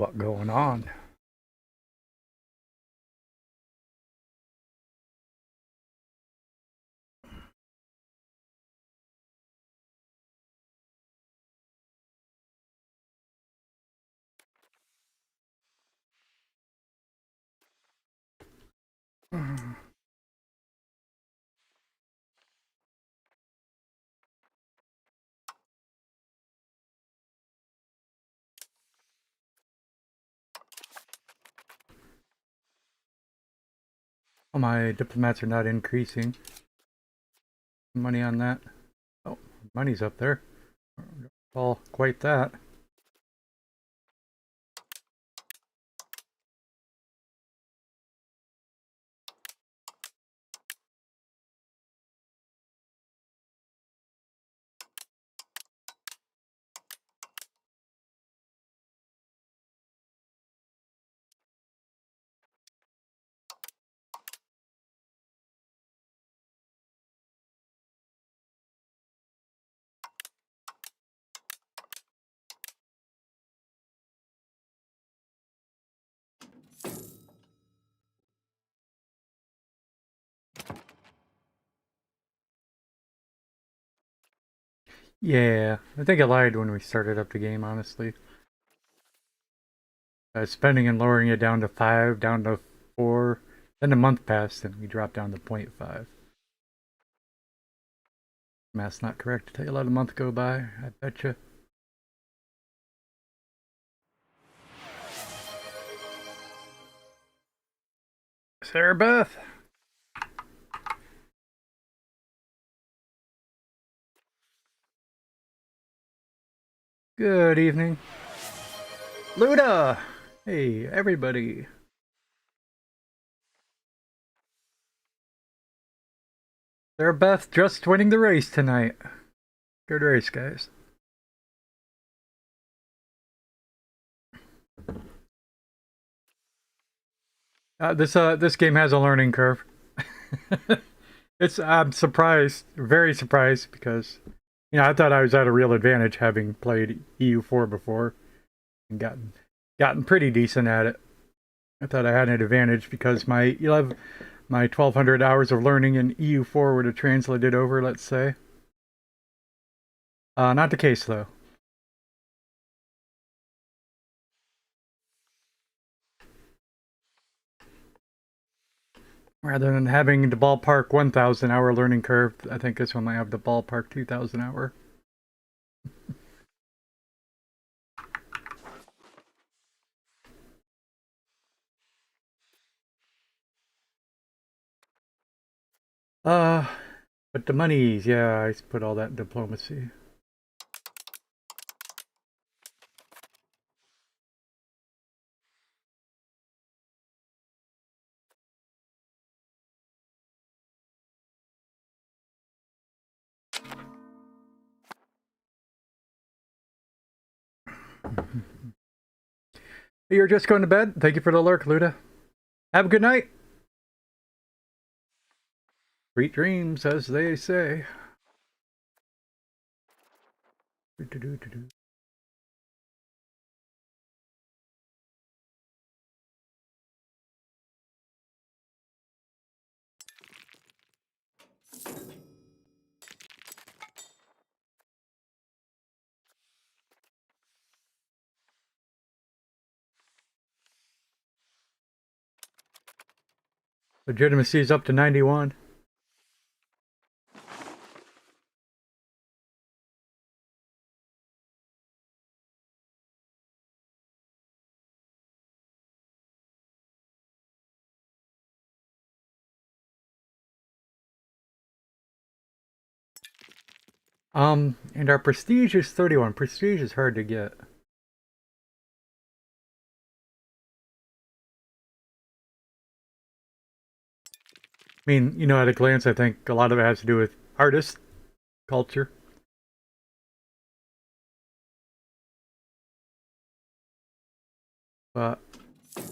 What going on? Oh, my diplomats are not increasing. Money on that. Oh, money's up there. All quite that. Yeah, I think I lied when we started up the game, honestly. Spending and lowering it down to 5, down to 4. Then a month passed and we dropped down to 0.5. Math's not correct to tell you, let a month go by, I betcha. Sarah Beth! Good evening. Luda! Hey, everybody. Sarah Beth just winning the race tonight. Good race, guys. This game has a learning curve. I'm surprised, very surprised, because I thought I was at a real advantage having played EU4 before and gotten pretty decent at it. I thought I had an advantage because my 1,200 hours of learning in EU4 would have translated over, let's say. Not the case though. Rather than having the ballpark 1,000 hour learning curve, I think this one might have the ballpark 2,000 hour. But the monies, yeah, I put all that in diplomacy. You're just going to bed? Thank you for the lurk, Luda. Have a good night. Sweet dreams, as they say. Legitimacy is up to 91. And our prestige is 31. Prestige is hard to get. I mean, at a glance, I think a lot of it has to do with artist culture. But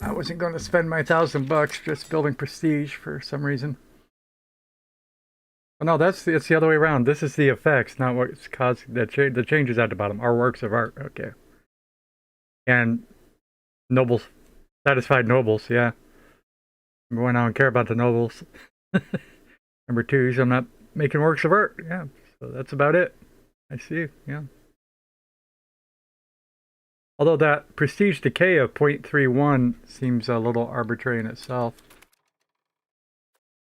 I wasn't going to spend my $1,000 just building prestige for some reason. Oh, no, it's the other way around. This is the effects, not what's causing the changes at the bottom. Our works of art. Okay. And Nobles, satisfied nobles. Yeah. Number one, I don't care about the nobles. Number two, so I'm not making works of art. Yeah. So that's about it. I see. Yeah. Although that prestige decay of 0.31 seems a little arbitrary in itself.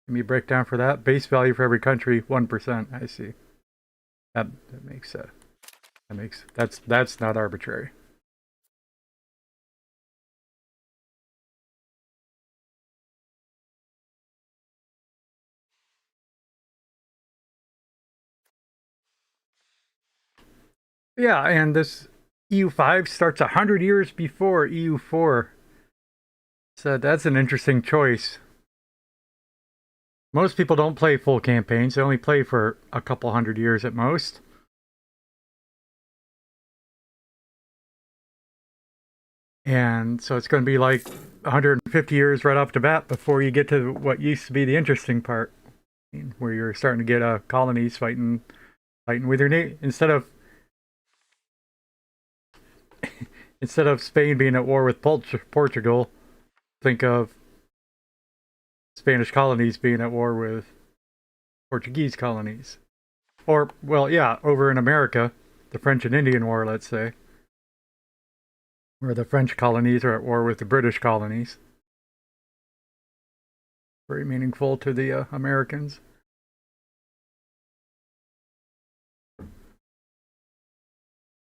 Give me a breakdown for that. Base value for every country, 1%. I see. That makes that's not arbitrary. Yeah, and this EU5 starts 100 years before EU4. So that's an interesting choice. Most people don't play full campaigns. They only play for a couple hundred years at most. And so it's going to be like 150 years right off the bat before you get to what used to be the interesting part, where you're starting to get colonies fighting with your name instead of Spain being at war with Portugal. Think of Spanish colonies being at war with Portuguese colonies, or well, yeah, over in America, the French and Indian War, let's say, where the French colonies are at war with the British colonies. Very meaningful to the Americans.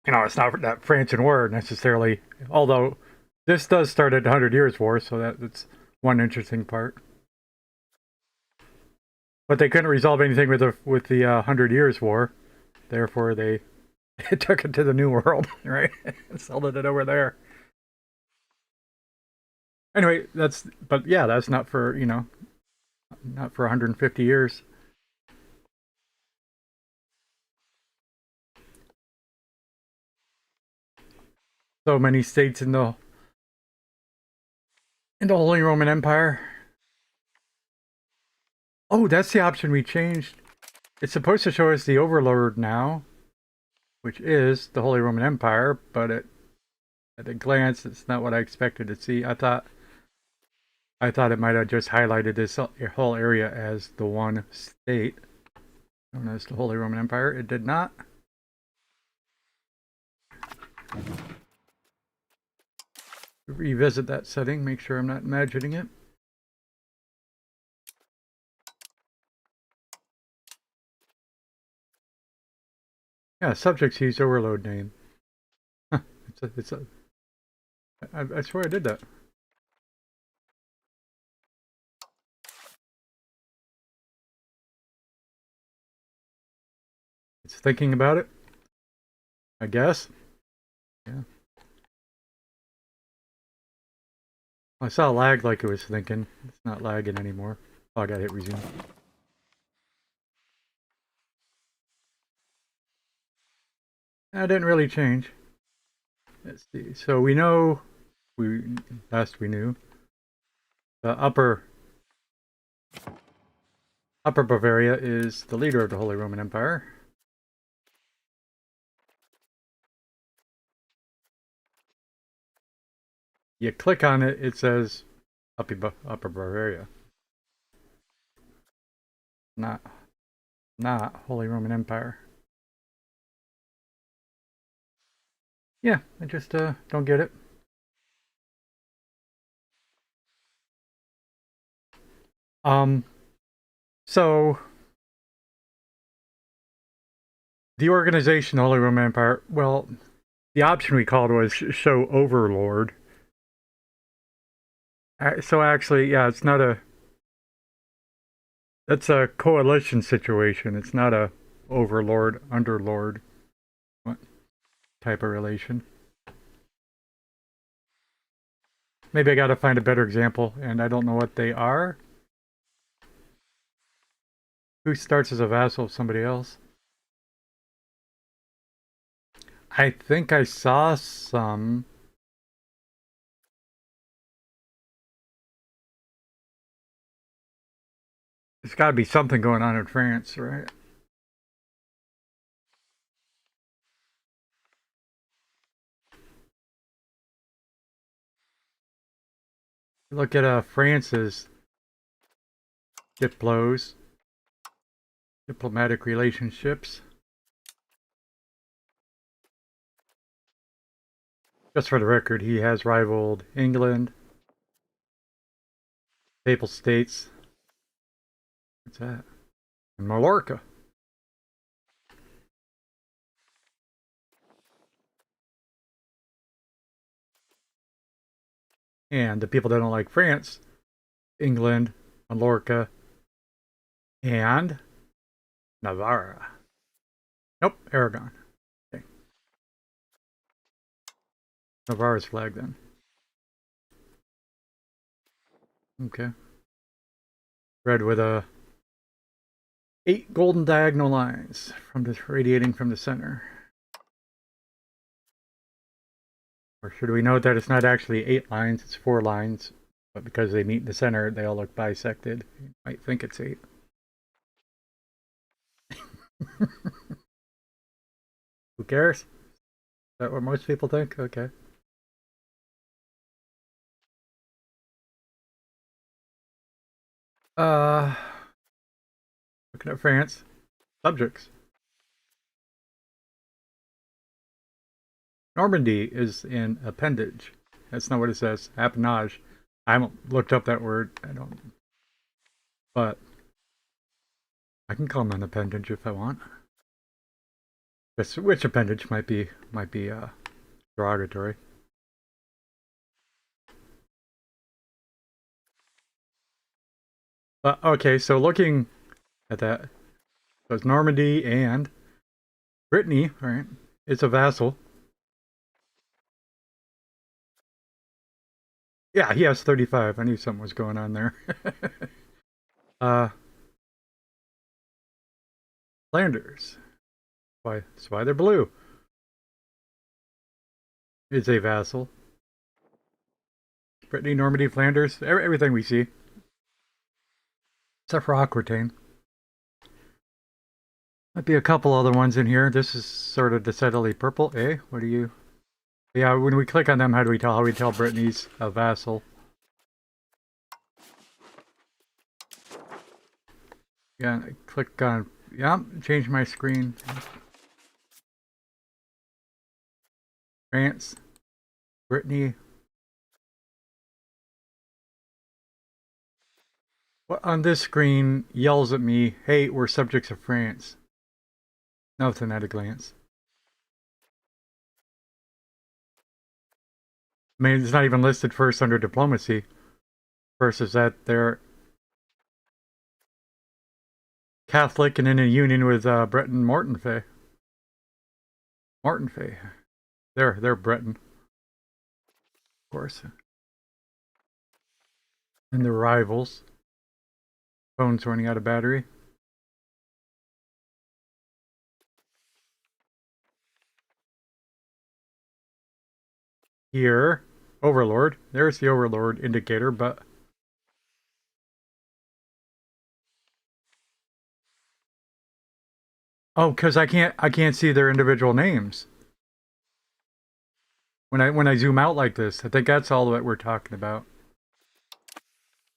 It's not that France and war necessarily, although this does start at 100 Years' War, so that's one interesting part. But they couldn't resolve anything with the 100 Years' War, therefore they took it to the New World, right? Sold it over there. Anyway, that's not for not for 150 years. So many states in the Holy Roman Empire. Oh, that's the option we changed. It's supposed to show us the Overlord now, which is the Holy Roman Empire, but at a glance, it's not what I expected to see. I thought it might have just highlighted this whole area as the one state known as the Holy Roman Empire. It did not. Revisit that setting, make sure I'm not imagining it. Yeah, subjects use overload name. Huh, I swear I did that. It's thinking about it, I guess. Yeah. I saw lag like it was thinking. It's not lagging anymore. Oh, I gotta hit resume. That didn't really change. Let's see. So we know, last we knew, the Upper Bavaria is the leader of the Holy Roman Empire. You click on it, it says Upper Bavaria. Not Holy Roman Empire. Yeah, I just don't get it. So the organization, the Holy Roman Empire, well, the option we called was show Overlord. So actually, yeah, it's not that's a coalition situation. It's not a overlord, underlord type of relation. Maybe I gotta find a better example, and I don't know what they are. Who starts as a vassal of somebody else? I think I saw some. There's gotta be something going on in France, right? Look at France's diplomatic relationships. Just for the record, he has rivaled England, Papal States. What's that? And Mallorca. And the people that don't like France, England, Mallorca, and Navarra. Nope, Aragon. Okay. Navarra's flag then. Okay. Red with 8 golden diagonal lines from this radiating from the center. Or should we note that it's not actually 8 lines, it's 4 lines, but because they meet in the center, they all look bisected. You might think it's 8. Who cares? Is that what most people think? Okay. Looking at France. Subjects. Normandy is an appendage. That's not what it says. Appanage. I haven't looked up that word. I don't. But I can call them an appendage if I want. Which appendage might be derogatory. But okay, so looking at that, so it's Normandy and Brittany, right? It's a vassal. Yeah, he has 35. I knew something was going on there. Flanders. That's why they're blue. It's a vassal. Brittany, Normandy, Flanders, everything we see. Except for Aquitaine. Might be a couple other ones in here. This is sort of decidedly purple. Eh? What do you... Yeah, when we click on them, how do we tell? How do we tell Brittany's a vassal? Yeah, click on... Yeah, change my screen. France. Brittany. What on this screen yells at me, hey, we're subjects of France. Nothing at a glance. I mean, it's not even listed first under diplomacy. First is that they're Catholic and in a union with Breton Mortonfay. Mortonfay. They're Breton. Of course. And the rivals. Phone's running out of battery. Here. Overlord. There's the Overlord indicator, but... Oh, because I can't see their individual names. When I zoom out like this, I think that's all that we're talking about.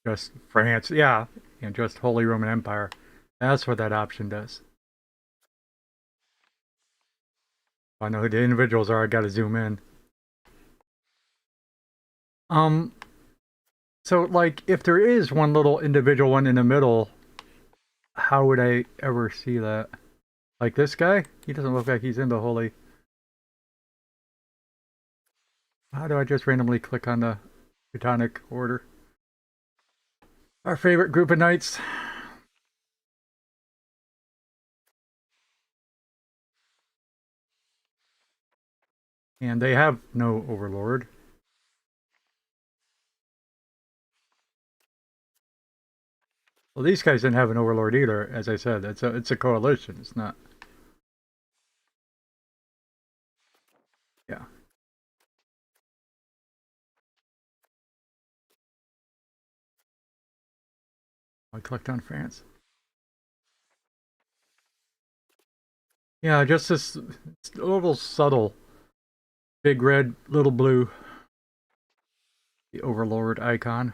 Just France, yeah, and just Holy Roman Empire. That's what that option does. If I know who the individuals are, I gotta zoom in. So like, if there is one little individual one in the middle, how would I ever see that? Like this guy? He doesn't look like he's in the Holy. How do I just randomly click on the Teutonic Order? Our favorite group of knights. And they have no overlord. Well, these guys didn't have an overlord either, as I said. It's a coalition. It's not. Yeah. I clicked on France. Yeah, just this little subtle big red, little blue. The overlord icon.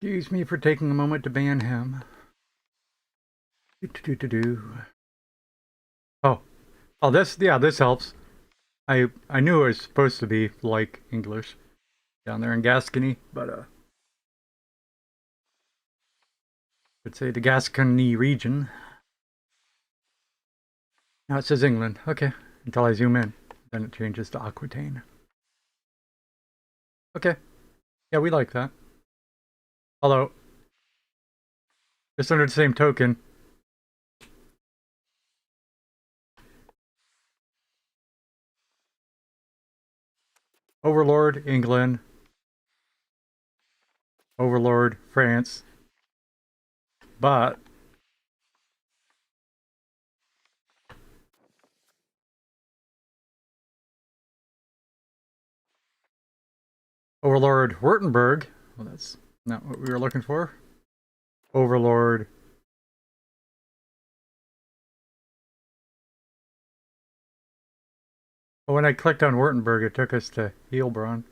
Excuse me for taking a moment to ban him. Oh, oh, this helps. I knew it was supposed to be like English down there in Gascony, but would say the Gascony region. Now it says England. Okay, until I zoom in, then it changes to Aquitaine. Okay, yeah, we like that. Although, just under the same token, Overlord England, Overlord France, but Overlord Württemberg. Well, that's not what we were looking for. Overlord. Well, when I clicked on Württemberg, it took us to Heilbronn.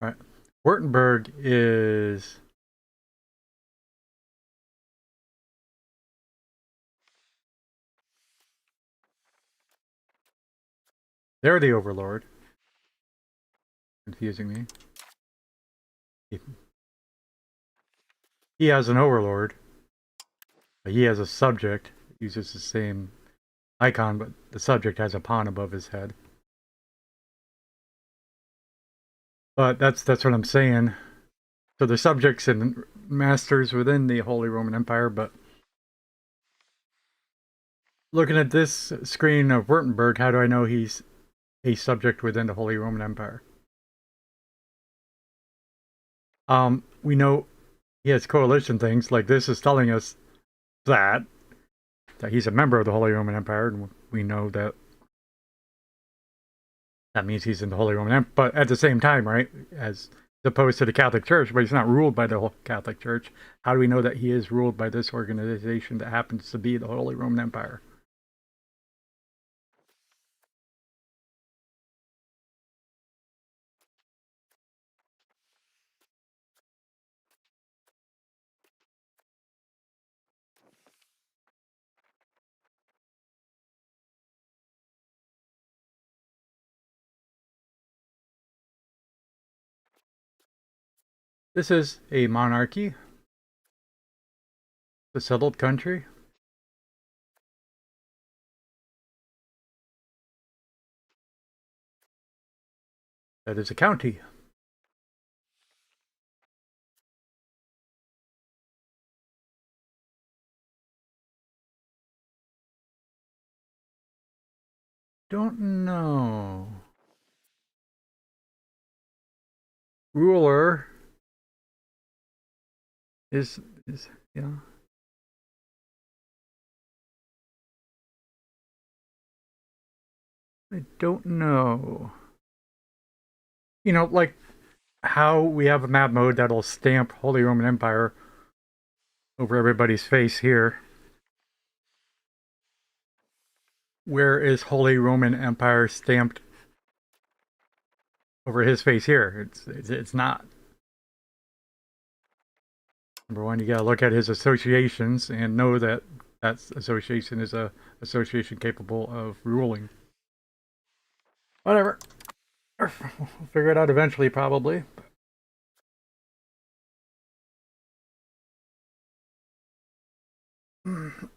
All right. Württemberg is they're the Overlord. Confusing me. He has an Overlord. But he has a subject. It uses the same icon, but the subject has a pawn above his head. But that's what I'm saying. So the subjects and masters within the Holy Roman Empire, but looking at this screen of Württemberg, how do I know he's a subject within the Holy Roman Empire? We know he has coalition things, like this is telling us that he's a member of the Holy Roman Empire, and we know that means he's in the Holy Roman Empire. But at the same time, right, as opposed to the Catholic Church, but he's not ruled by the Catholic Church. How do we know that he is ruled by this organization that happens to be the Holy Roman Empire? This is a monarchy, a settled country. That is a county. Don't know. Ruler is yeah. I don't know. You know, like how we have a map mode that'll stamp Holy Roman Empire over everybody's face here. Where is Holy Roman Empire stamped over his face here? It's not. Number one, you gotta look at his associations and know that that association is a association capable of ruling. Whatever. We'll figure it out eventually, probably. Wonder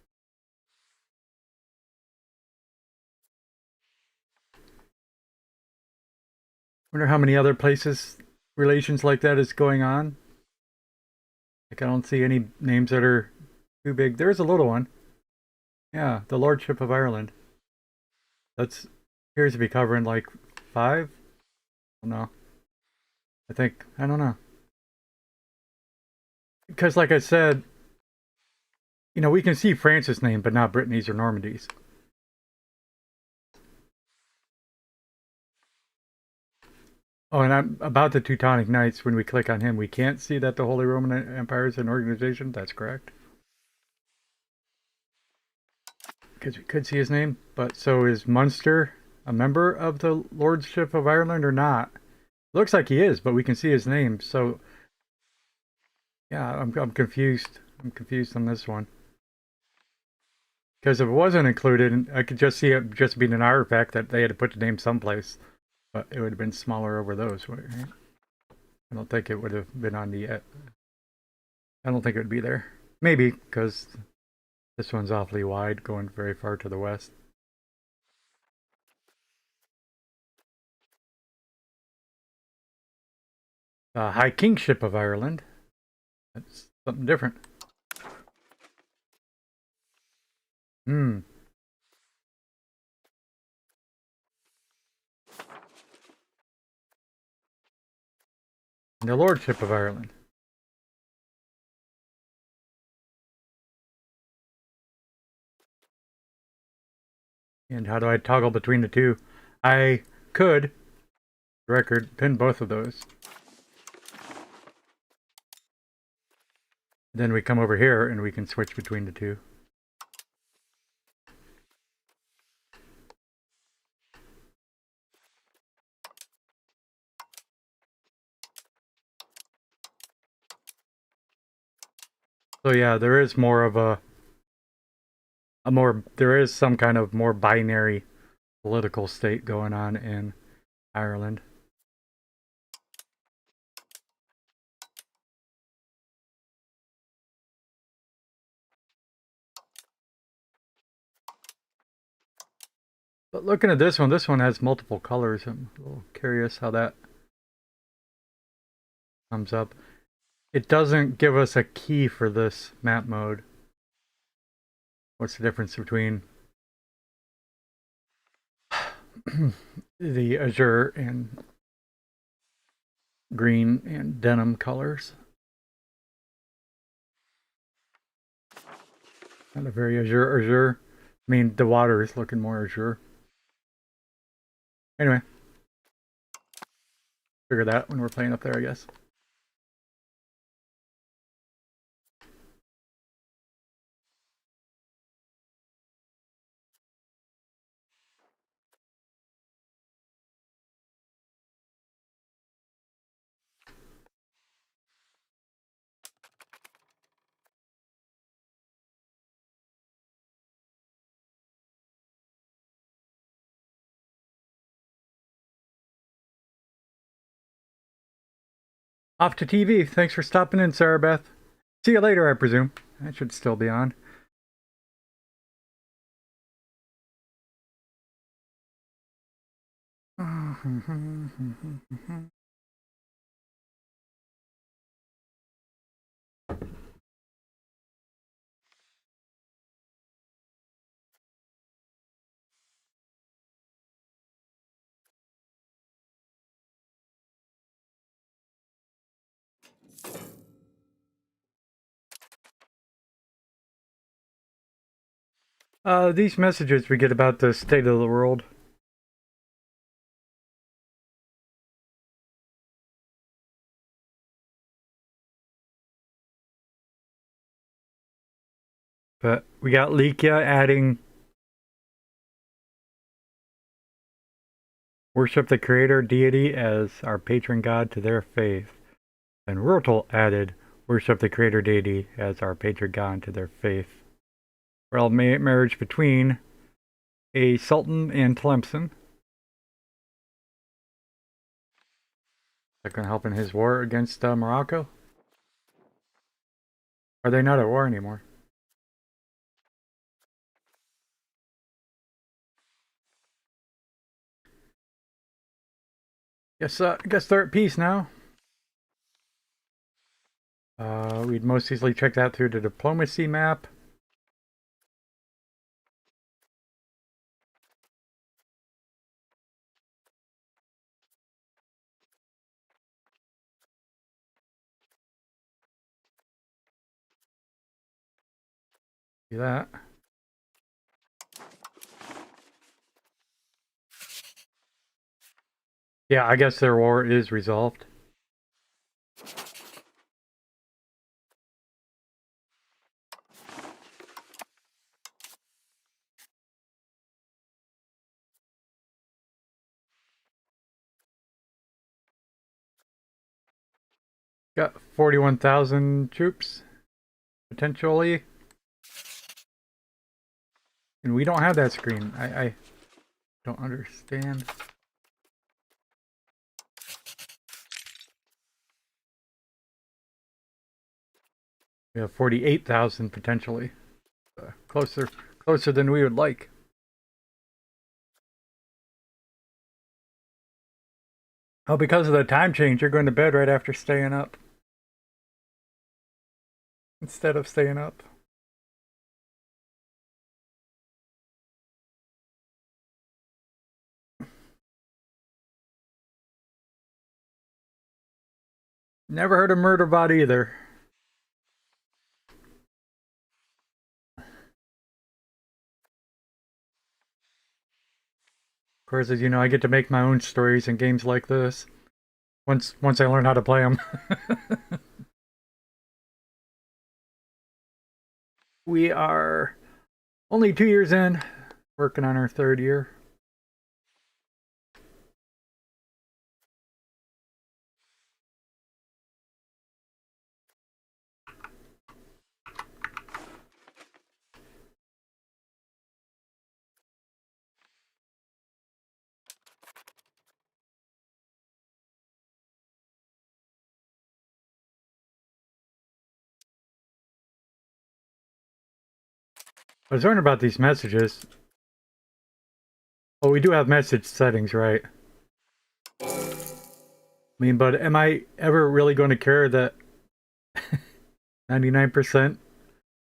how many other places relations like that is going on. Like I don't see any names that are too big. There's a little one. Yeah, the Lordship of Ireland. That's appears to be covering like 5. No, I don't know. Because like I said, you know, we can see France's name, but not Brittany's or Normandy's. Oh, and I'm about the Teutonic Knights. When we click on him, we can't see that the Holy Roman Empire is an organization. That's correct. Because we could see his name, but so is Munster a member of the Lordship of Ireland or not. Looks like he is, but we can see his name. So yeah, I'm confused. I'm confused on this one. Because if it wasn't included, I could just see it just being an artifact that they had to put the name someplace. But it would have been smaller over those, right? I don't think it would have been on the... I don't think it would be there. Maybe, because this one's awfully wide, going very far to the west. High Kingship of Ireland. That's something different. Hmm. The Lordship of Ireland. And how do I toggle between the two? I could, record, pin both of those. Then we come over here and we can switch between the two. So yeah, there is more of there is some kind of more binary political state going on in Ireland. But looking at this one has multiple colors. I'm a little curious how that comes up. It doesn't give us a key for this map mode. What's the difference between the azure and green and denim colors? Not a very azure. I mean, the water is looking more azure. Anyway, figure that when we're playing up there, I guess. Off to TV. Thanks for stopping in, Sarah Beth. See you later, I presume. That should still be on. These messages we get about the state of the world. But we got Likia adding worship the creator deity as our patron god to their faith. And Rurtal added worship the creator deity as our patron god to their faith. Well, marriage between a sultan and Tlemcen. That can help in his war against Morocco. Are they not at war anymore? Guess they're at peace now. We'd most easily check that through the diplomacy map. See that. Yeah, I guess their war is resolved. Got 41,000 troops, potentially. And we don't have that screen. I don't understand. We have 48,000 potentially. Closer than we would like. Oh, because of the time change, you're going to bed right after staying up. Instead of staying up. Never heard of Murderbot either. Of course, as you know, I get to make my own stories in games like this. Once I learn how to play them. We are only 2 years in, working on our 3rd year. I was learning about these messages. Oh, we do have message settings, right? I mean, but am I ever really going to care that 99%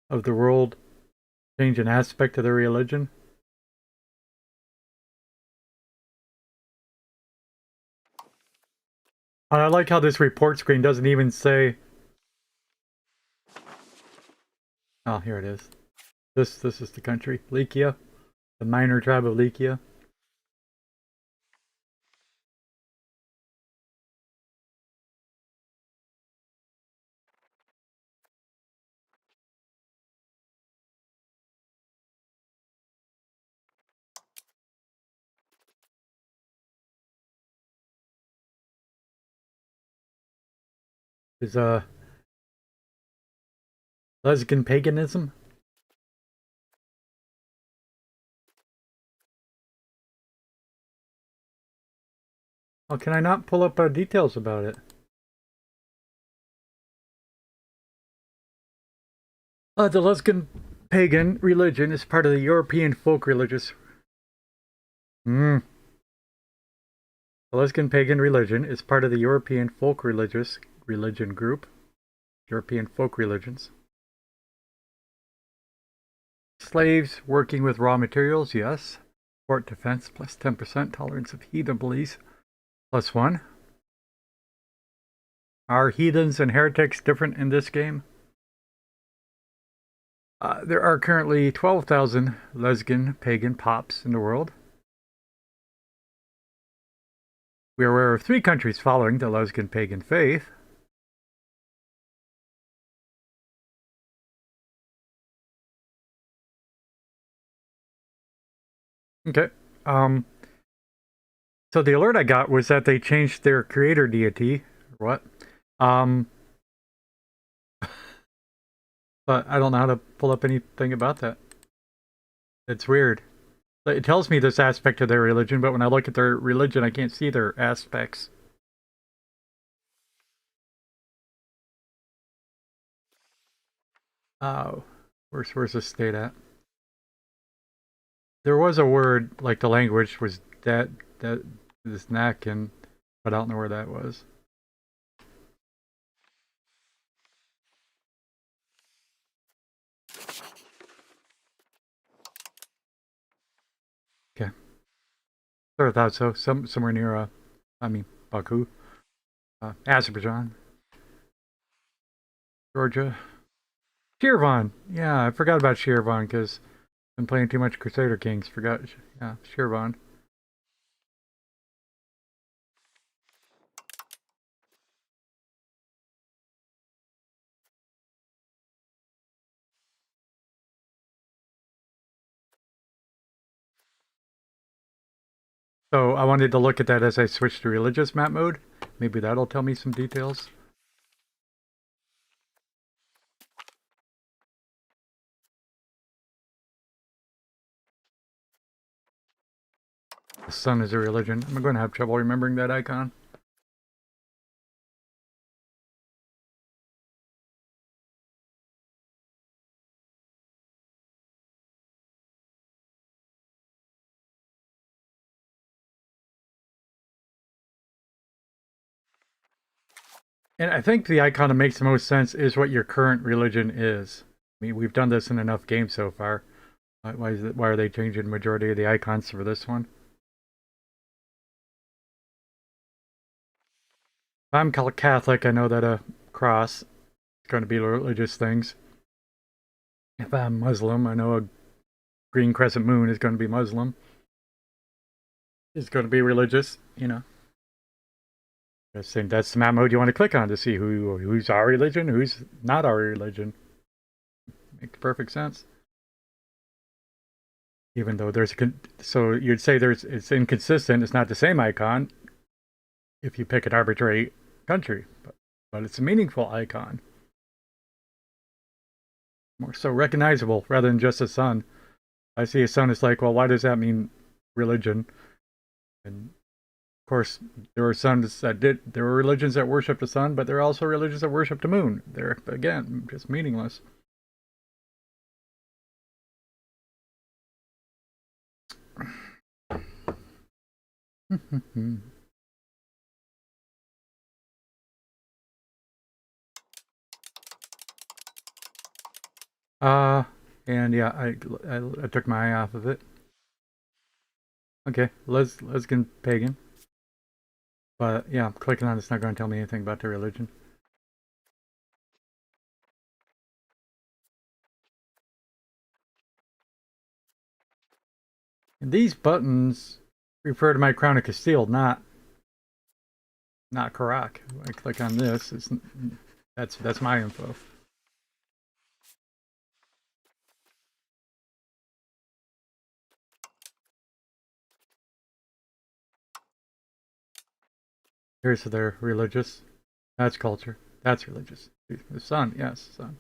of the world change an aspect of their religion? I like how this report screen doesn't even say... Oh, here it is. This is the country. Lycia. The minor tribe of Lycia. Is lesbian paganism? Oh, can I not pull up details about it? The Luscan pagan religion is part of the European folk religious. The Luscan pagan religion is part of the European folk religious religion group. European folk religions. Slaves working with raw materials, yes. Fort defense plus 10%. Tolerance of heathen beliefs plus 1. Are heathens and heretics different in this game? There are currently 12,000 Luscan pagan pops in the world. We are aware of 3 countries following the Luscan pagan faith. Okay. So the alert I got was that they changed their creator deity. What? But I don't know how to pull up anything about that. It's weird. It tells me this aspect of their religion, but when I look at their religion, I can't see their aspects. Oh, where's this state at? There was a word, like the language was that this Nakin, but I don't know where that was. Okay. Sort of thought so. Somewhere near, Baku. Azerbaijan. Georgia. Shirvan. Yeah, I forgot about Shirvan because I'm playing too much Crusader Kings. Forgot. Yeah, Shirvan. So I wanted to look at that as I switch to religious map mode. Maybe that'll tell me some details. the sun is a religion. I'm going to have trouble remembering that icon. And I think the icon that makes the most sense is what your current religion is. I mean, we've done this in enough games so far. Why are they changing the majority of the icons for this one? If I'm Catholic, I know that a cross is going to be religious things. If I'm Muslim, I know a green crescent moon is going to be Muslim. It's going to be religious, you know. I think that's the map mode you want to click on to see who's our religion, who's not our religion. Makes perfect sense. Even though so you'd say it's inconsistent. It's not the same icon if you pick an arbitrary country, but it's a meaningful icon. More so recognizable rather than just a sun. I see a sun, it's like, well, why does that mean religion? And of course, there were religions that worship the sun, but there are also religions that worship the moon. They're, again, just meaningless. And yeah, I took my eye off of it. Okay, Lesbian pagan. But yeah, clicking on it's not going to tell me anything about their religion. And these buttons refer to my Crown of Castile, not Karak. I click on this, that's my info. Here's their religious. That's culture. That's religious. The sun, yes, sun.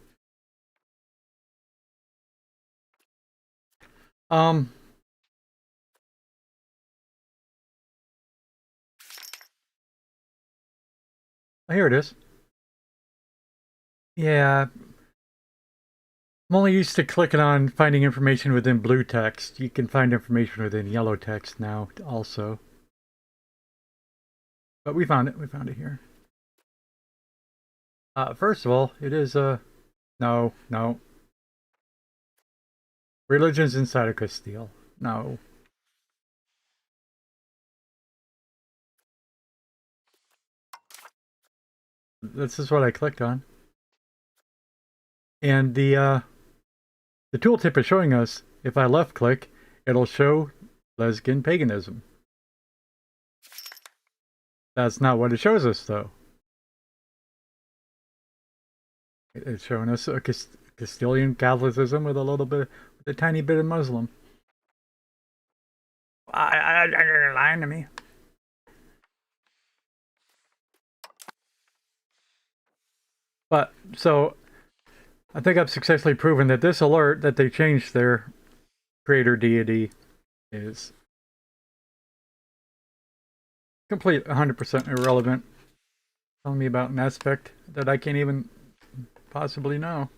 Here it is. Yeah, I'm only used to clicking on finding information within blue text. You can find information within yellow text now also. But we found it. We found it here. First of all, it is no. Religions inside of Castile. No. This is what I clicked on. And the tooltip is showing us if I left click, it'll show lesbian paganism. That's not what it shows us though. It's showing us a Castilian Catholicism with a little bit, with a tiny bit of Muslim. You're lying to me. But so I think I've successfully proven that this alert that they changed their creator deity is complete 100% irrelevant. Telling me about an aspect that I can't even possibly know.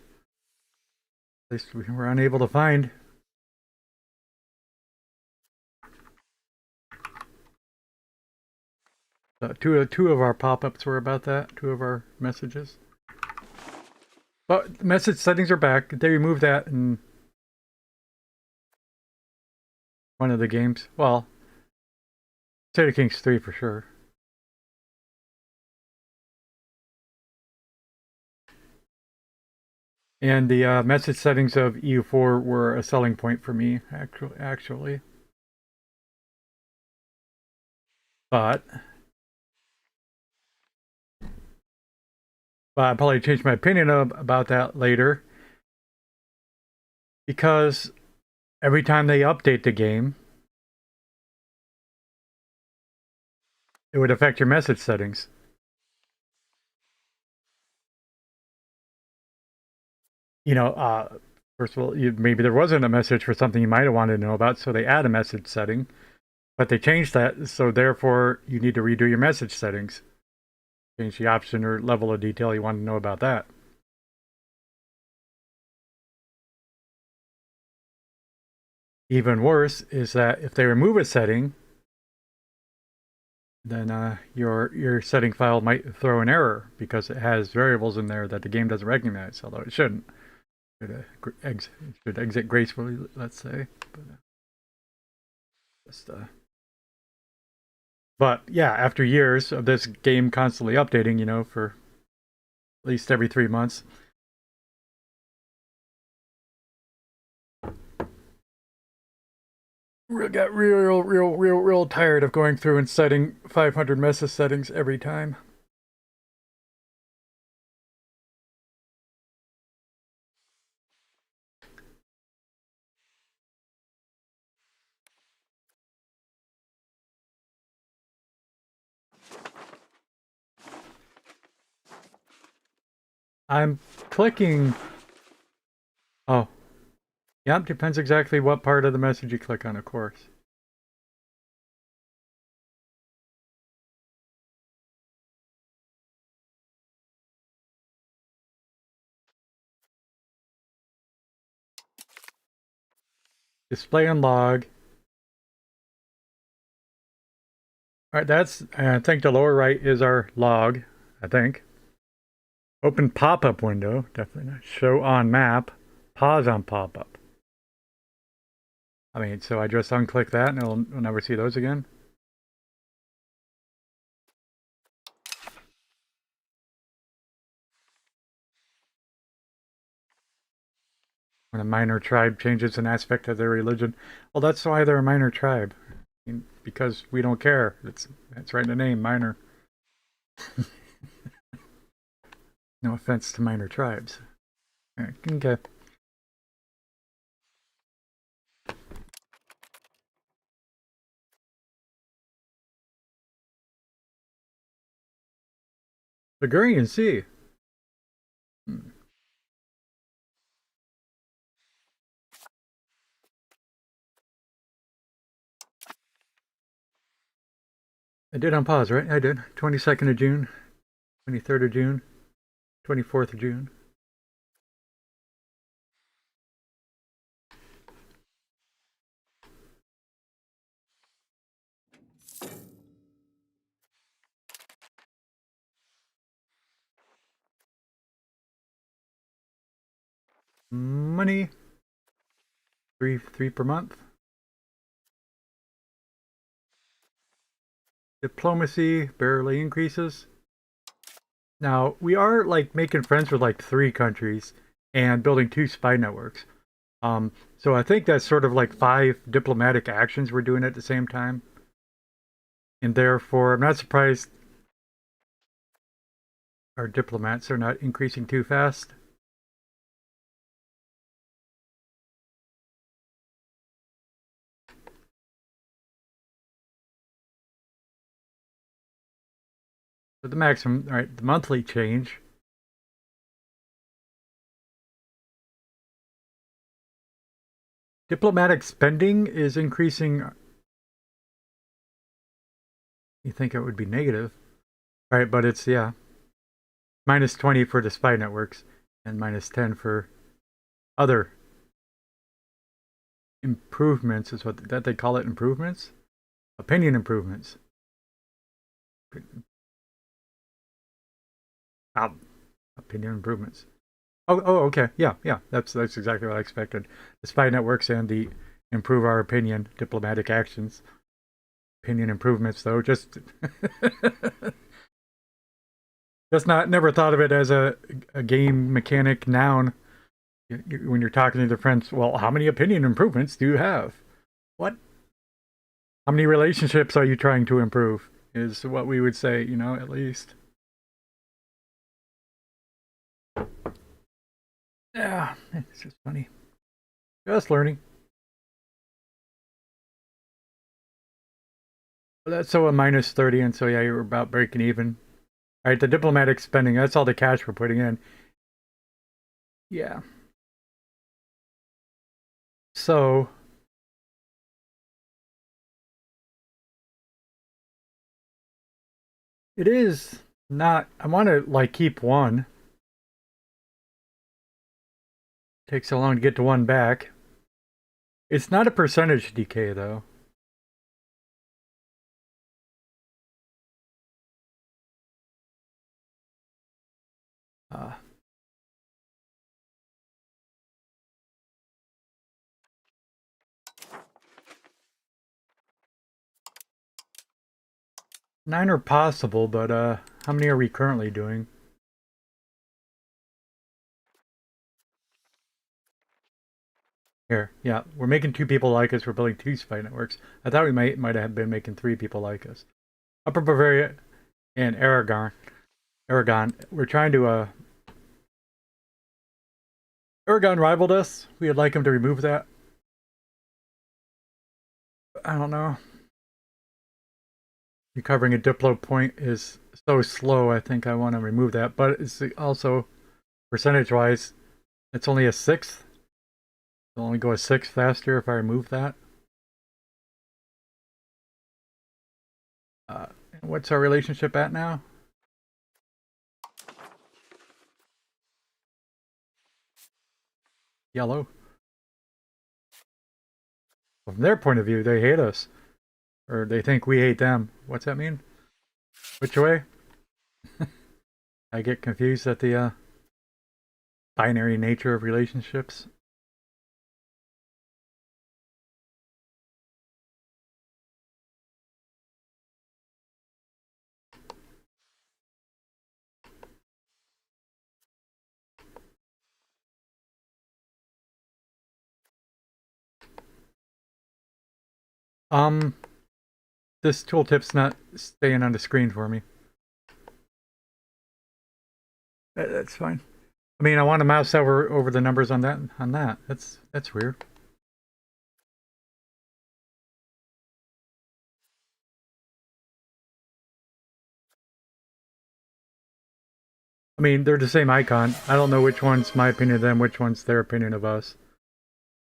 At least we were unable to find. Two of our pop-ups were about that. Two of our messages. But message settings are back. They removed that in one of the games. Well, State of Kings 3 for sure. And the message settings of EU4 were a selling point for me, actually. But I'll probably change my opinion about that later. Because every time they update the game, it would affect your message settings. You know, first of all, maybe there wasn't a message for something you might have wanted to know about, so they add a message setting. But they changed that, so therefore you need to redo your message settings. Change the option or level of detail you want to know about that. Even worse is that if they remove a setting, then your setting file might throw an error because it has variables in there that the game doesn't recognize, although it shouldn't. It should exit gracefully, let's say. But yeah, after years of this game constantly updating, for at least every 3 months, got real tired of going through and setting 500 message settings every time. I'm clicking. Oh, yeah, depends exactly what part of the message you click on, of course. Display and log. All right, I think the lower right is our log, I think. Open pop-up window, definitely not. Show on map, pause on pop-up. I mean, so I just unclick that and we'll never see those again. When a minor tribe changes an aspect of their religion. Well, that's why they're a minor tribe. I mean, because we don't care. It's right in the name, minor. No offense to minor tribes. Okay. Ligurian Sea. Hmm. I did on pause, right? I did. 22nd of June, 23rd of June, 24th of June. Money. Three per month. Diplomacy barely increases. Now, we are like making friends with like 3 countries and building 2 spy networks. So I think that's sort of like 5 diplomatic actions we're doing at the same time. And therefore, I'm not surprised our diplomats are not increasing too fast. But the maximum, all right, the monthly change. Diplomatic spending is increasing. You think it would be negative, right? But it's, yeah, -20 for the spy networks and -10 for other improvements, is what that they call it, improvements? Opinion improvements. Um, Opinion improvements. Oh, okay. Yeah. That's exactly what I expected. The spy networks and the improve our opinion diplomatic actions. Opinion improvements, though, just just not never thought of it as a game mechanic noun. When you're talking to your friends, well, how many opinion improvements do you have? What? How many relationships are you trying to improve? Is what we would say, at least. Yeah, it's just funny. Just learning. That's so a -30, and so yeah, you're about breaking even. All right, the diplomatic spending, that's all the cash we're putting in. Yeah. So It is not. I want to like keep one. Takes so long to get to one back. It's not a percentage decay though. Uh, Nine are possible, but how many are we currently doing? Here, yeah, we're making two people like us. We're building two spy networks. I thought we might have been making three people like us. Upper Bavaria and Aragon. We're trying to Aragon rivaled us. We would like him to remove that. I don't know. Recovering a Diplo point is so slow. I think I want to remove that, but it's also percentage-wise, it's only a sixth. It'll only go a sixth faster if I remove that. What's our relationship at now? Yellow. From their point of view, they hate us. Or they think we hate them. What's that mean? Which way? I get confused at the binary nature of relationships. This tooltip's not staying on the screen for me. That's fine. I mean, I want to mouse over the numbers on that. That's weird. I mean, they're the same icon. I don't know which one's my opinion of them, which one's their opinion of us.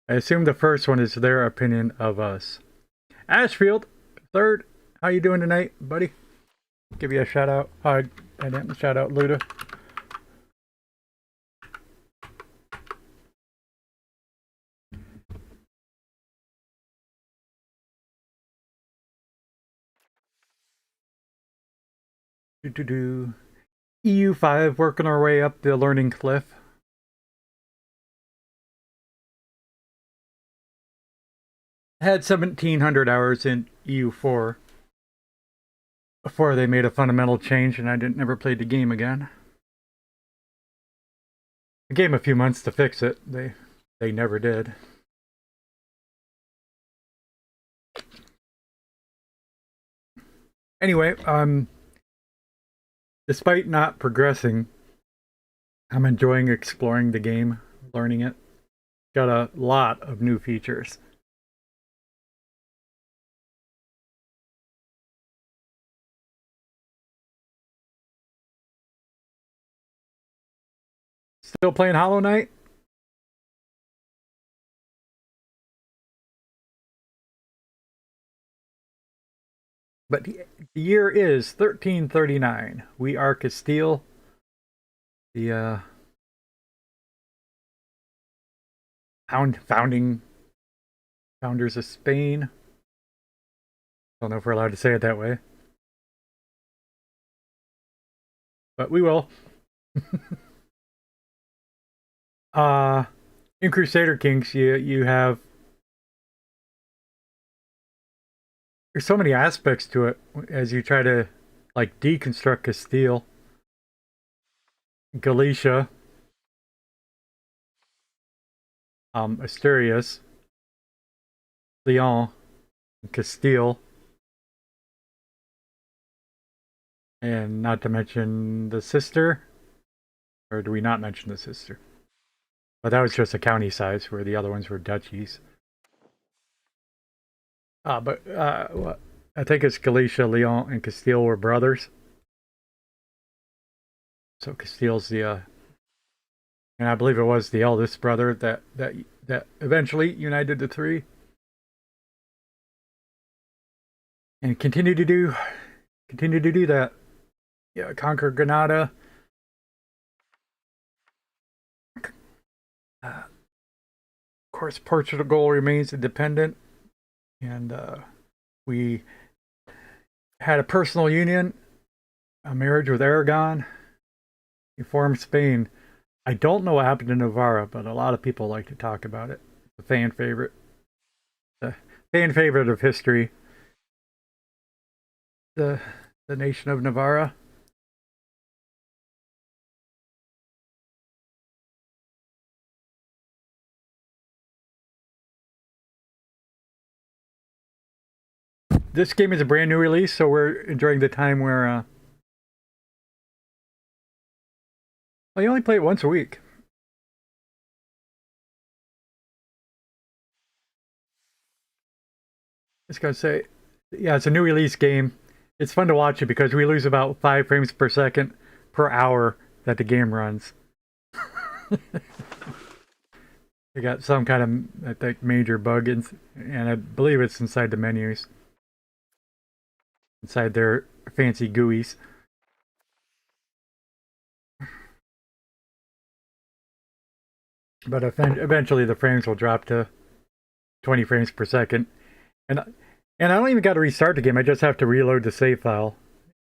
I assume the first one is their opinion of us. Ashfield, third. How you doing tonight, buddy? Give you a shout out. I didn't shout out Luda. EU5, working our way up the learning cliff. Had 1,700 hours in EU4 before they made a fundamental change, and I never played the game again. It gave them a few months to fix it. They never did. Anyway, despite not progressing, I'm enjoying exploring the game, learning it. Got a lot of new features. Still playing Hollow Knight? But the year is 1339. We are Castile. The founders of Spain. Don't know if we're allowed to say it that way, but we will. In Crusader Kings, you have, there's so many aspects to it as you try to like deconstruct Castile, Galicia, Asturias, Leon, Castile, and not to mention the sister. Or do we not mention the sister? But that was just a county size, where the other ones were duchies. But I think it's Galicia, Leon, and Castile were brothers. So Castile's the, and I believe it was the eldest brother that eventually united the three, and continue to do that. Yeah, conquer Granada. Of course, Portugal remains independent, and we had a personal union, a marriage with Aragon. We formed Spain. I don't know what happened to Navarra, but a lot of people like to talk about it. It's a fan favorite. The fan favorite of history. The the nation of Navarra. This game is a brand new release, so we're enjoying the time where well, you only play it once a week. I was gonna say, yeah, it's a new release game. It's fun to watch it because we lose about 5 frames per second per hour that the game runs. They got some kind of, I think, major bug, and I believe it's inside the menus, inside their fancy GUIs. But eventually the frames will drop to 20 frames per second. And and I don't even got to restart the game. I just have to reload the save file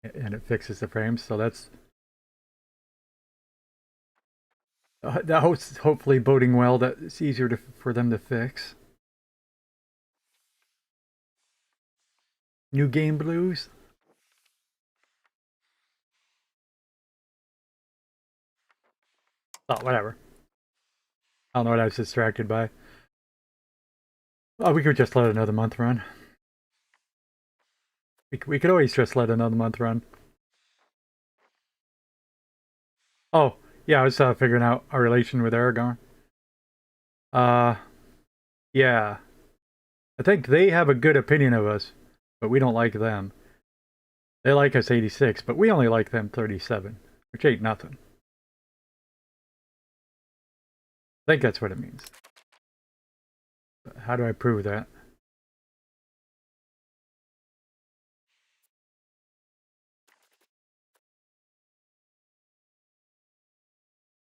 and it fixes the frames. So that's hopefully boding well that it's easier for them to fix. New game blues. Oh, whatever. I don't know what I was distracted by. Oh, we could just let another month run. We could always just let another month run. Oh, yeah, I was figuring out our relation with Aragon. Uh, yeah. I think they have a good opinion of us, but we don't like them. They like us 86, but we only like them 37, which ain't nothing. I think that's what it means. How do I prove that?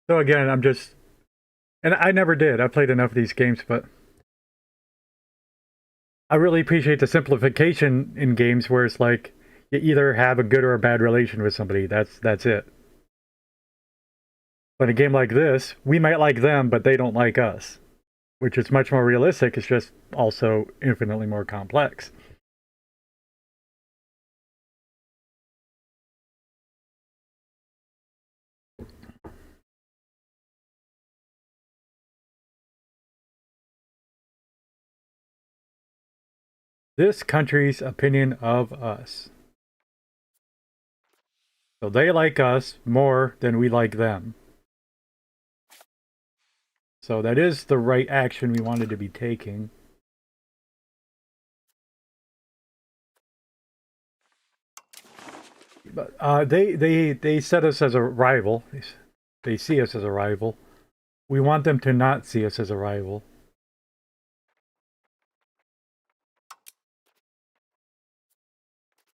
So again, I'm just, and I never did. I played enough of these games, but I really appreciate the simplification in games where it's like you either have a good or a bad relation with somebody. That's it. But a game like this, we might like them, but they don't like us, which is much more realistic. It's just also infinitely more complex. This country's opinion of us. So they like us more than we like them. So that is the right action we wanted to be taking. But they set us as a rival. They see us as a rival. We want them to not see us as a rival.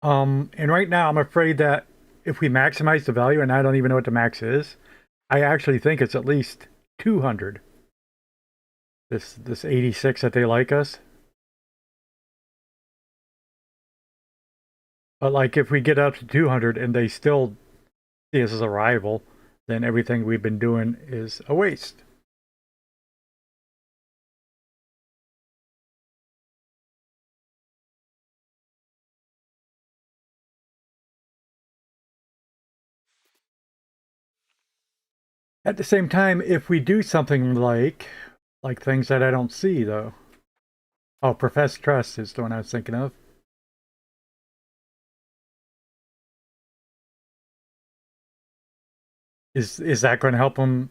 And right now I'm afraid that if we maximize the value, and I don't even know what the max is, I actually think it's at least 200. This 86 that they like us. But like if we get up to 200 and they still see us as a rival, then everything we've been doing is a waste. At the same time, if we do something like things that I don't see though. Oh, profess trust is the one I was thinking of. Is that going to help them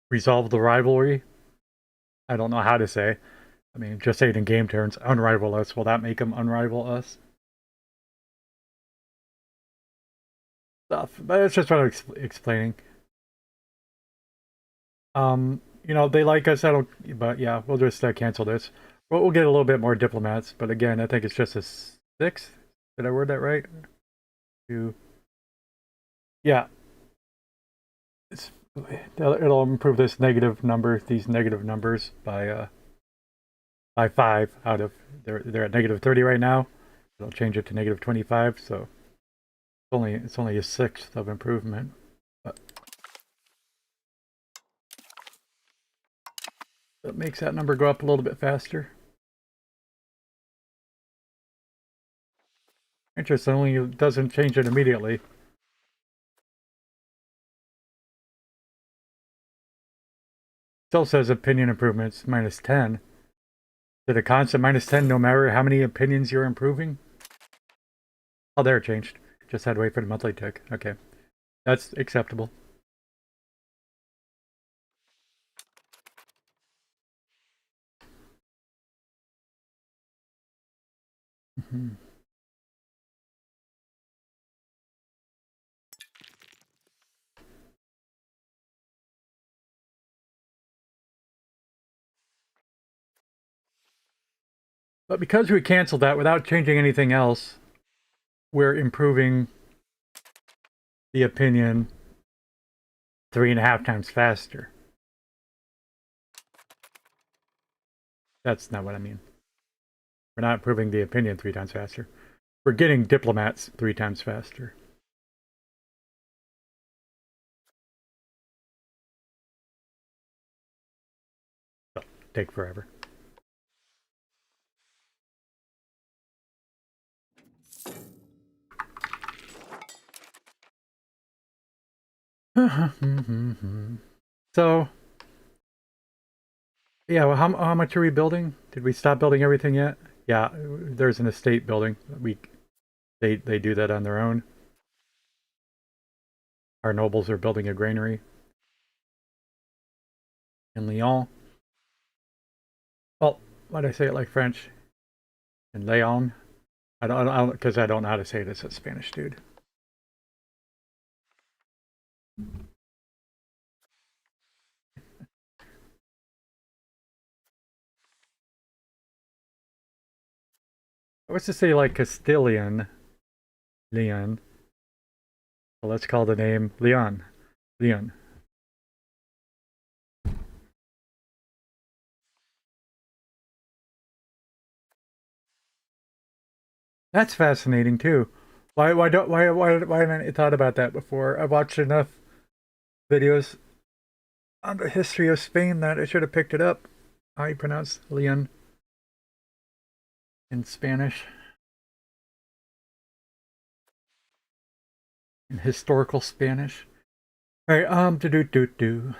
resolve the rivalry? I don't know how to say. I mean, just say it in game terms. Unrival us. Will that make them unrival us? Stuff. But it's just what I'm explaining. They like us. I don't. But yeah, we'll just cancel this. We'll get a little bit more diplomats. But again, I think it's just a 6. Did I word that right? 2. Yeah, it'll improve this negative number, these negative numbers by 5 out of they're at negative 30 right now. It'll change it to negative 25, so it's only a sixth of improvement. But it makes that number go up a little bit faster. Interestingly, it doesn't change it immediately. Still says opinion improvements minus 10. Is it a constant minus 10 no matter how many opinions you're improving? Oh, there it changed. Just had to wait for the monthly tick. Okay. That's acceptable. Mm-hmm. But because we canceled that without changing anything else, we're improving the opinion 3.5 times faster. That's not what I mean. We're not improving the opinion 3 times faster. We're getting diplomats 3 times faster. So, take forever. So, yeah, well, how much are we building? Did we stop building everything yet? Yeah, there's an estate building. They do that on their own. Our nobles are building a granary in Lyon. Well, why did I say it like French? In Leon? Because I don't know how to say it as a Spanish dude. What's to say like Castilian? Leon. Well, let's call the name Leon. Leon. That's fascinating too. Why haven't I thought about that before? I've watched enough videos on the history of Spain that I should have picked it up. How you pronounce Leon in Spanish? In historical Spanish. All right, do.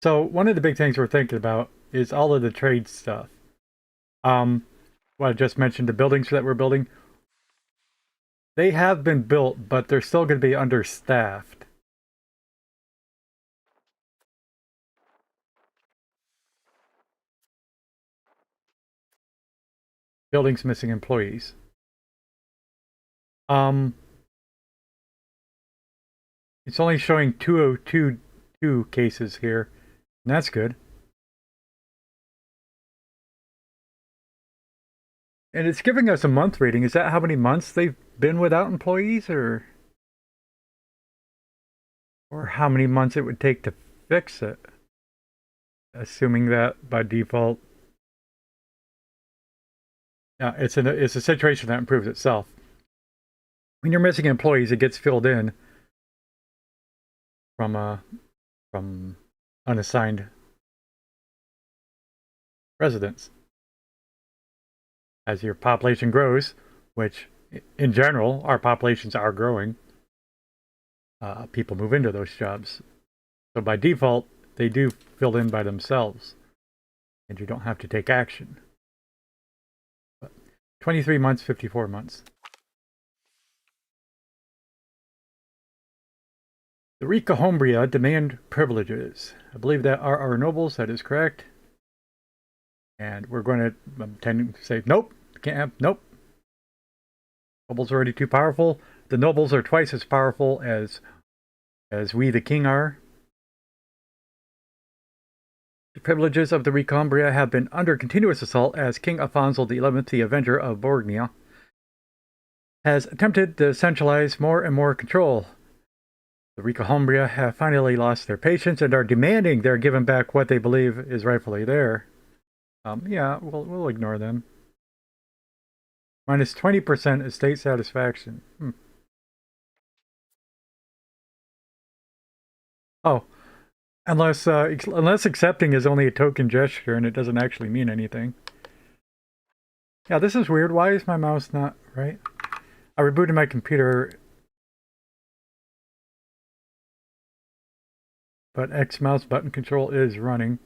So one of the big things we're thinking about is all of the trade stuff. What I just mentioned, the buildings that we're building, they have been built, but they're still going to be understaffed. Buildings missing employees. It's only showing 202 cases here, and that's good. And it's giving us a month rating. Is that how many months they've been without employees, or how many months it would take to fix it? Assuming that by default, yeah, it's a situation that improves itself. When you're missing employees, it gets filled in from unassigned residents. As your population grows, which in general our populations are growing, people move into those jobs. So by default, they do fill in by themselves, and you don't have to take action. But 23 months, 54 months. The Rica Hombria demand privileges. I believe that are our nobles. That is correct. And we're going to tend to say, nope, can't have, nope. Nobles are already too powerful. The nobles are twice as powerful as we, the king, are. The privileges of the Recombria have been under continuous assault as King Afonso XI, the Avenger of Borgnia, has attempted to centralize more and more control. The Ricohumbria have finally lost their patience and are demanding they're given back what they believe is rightfully there. Yeah, we'll ignore them. Minus 20% estate satisfaction. Oh, unless accepting is only a token gesture and it doesn't actually mean anything. Yeah, this is weird. Why is my mouse not right? I rebooted my computer, but X mouse button control is running.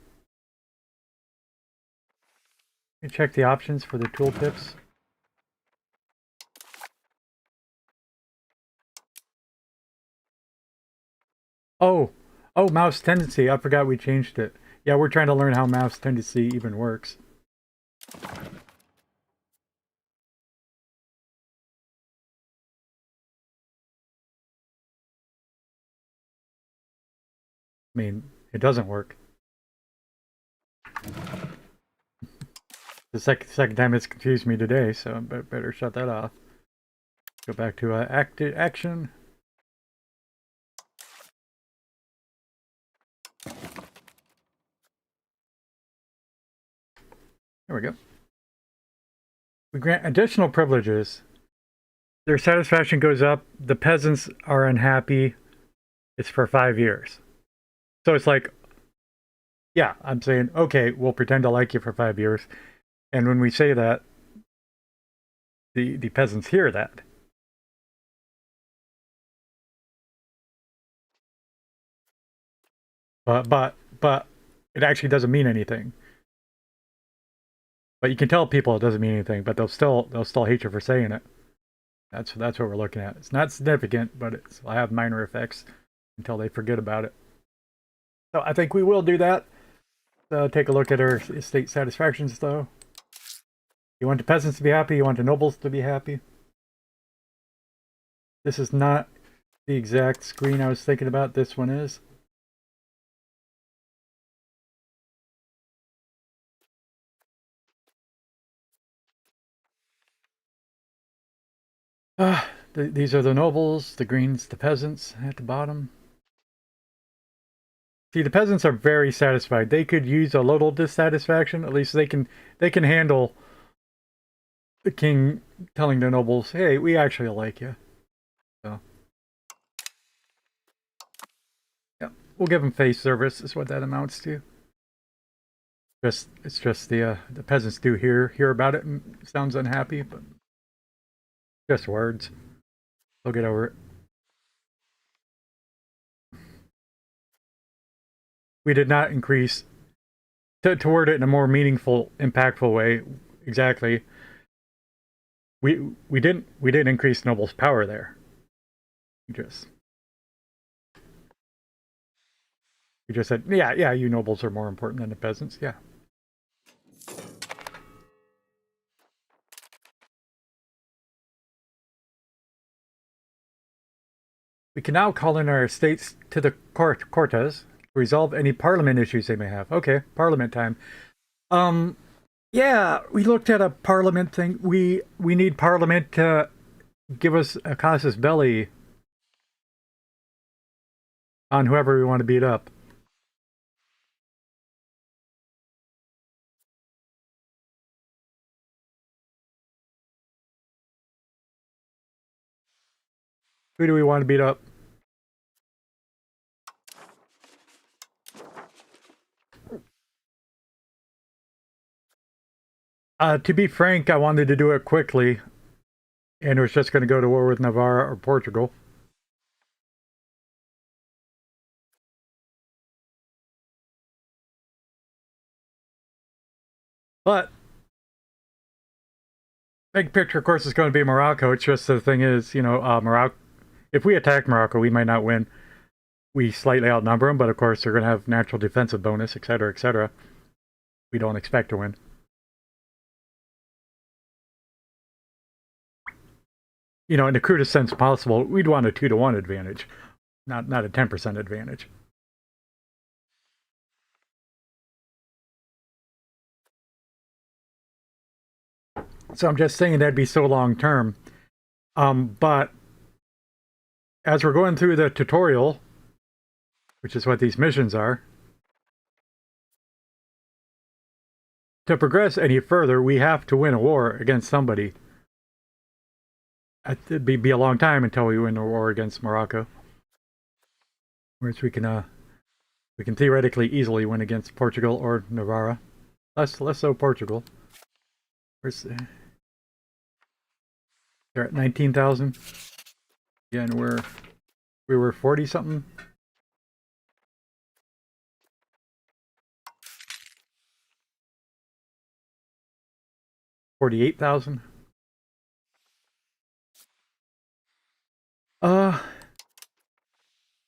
Let me check the options for the tooltips. Oh, mouse tendency. I forgot we changed it. Yeah, we're trying to learn how mouse tendency even works. I mean, it doesn't work. The second time it's confused me today, so I better shut that off. Go back to action. There we go. We grant additional privileges. Their satisfaction goes up. The peasants are unhappy. It's for 5 years. So it's like, yeah, I'm saying, okay, we'll pretend to like you for 5 years. And when we say that, the peasants hear that. But it actually doesn't mean anything. But you can tell people it doesn't mean anything, but they'll still hate you for saying it. That's what we're looking at. It's not significant, but it'll have minor effects until they forget about it. So I think we will do that. Take a look at our estate satisfactions, though. You want the peasants to be happy? You want the nobles to be happy? This is not the exact screen I was thinking about. This one is. These are the nobles, the greens, the peasants at the bottom. See, the peasants are very satisfied. They could use a little dissatisfaction. At least they can handle the king telling the nobles, "Hey, we actually like you." So, yeah, we'll give them face service. Is what that amounts to. It's just the peasants do hear about it and sounds unhappy, but just words. They'll get over it. We did not increase to word it in a more meaningful, impactful way. Exactly. We didn't increase nobles' power there. We just said, yeah, you nobles are more important than the peasants. Yeah. We can now call in our estates to the Cortes to resolve any parliament issues they may have. Okay, parliament time. Yeah, we looked at a parliament thing. We need parliament to give us a casus belli on whoever we want to beat up. Who do we want to beat up? To be frank, I wanted to do it quickly, and it was just going to go to war with Navarre or Portugal. But big picture, of course, is going to be Morocco. It's just the thing is, Morocco. If we attack Morocco, we might not win. We slightly outnumber them, but of course they're going to have natural defensive bonus, etc., etc. We don't expect to win. In the crudest sense possible, we'd want a 2-to-1 advantage, not a 10% advantage. So I'm just saying that'd be so long term. But as we're going through the tutorial, which is what these missions are, to progress any further, we have to win a war against somebody. It'd be a long time until we win a war against Morocco. Whereas we can theoretically easily win against Portugal or Navarra. Less so Portugal. Where's they're at 19,000. Again, we were 40 something. $48,000.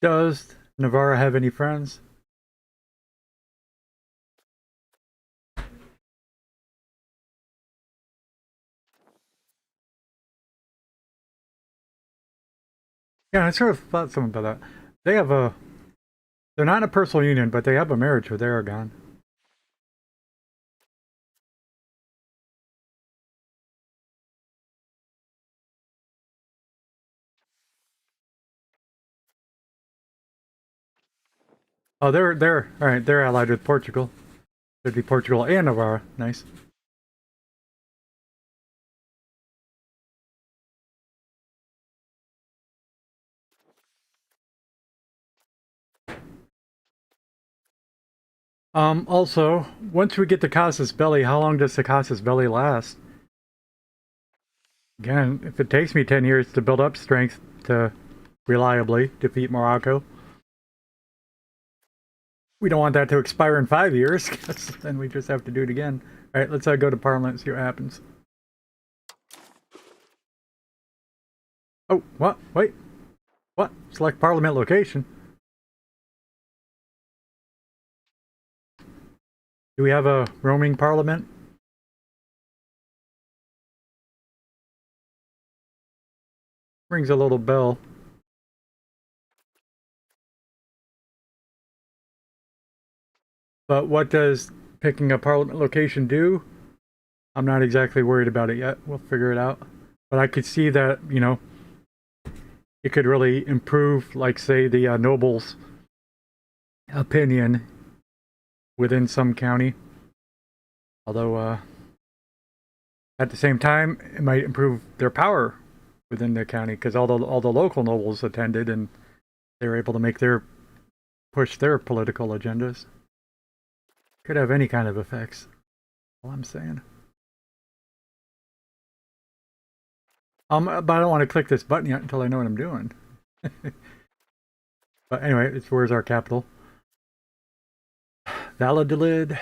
Does Navarra have any friends? Yeah, I sort of thought something about that. They have a. They're not in a personal union, but they have a marriage with Aragon. Oh, they're all right. They're allied with Portugal. It'd be Portugal and Navarra. Nice. Also, once we get to Casus Belli, how long does the Casus Belli last? Again, if it takes me 10 years to build up strength to reliably defeat Morocco, we don't want that to expire in 5 years, because then we just have to do it again. Alright, let's go to Parliament and see what happens. Oh, what? Wait. What? Select Parliament location. Do we have a roaming Parliament? Rings a little bell. But what does picking a Parliament location do? I'm not exactly worried about it yet. We'll figure it out. But I could see that, you know, it could really improve, like, say, the nobles' opinion within some county. Although, at the same time, it might improve their power within the county, because all the local nobles attended and they were able to make push their political agendas. Could have any kind of effects. All I'm saying. But I don't want to click this button yet until I know what I'm doing. But anyway, where's our capital? Valladolid.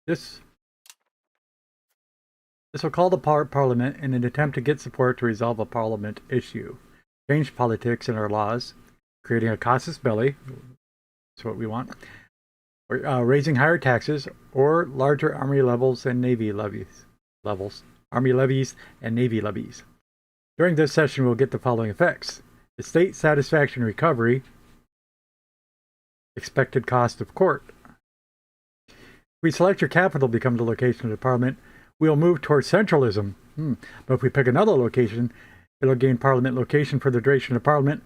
This will call the Parliament in an attempt to get support to resolve a Parliament issue, change politics and our laws, creating a casus belli. That's what we want. Or, raising higher taxes or larger army levels and navy levies. Army levies and navy levies. During this session, we'll get the following effects: estate satisfaction recovery, expected cost of court. If we select your capital become the location of the Parliament, we'll move towards centralism. But if we pick another location, it'll gain Parliament location for the duration of Parliament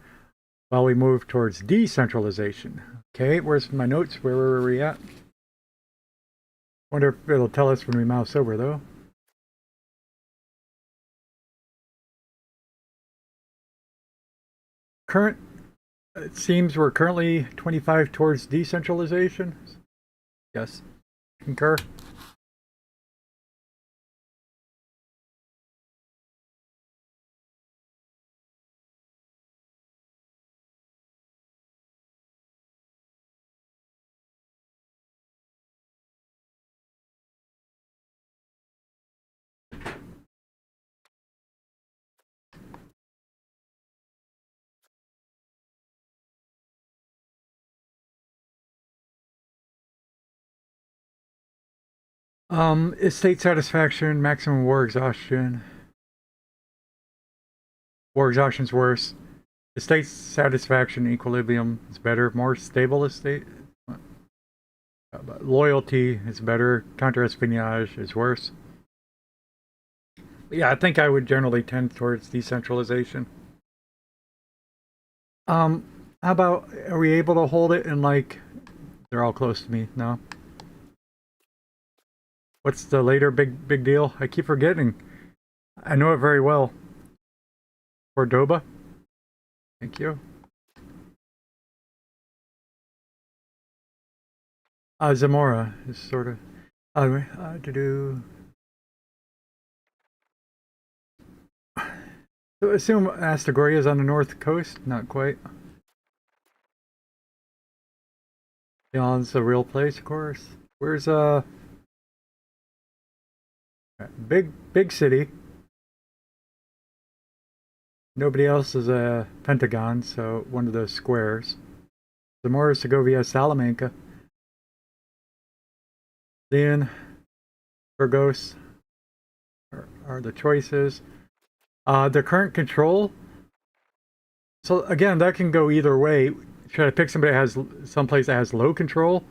while we move towards decentralization. Okay, where's my notes? Where were we at? Wonder if it'll tell us when we mouse over, though. It seems we're currently 25 towards decentralization. Yes. Concur. Estate satisfaction, maximum war exhaustion. War exhaustion's worse. Estate satisfaction, equilibrium is better. More stable estate. Loyalty is better. Counter-espionage is worse. Yeah, I think I would generally tend towards decentralization. Um, how about, are we able to hold it in, like, they're all close to me? No. What's the later big deal? I keep forgetting. I know it very well. Cordoba. Thank you. Zamora is sort of. To do. So assume Astagoria is on the north coast. Not quite. The island's a real place, of course. Where's big city? Nobody else is a pentagon, so one of those squares. Zamora, Segovia, Salamanca. Then Burgos are the choices. The current control. So again, that can go either way. Should I pick somebody that has someplace that has low control,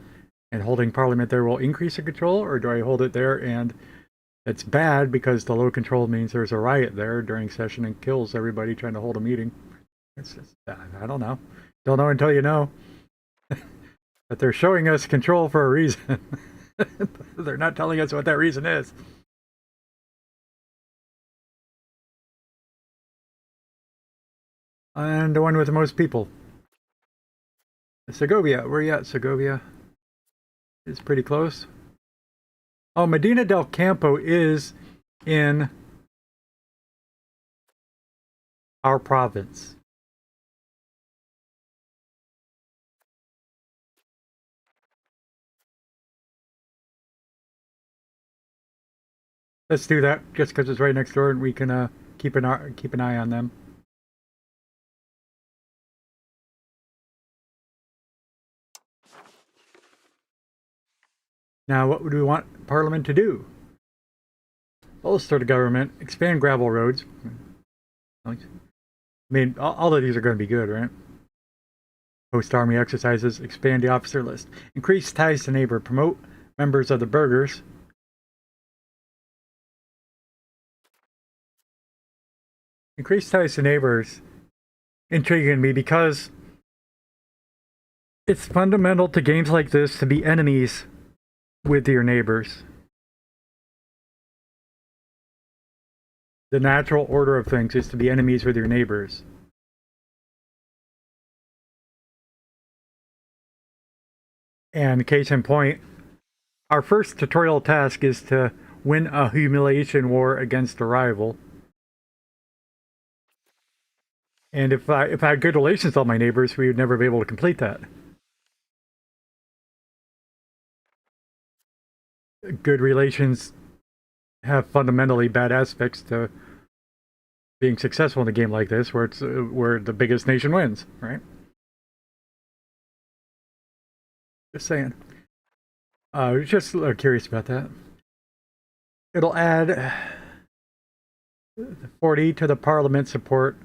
and holding parliament there will increase the control, or do I hold it there and it's bad because the low control means there's a riot there during session and kills everybody trying to hold a meeting? It's just, I don't know. Don't know until you know. But they're showing us control for a reason. They're not telling us what that reason is. And the one with the most people. Segovia. Where are you at, Segovia? It's pretty close. Oh, Medina del Campo is in our province. Let's do that, just because it's right next door, and we can keep an eye on them. Now, what would we want Parliament to do? Bolster the government, expand gravel roads. I mean, all of these are going to be good, right? Host army exercises, expand the officer list, increase ties to neighbor, promote members of the burghers. Increase ties to neighbors intriguing me because it's fundamental to games like this to be enemies with your neighbors. The natural order of things is to be enemies with your neighbors. And case in point, our first tutorial task is to win a humiliation war against a rival. And if I had good relations with all my neighbors, we would never be able to complete that. Good relations have fundamentally bad aspects to being successful in a game like this, where it's where the biggest nation wins, right? Just saying. I was just curious about that. It'll add 40 to the parliament support.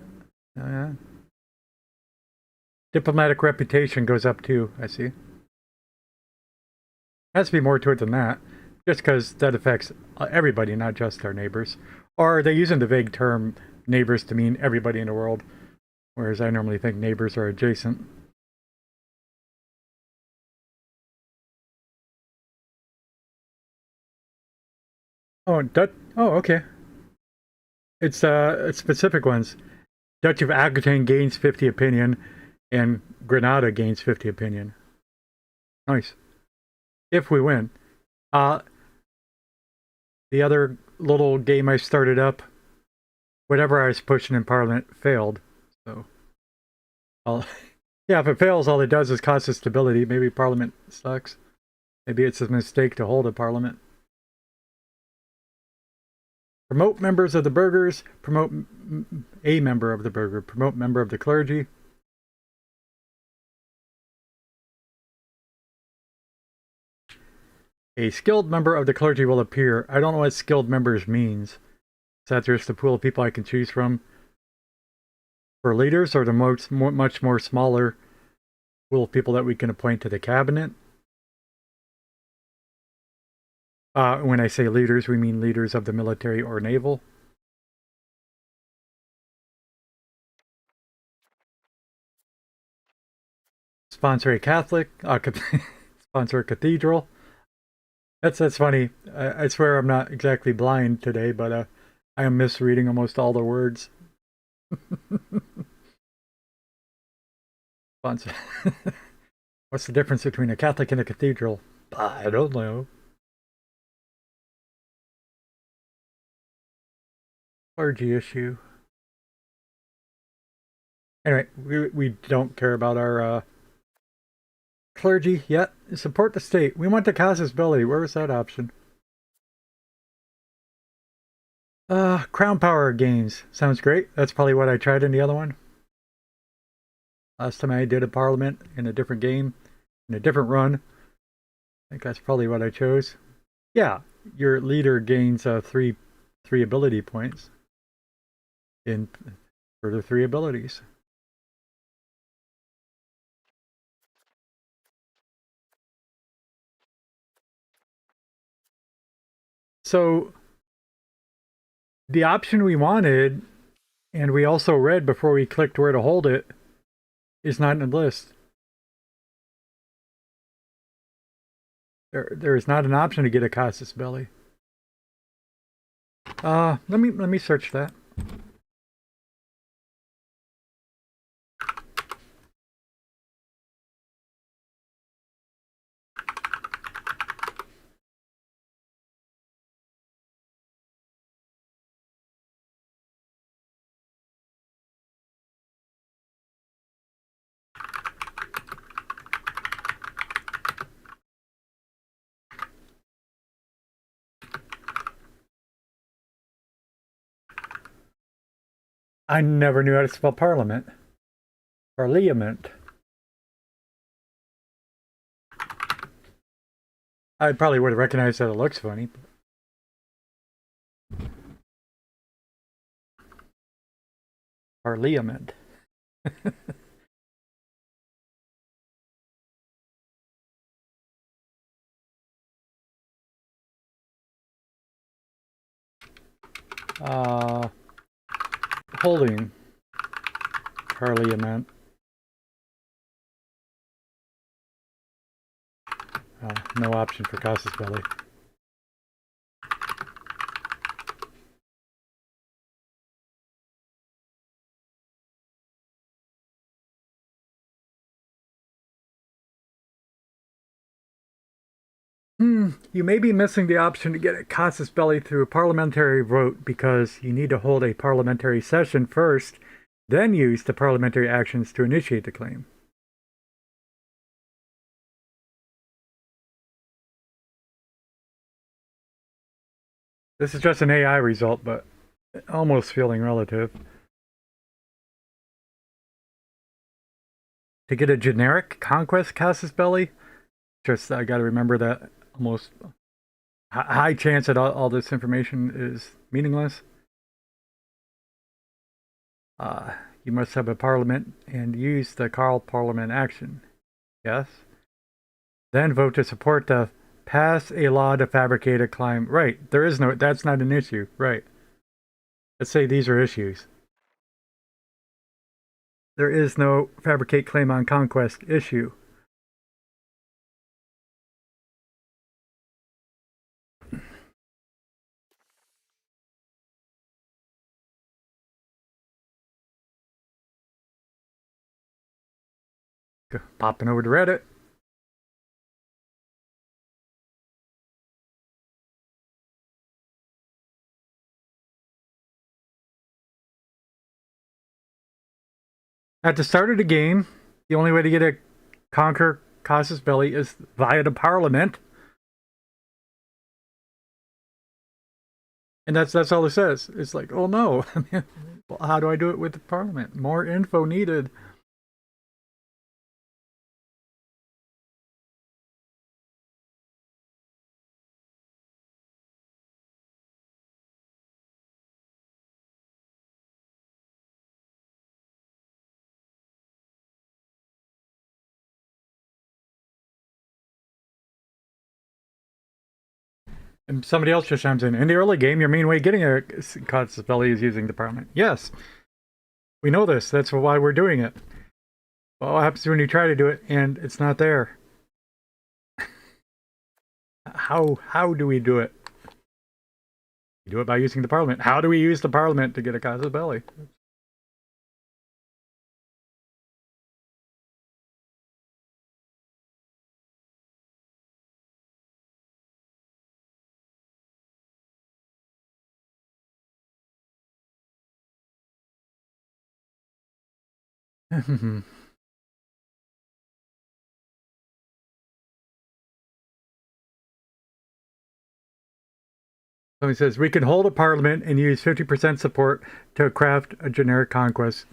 Diplomatic reputation goes up too, I see. Has to be more to it than that, just because that affects everybody, not just our neighbors. Or are they using the vague term neighbors to mean everybody in the world, whereas I normally think neighbors are adjacent. Oh, oh, okay. It's specific ones. Dutch of Aquitaine gains 50 opinion, and Granada gains 50 opinion. Nice. If we win. Uh, the other little game I started up, whatever I was pushing in Parliament failed. So, yeah, if it fails, all it does is cost us stability. Maybe Parliament sucks. Maybe it's a mistake to hold a Parliament. Promote members of the burghers. Promote a member of the burgher. Promote member of the clergy. A skilled member of the clergy will appear. I don't know what skilled members means. Is that just the pool of people I can choose from for leaders, or the much more smaller pool of people that we can appoint to the cabinet? When I say leaders, we mean leaders of the military or naval. sponsor a Catholic, sponsor a cathedral. That's funny. I swear I'm not exactly blind today, but I am misreading almost all the words. Sponsor. What's the difference between a Catholic and a cathedral? I don't know. Clergy issue. Anyway, we don't care about our clergy yet. Support the state. We want the casus belli. Where was that option? Crown power gains. Sounds great. That's probably what I tried in the other one. Last time I did a parliament in a different game, in a different run. I think that's probably what I chose. Yeah, your leader gains three ability points in further 3 abilities. So the option we wanted, and we also read before we clicked where to hold it, is not in the list. There is not an option to get a casus belli. Let me search that. I never knew how to spell parliament. Parliament. I probably would have recognized that it looks funny. Parliament. Holding parliament. No option for casus belli. You may be missing the option to get a casus belli through a parliamentary vote because you need to hold a parliamentary session first, then use the parliamentary actions to initiate the claim. This is just an AI result, but almost feeling relative. To get a generic conquest casus belli, just I got to remember that almost high chance that all this information is meaningless. You must have a parliament and use the call parliament action. Yes. Then vote to support the pass a law to fabricate a claim. Right. There is no, that's not an issue. Right. Let's say these are issues. There is no fabricate claim on conquest issue. Popping over to Reddit. At the start of the game, the only way to get a conquer casus belli is via the parliament. And that's all it says. It's like, oh no. Well, how do I do it with the parliament? More info needed. And somebody else just chimes in the early game, your main way of getting a casus belli is using the parliament. Yes, we know this. That's why we're doing it. Well, what happens when you try to do it and it's not there? How do we do it? We do it by using the parliament. How do we use the parliament to get a casus belli? So he says we can hold a parliament and use 50% support to craft a generic conquest.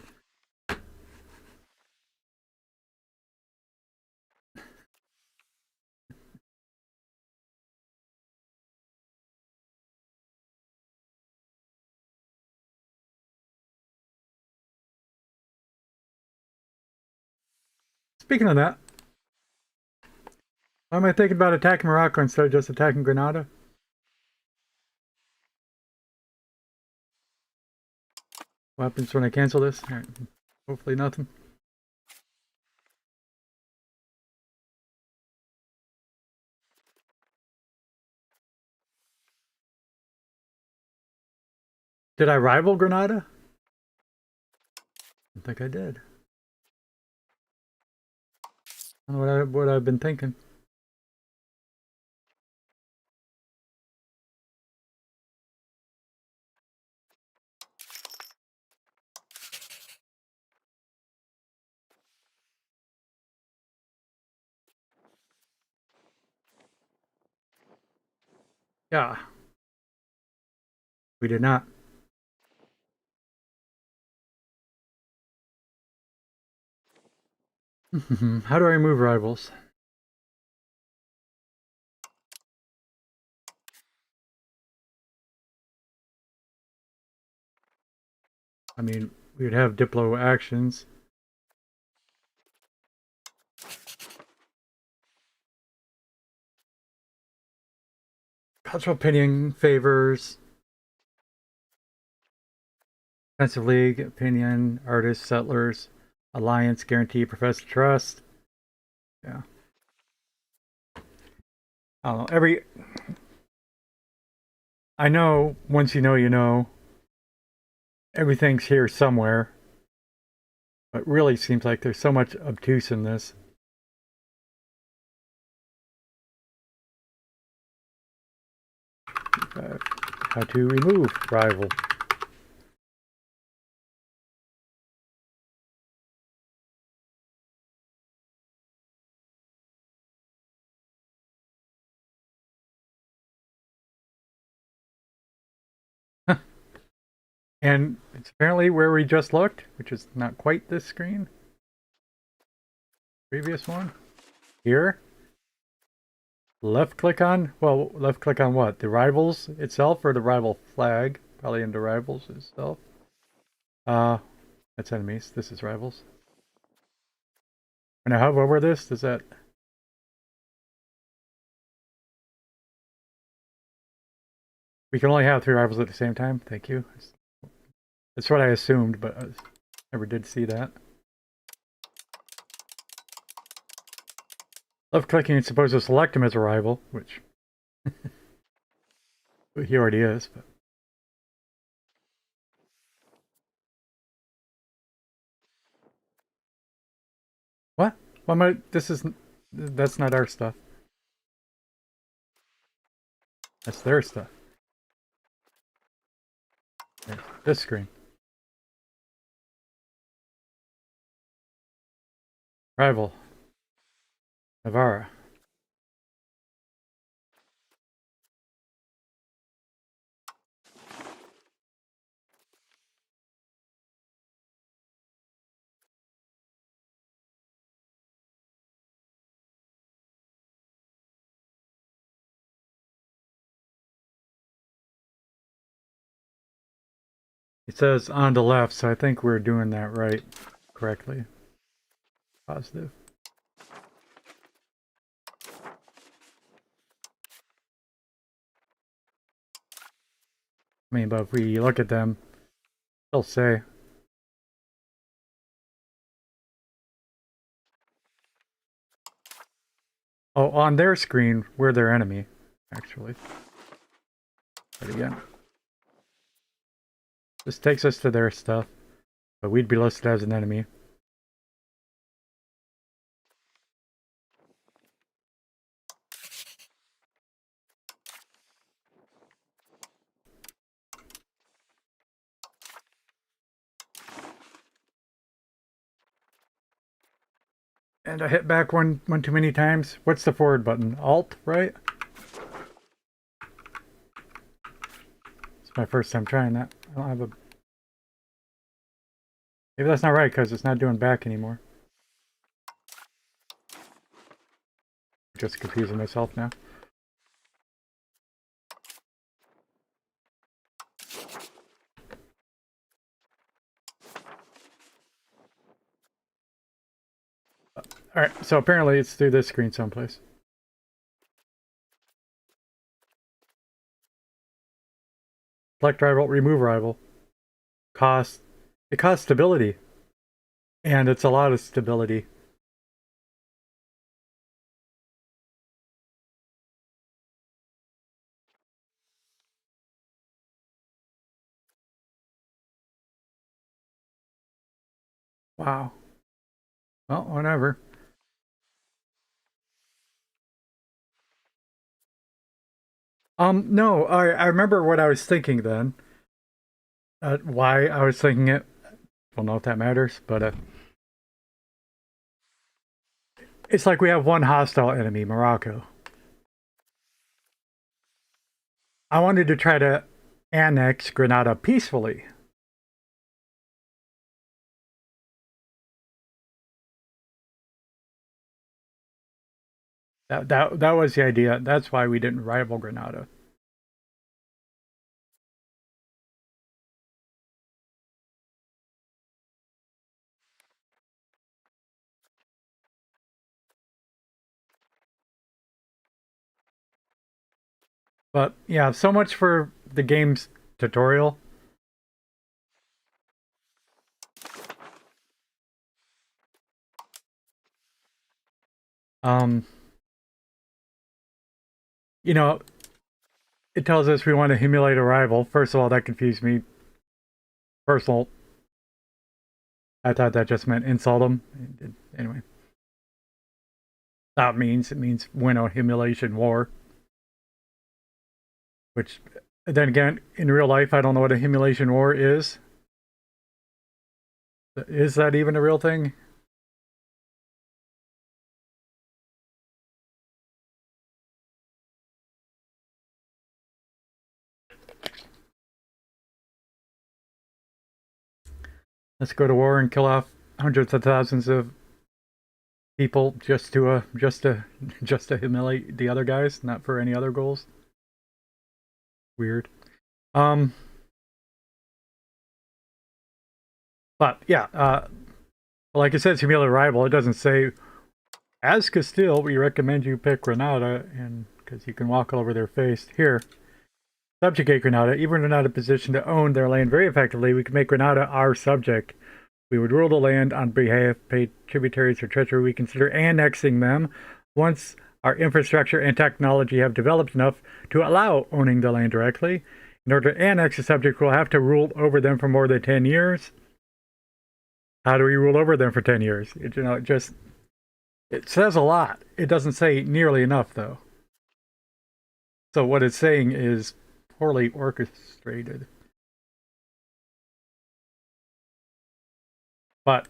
Speaking of that, why am I thinking about attacking Morocco instead of just attacking Granada? What happens when I cancel this? Right. Hopefully nothing. Did I rival Granada? I don't think I did. I don't know what I've been thinking. Yeah, we did not. How do I remove rivals? I mean, we would have Diplo actions. Cultural opinion favors. Defensive League, opinion, artists, settlers, alliance, guarantee, professed trust. Yeah. I don't know. I know, once you know, you know. Everything's here somewhere. But really seems like there's so much obtuse in this. How to remove rival. And it's apparently where we just looked, which is not quite this screen. Previous one. Here. Left click on, well, left click on what? The rivals itself or the rival flag? Probably into rivals itself. That's enemies. This is rivals. When I hover over this, does that... We can only have 3 rivals at the same time. Thank you. That's what I assumed, but I never did see that. Left clicking is supposed to select him as a rival, which he already is. But what? Why am I? This is. That's not our stuff. That's their stuff. There, this screen. Rival. Navarra. It says on the left, so I think we're doing that right, correctly. Positive. I mean, but if we look at them, they'll say Oh, on their screen, we're their enemy, actually. But again, this takes us to their stuff, but we'd be listed as an enemy. And I hit back one too many times. What's the forward button? Alt, right? It's my first time trying that. I don't have a... Maybe that's not right, because it's not doing back anymore. Just confusing myself now. Alright, so apparently it's through this screen someplace. Select rival, remove rival. It costs stability. And it's a lot of stability. Wow. Well, whatever. No, I remember what I was thinking then. Why I was thinking it. Don't know if that matters, but it's like we have one hostile enemy, Morocco. I wanted to try to annex Grenada peacefully. That was the idea. That's why we didn't rival Grenada. But yeah, so much for the game's tutorial. Um, you know, it tells us we want to humiliate a rival. First of all, that confused me. Personal. I thought that just meant insult them. Anyway, it means win a humiliation war. Which, then again, in real life, I don't know what a humiliation war is. Is that even a real thing? Let's go to war and kill off hundreds of thousands of people just to humiliate the other guys, not for any other goals. Weird. Um, but yeah, like it says, humiliate a rival. It doesn't say as Castile, we recommend you pick Granada, and because you can walk all over their face. Here, subjugate Granada. Even if we're not in a position to own their land very effectively, we can make Granada our subject. We would rule the land on behalf, pay tributaries or treasury. We consider annexing them once our infrastructure and technology have developed enough to allow owning the land directly. In order to annex a subject, we'll have to rule over them for more than 10 years. How do we rule over them for 10 years? It says a lot. It doesn't say nearly enough, though. So what it's saying is poorly orchestrated. But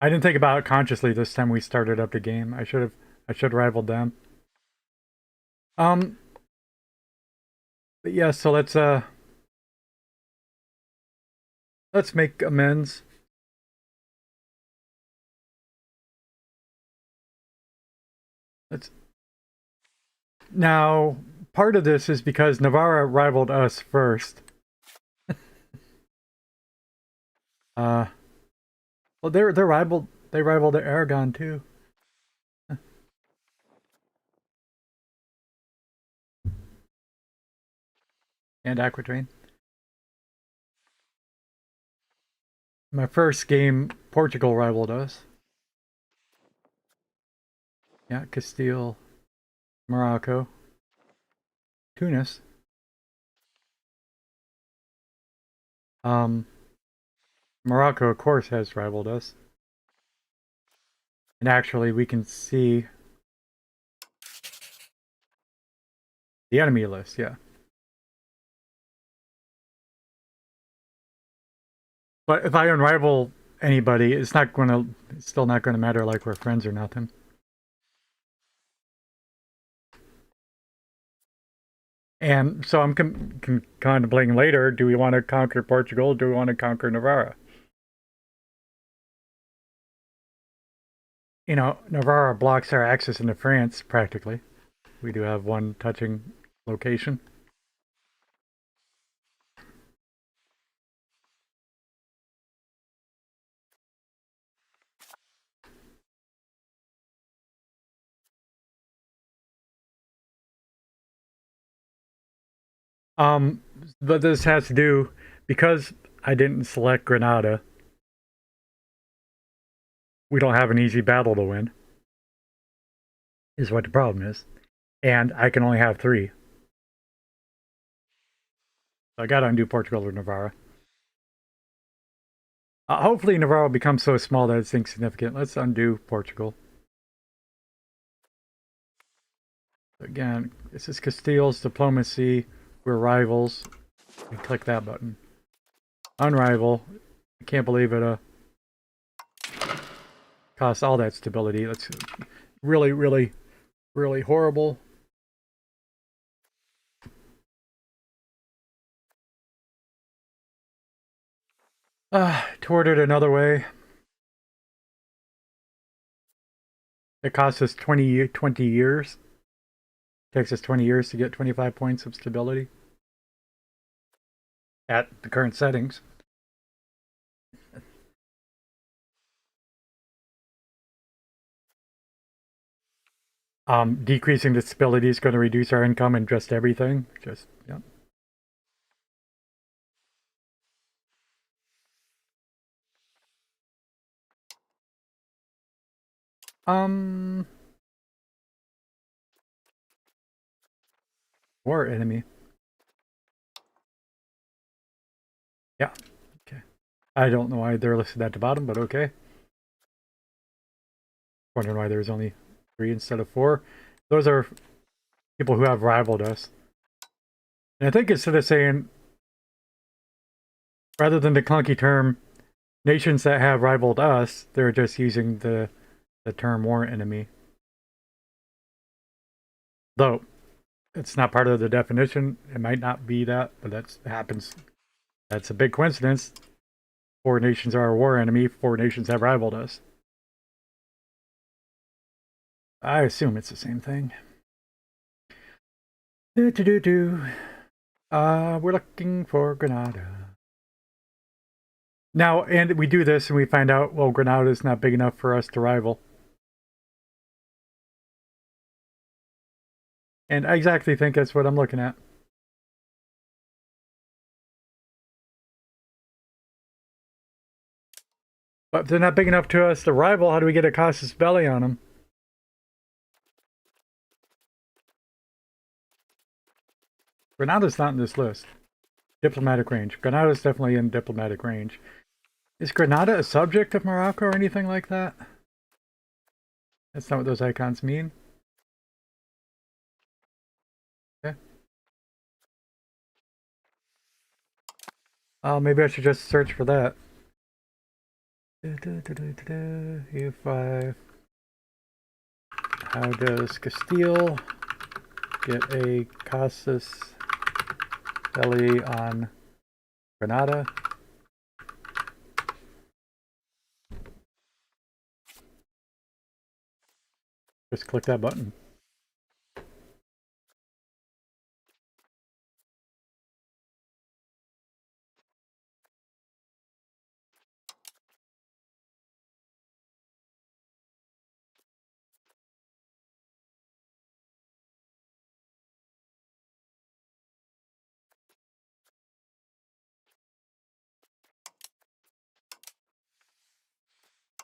I didn't think about it consciously this time we started up the game. I should have rivaled them. Um, but yeah, so let's make amends. Let's now part of this is because Navarra rivaled us first. Uh well they rivaled Aragon too. And Aquitaine. My first game, Portugal rivaled us. Yeah, Castile, Morocco, Tunis. Um, Morocco, of course, has rivaled us. And actually, we can see the enemy list, yeah. But if I unrival anybody, it's still not gonna matter like we're friends or nothing. And so I'm contemplating later, do we want to conquer Portugal? Do we want to conquer Navarra? You know, Navarra blocks our access into France practically. We do have one touching location. Um, but this has to do because I didn't select Granada. We don't have an easy battle to win. Is what the problem is, and I can only have three. So I got to undo Portugal or Navarra. Hopefully, Navarra will become so small that it's insignificant. Let's undo Portugal. Again, this is Castile's diplomacy. We're rivals. And click that button. Unrival. I can't believe it costs all that stability. That's really, really, really horrible. Toward it another way. It costs us 20 years. It takes us 20 years to get 25 points of stability at the current settings. Decreasing the stability is going to reduce our income and just everything. Just, yeah. Um, War enemy. Yeah. Okay. I don't know why they're listed at the bottom, but okay. Wondering why there's only 3 instead of 4. Those are people who have rivaled us. And I think instead of saying, rather than the clunky term, nations that have rivaled us, they're just using the term war enemy. Though, it's not part of the definition. It might not be that, but that happens. That's a big coincidence. 4 nations are a war enemy. 4 nations have rivaled us. I assume it's the same thing. We're looking for Granada. Now, and we do this and we find out, well, Granada is not big enough for us to rival. And I exactly think that's what I'm looking at. But if they're not big enough to us to rival, how do we get a casus belli on them? Granada's not in this list. Diplomatic range. Granada's definitely in diplomatic range. Is Granada a subject of Morocco or anything like that? That's not what those icons mean. Okay. Oh, maybe I should just search for that. U5. How does Castile get a casus belli on Granada? Just click that button.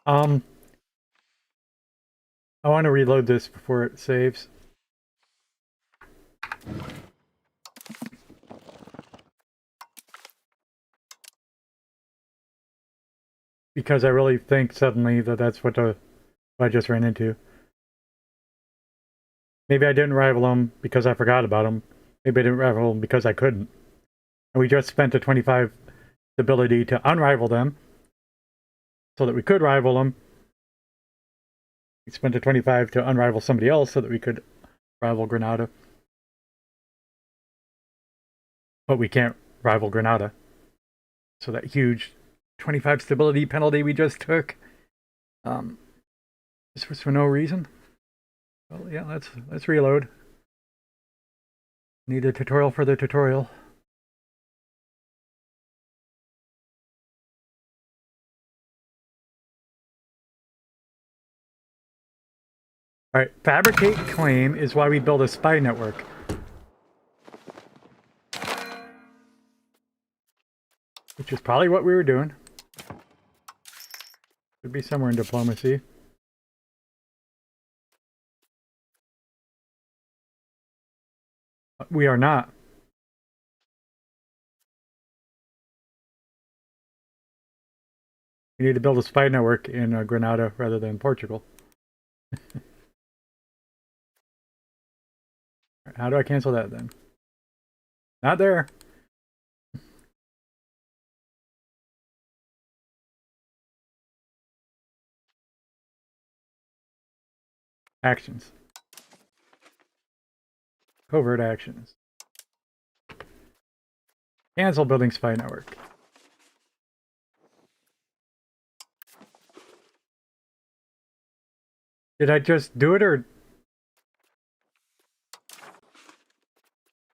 Um, I want to reload this before it saves. Because I really think suddenly that that's what I just ran into. Maybe I didn't rival them because I forgot about them. Maybe I didn't rival them because I couldn't. And we just spent a 25 ability to unrival them so that we could rival them. We spent a 25 to unrival somebody else so that we could rival Granada. But we can't rival Granada. So that huge 25 stability penalty we just took, this was for no reason. Well, yeah, let's reload. Need a tutorial for the tutorial. All right, fabricate claim is why we build a spy network. Which is probably what we were doing. Could be somewhere in diplomacy. We are not. We need to build a spy network in Granada rather than Portugal. How do I cancel that then? Not there. Actions. Covert actions. Cancel building spy network. Did I just do it or?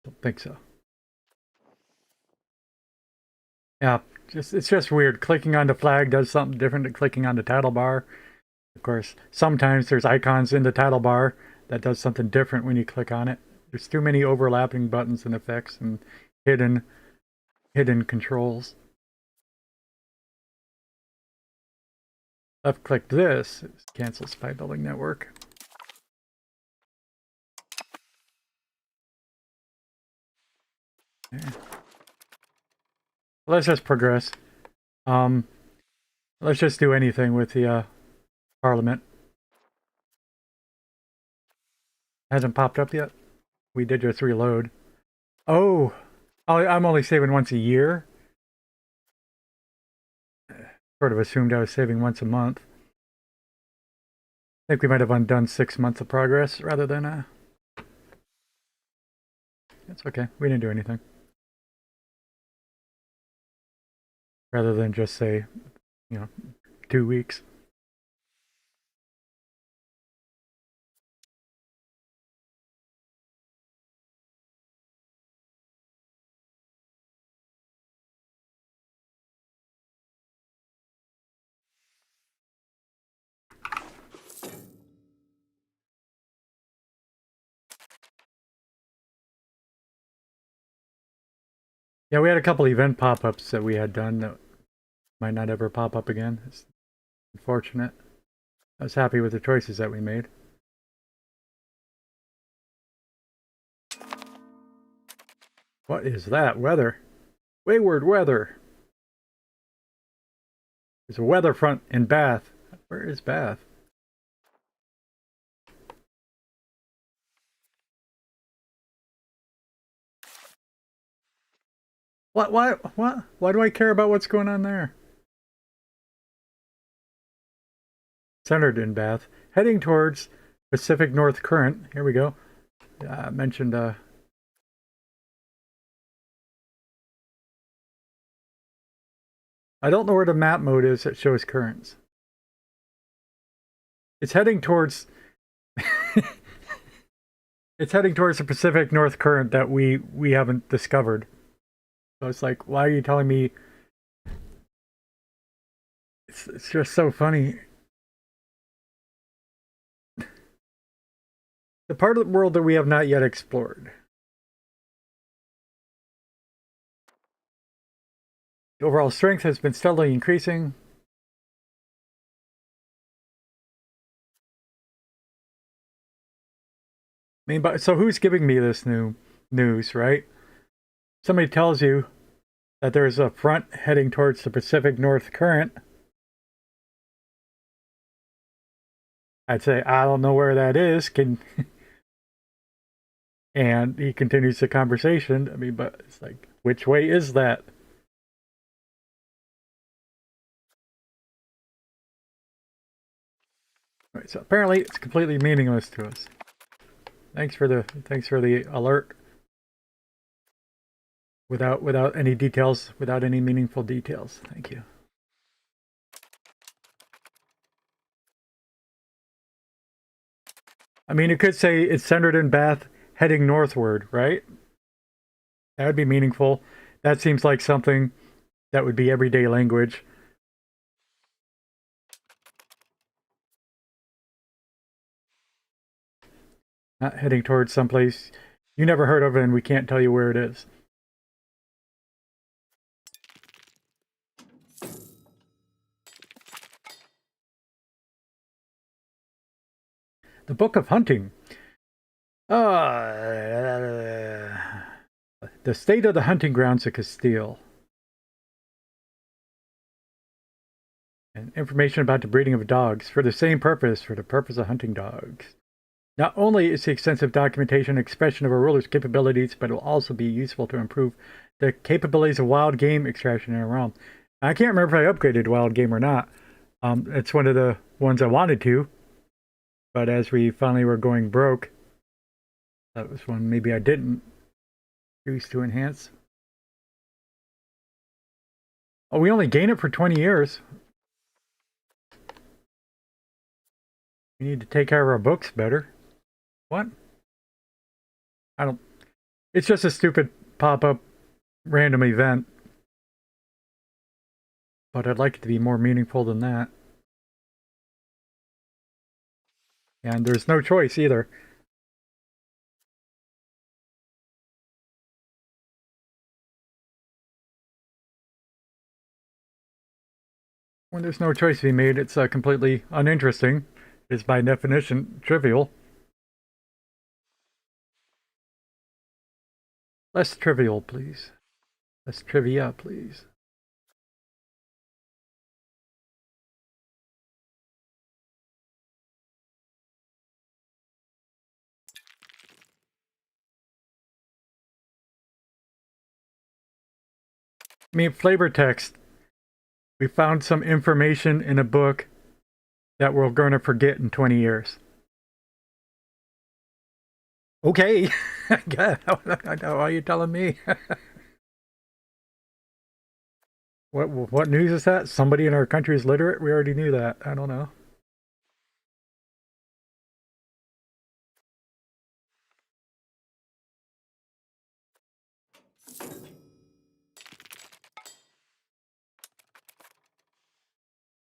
Don't think so. Yeah, it's just weird. Clicking on the flag does something different than clicking on the title bar. Of course, sometimes there's icons in the title bar that does something different when you click on it. There's too many overlapping buttons and effects and hidden controls. Left click this, cancel spy building network. Yeah. Let's just progress. Let's just do anything with the Parliament. Hasn't popped up yet. We did just reload. Oh, I'm only saving once a year. Sort of assumed I was saving once a month. I think we might have undone 6 months of progress rather than It's okay. We didn't do anything. Rather than just say, 2 weeks. Yeah, we had a couple event pop-ups that we had done that might not ever pop up again. It's unfortunate. I was happy with the choices that we made. What is that? Weather. Wayward weather. There's a weather front in Bath. Where is Bath? What? Why do I care about what's going on there? Centered in Bath. Heading towards Pacific North Current. Here we go. Mentioned I don't know where the map mode is that shows currents. It's heading towards it's heading towards the Pacific North Current that we haven't discovered. So it's like, why are you telling me? It's just so funny. The part of the world that we have not yet explored. The overall strength has been steadily increasing. I mean, but so who's giving me this new news, right? Somebody tells you that there's a front heading towards the Pacific North Current. I'd say, I don't know where that is. And he continues the conversation. I mean, but it's like, which way is that? Right, so apparently it's completely meaningless to us. Thanks for the alert. Without any details, without any meaningful details. Thank you. I mean, it could say it's centered in Bath, heading northward, right? That would be meaningful. That seems like something that would be everyday language. Not heading towards someplace you never heard of and we can't tell you where it is. The Book of Hunting. The state of the hunting grounds of Castile. And information about the breeding of dogs for the same purpose, for the purpose of hunting dogs. Not only is the extensive documentation an expression of a ruler's capabilities, but it will also be useful to improve the capabilities of wild game extraction in a realm. I can't remember if I upgraded wild game or not. It's one of the ones I wanted to, but as we finally were going broke, that was one maybe I didn't choose to enhance. Oh, we only gain it for 20 years. We need to take care of our books better. What? I don't. It's just a stupid pop-up random event. But I'd like it to be more meaningful than that. And there's no choice either. When there's no choice to be made, it's completely uninteresting. It's by definition trivial. Less trivial, please. Less trivia, please. I mean, flavor text. We found some information in a book that we're going to forget in 20 years. Okay. Why are you telling me? What news is that? Somebody in our country is literate? We already knew that. I don't know.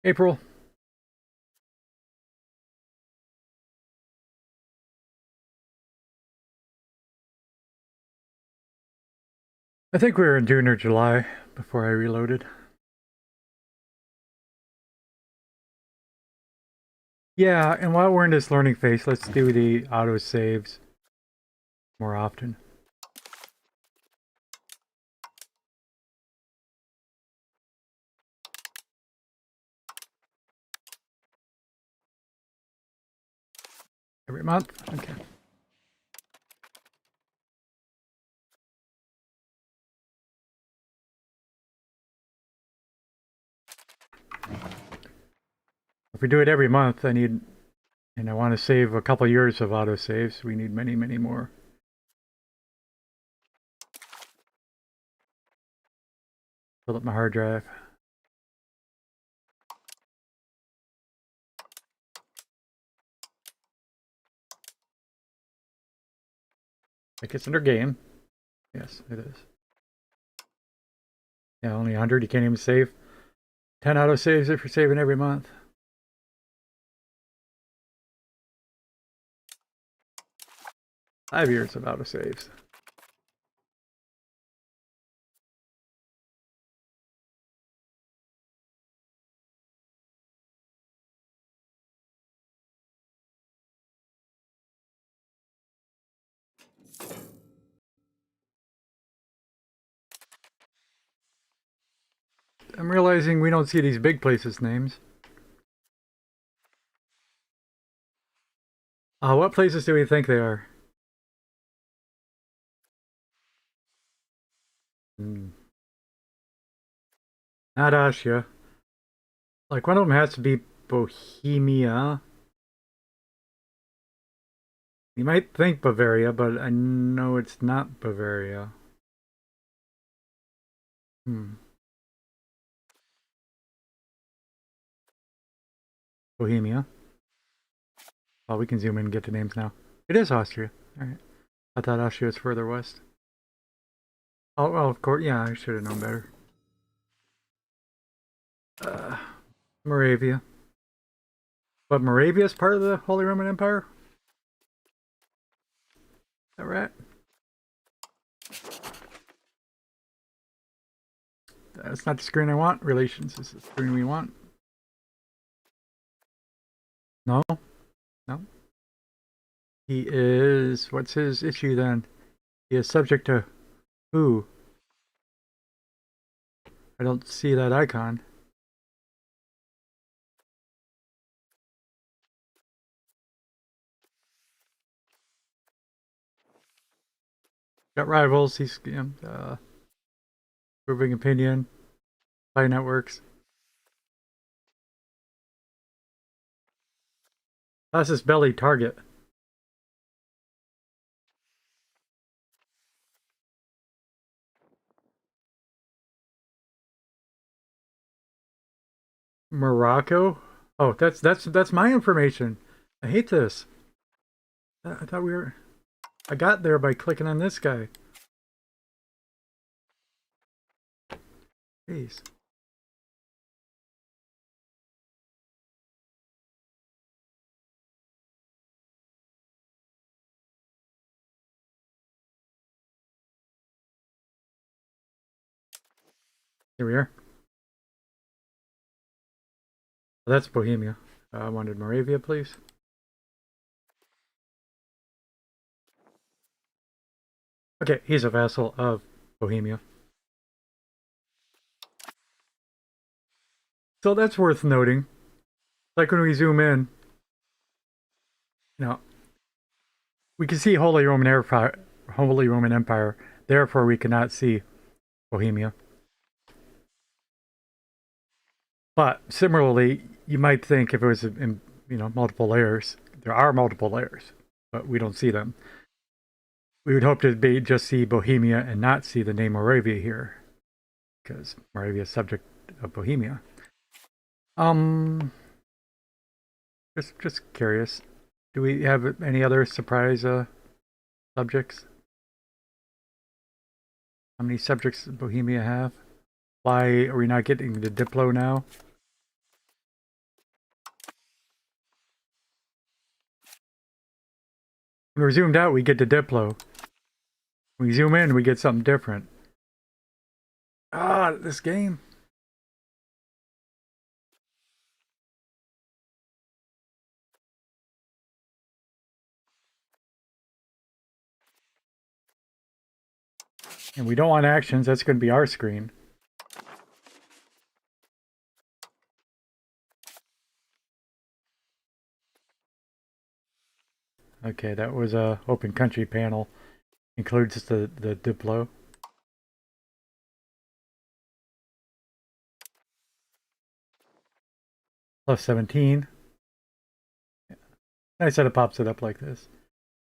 April. I think we were in June or July before I reloaded. Yeah, and while we're in this learning phase, let's do the auto saves more often. Every month? Okay. If we do it every month, I want to save a couple years of auto saves. We need many, many more. Fill up my hard drive. I think it's under game. Yes, it is. Yeah, only 100. You can't even save 10 auto saves if you're saving every month. $5 of auto saves. I'm realizing we don't see these big places names. What places do we think they are? Hmm. Not Austria. Like one of them has to be Bohemia. You might think Bavaria, but I know it's not Bavaria. Hmm. Bohemia. Oh, we can zoom in and get the names now. It is Austria. Alright. I thought Austria was further west. Oh, well, of course. Yeah, I should have known better. Uh, Moravia. But Moravia is part of the Holy Roman Empire? Is that right? That's not the screen I want. Relations is the screen we want. No? No? He is... What's his issue then? He is subject to who? I don't see that icon. Got rivals. He's proving opinion. Spy networks. That's his belly target. Morocco? Oh, that's my information. I hate this. I thought we were... I got there by clicking on this guy. Jeez. Here we are. That's Bohemia. I wanted Moravia, please. Okay, he's a vassal of Bohemia. So that's worth noting. Like when we zoom in, you know, we can see Holy Roman Empire. Therefore, we cannot see Bohemia. But similarly, you might think if it was in multiple layers, there are multiple layers, but we don't see them. We would hope to just see Bohemia and not see the name Moravia here, because Moravia is subject of Bohemia. Just curious. Do we have any other surprise subjects? How many subjects does Bohemia have? Why are we not getting the Diplo now? When we're zoomed out, we get the Diplo. When we zoom in, we get something different. Ah, this game. And we don't want actions. That's going to be our screen. Okay, that was a open country panel. Includes the Diplo. Plus 17. Nice that it pops it up like this.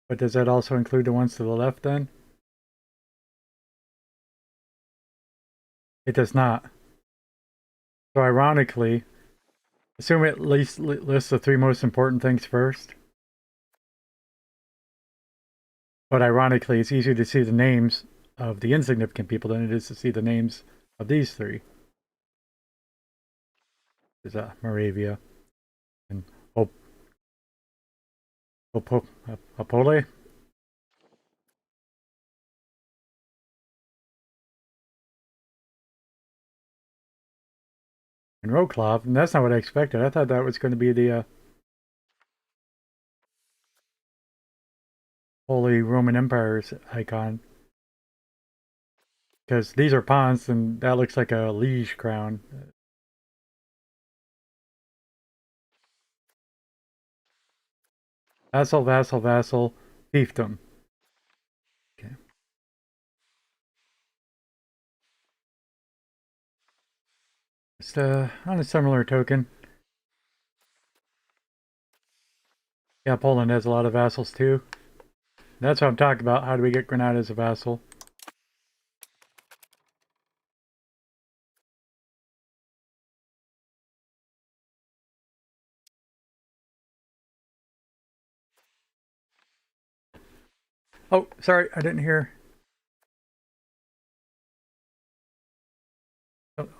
But does that also include the ones to the left then? It does not. So ironically, assume it lists the three most important things first. But ironically, it's easier to see the names of the insignificant people than it is to see the names of these three. There's Moravia and Opole. And Roklov, and that's not what I expected. I thought that was going to be the Holy Roman Empire's icon. Because these are pawns, and that looks like a liege crown. Vassal, vassal, vassal, fiefdom. Okay. Just on a similar token. Yeah, Poland has a lot of vassals too. That's what I'm talking about. How do we get Granada as a vassal? Oh, sorry, I didn't hear.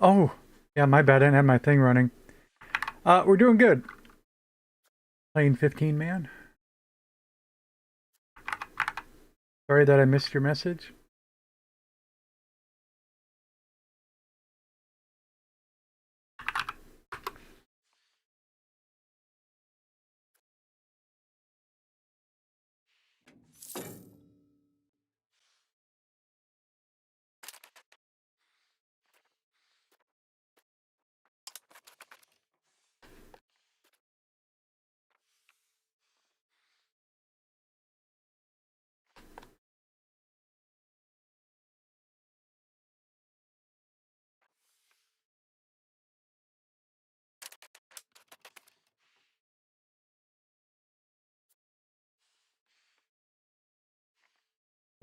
Oh, yeah, my bad. I didn't have my thing running. We're doing good. Playing 15 man. Sorry that I missed your message.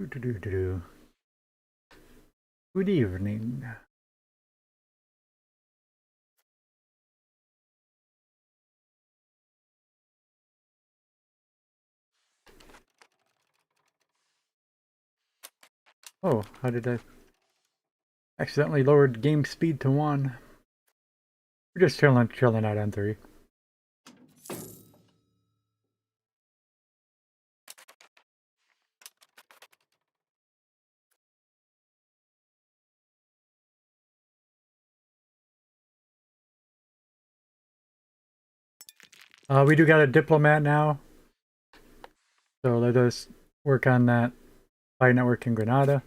Good evening. Oh, how did I accidentally lowered game speed to 1? We're just chilling out on 3. We do got a diplomat now, so let us work on that spy network in Granada.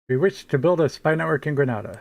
We wish to build a spy network in Granada.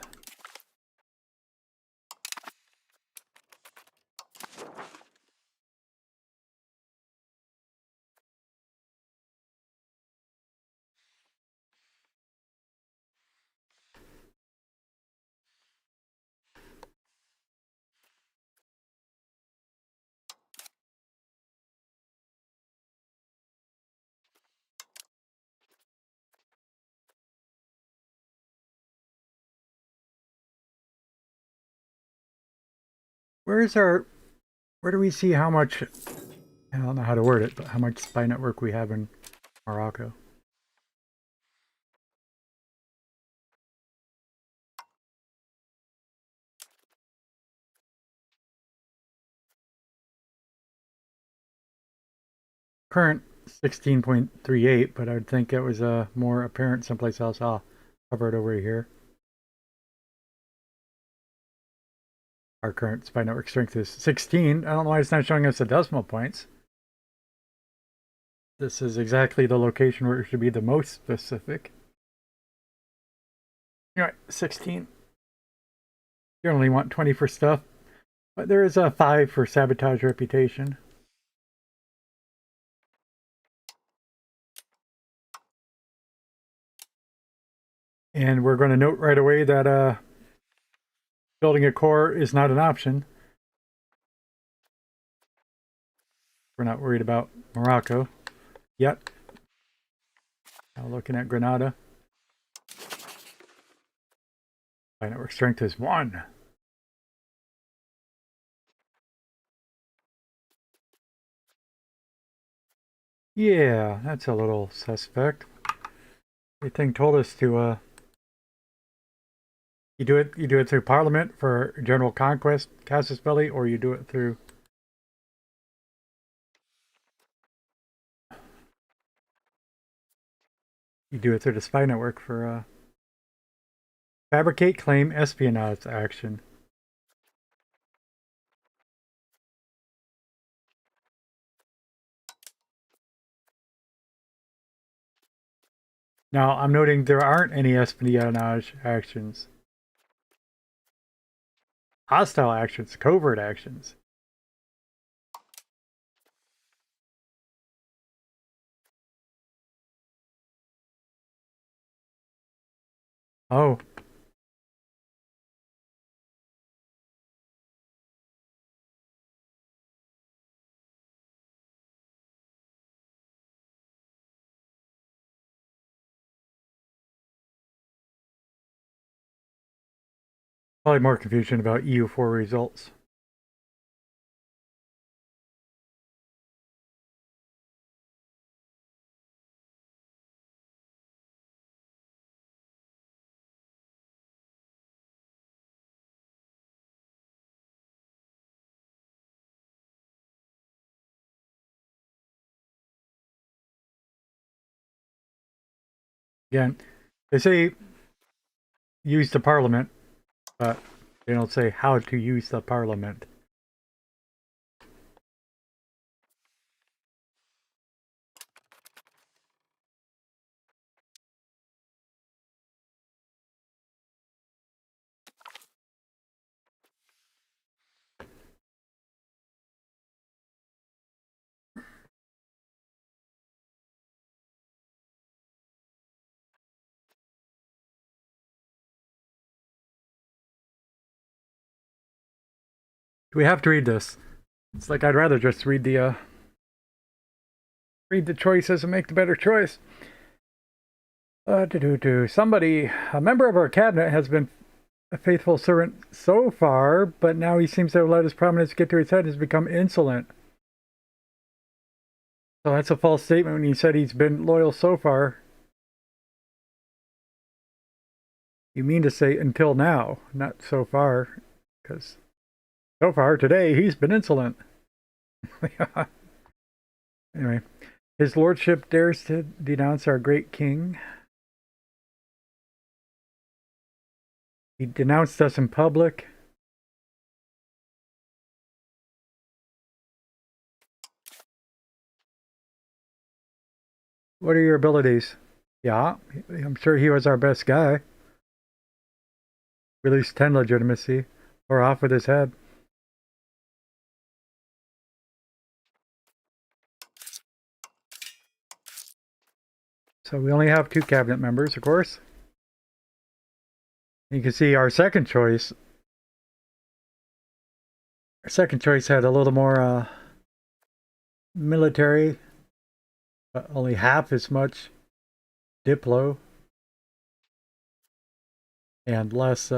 Where do we see how much, I don't know how to word it, but how much spy network we have in Morocco? Current 16.38, but I'd think it was more apparent someplace else. I'll cover it over here. Our current spy network strength is 16. I don't know why it's not showing us the decimal points. This is exactly the location where it should be the most specific. Anyway, 16. You only want 20 for stuff, but there is a 5 for sabotage reputation. And we're going to note right away that building a core is not an option. We're not worried about Morocco yet. Now looking at Granada. My network strength is 1. Yeah, that's a little suspect. Everything told us to you do it through Parliament for general conquest, casus belli, or you do it through the spy network for Fabricate claim espionage action. Now, I'm noting there aren't any espionage actions. Hostile actions, covert actions. Oh. Probably more confusion about EU4 results. Again, they say use the parliament, but they don't say how to use the parliament. Do we have to read this? It's like I'd rather just read the choices and make the better choice. Somebody, a member of our cabinet, has been a faithful servant so far, but now he seems to have let his prominence get to his head and has become insolent. So that's a false statement when he said he's been loyal so far. You mean to say until now, not so far, because so far today he's been insolent. Anyway, his lordship dares to denounce our great king. He denounced us in public. What are your abilities? Yeah, I'm sure he was our best guy. Release 10 legitimacy, or off with his head. So we only have 2 cabinet members, of course. You can see our second choice. Our second choice had a little more military, but only half as much diplo, and less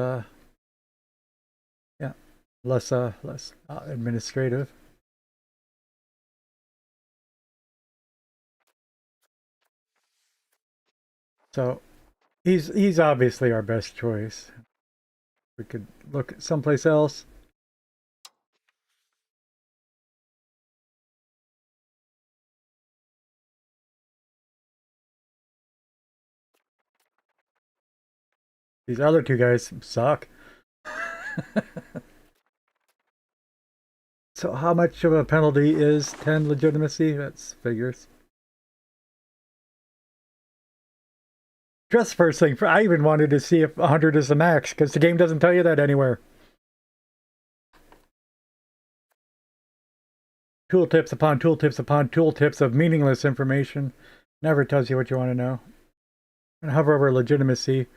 less administrative. So he's obviously our best choice. We could look at someplace else. These other 2 guys suck. So how much of a penalty is 10 legitimacy? That's figures. Just first thing, I even wanted to see if 100 is the max, because the game doesn't tell you that anywhere. Tooltips upon tooltips upon tooltips of meaningless information. Never tells you what you want to know. And hover over legitimacy.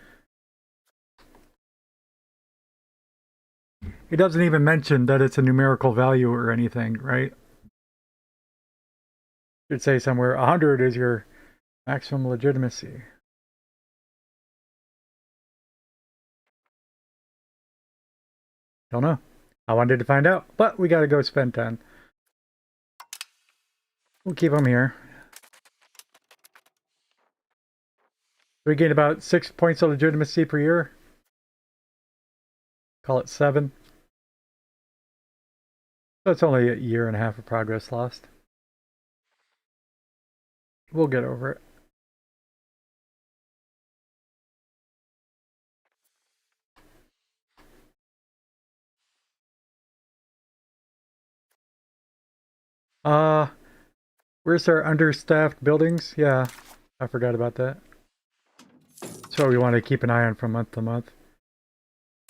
It doesn't even mention that it's a numerical value or anything, right? It should say somewhere 100 is your maximum legitimacy. Don't know. I wanted to find out, but we gotta go spend 10. We'll keep them here. We gain about 6 points of legitimacy per year. Call it 7. So it's only a year and a half of progress lost. We'll get over it. Uh, where's our understaffed buildings? Yeah, I forgot about that. That's what we want to keep an eye on from month to month.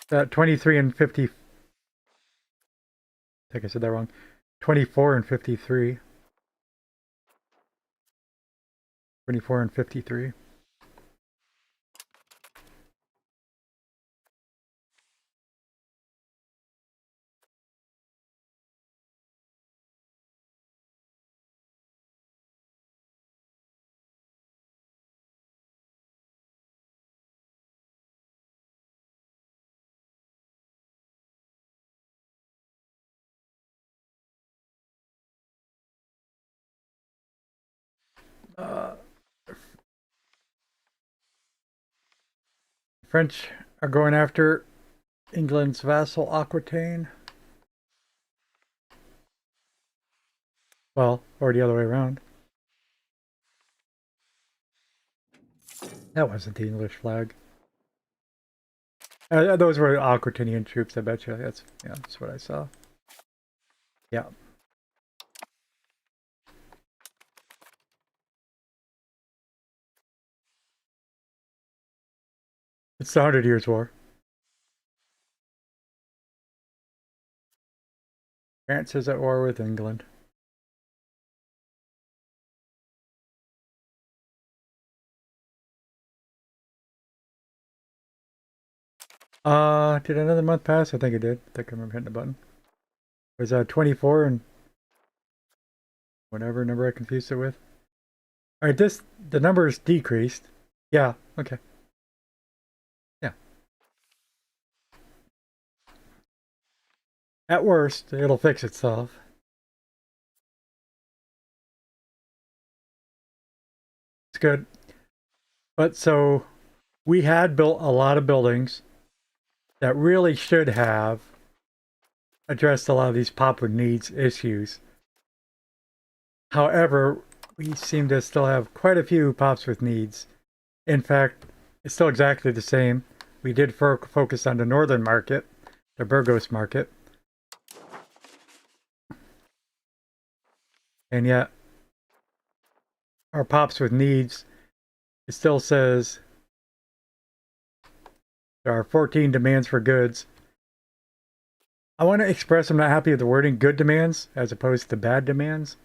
That 23 and 50. I think I said that wrong. 24 and 53. 24 and 53. Uh, French are going after England's vassal Aquitaine. Well, or the other way around. That wasn't the English flag. Those were Aquitanian troops, I bet you. That's what I saw. Yeah. It's the 100 Years' War. France is at war with England. Did another month pass? I think it did. I think I remember hitting the button. It was 24 and whatever number I confused it with. All right, the numbers decreased. Yeah, okay. Yeah. At worst, it'll fix itself. It's good. But so we had built a lot of buildings that really should have addressed a lot of these pop with needs issues. However, we seem to still have quite a few pops with needs. In fact, it's still exactly the same. We did focus on the northern market, the Burgos market. And yet, our pops with needs, it still says there are 14 demands for goods. I want to express I'm not happy with the wording good demands as opposed to bad demands.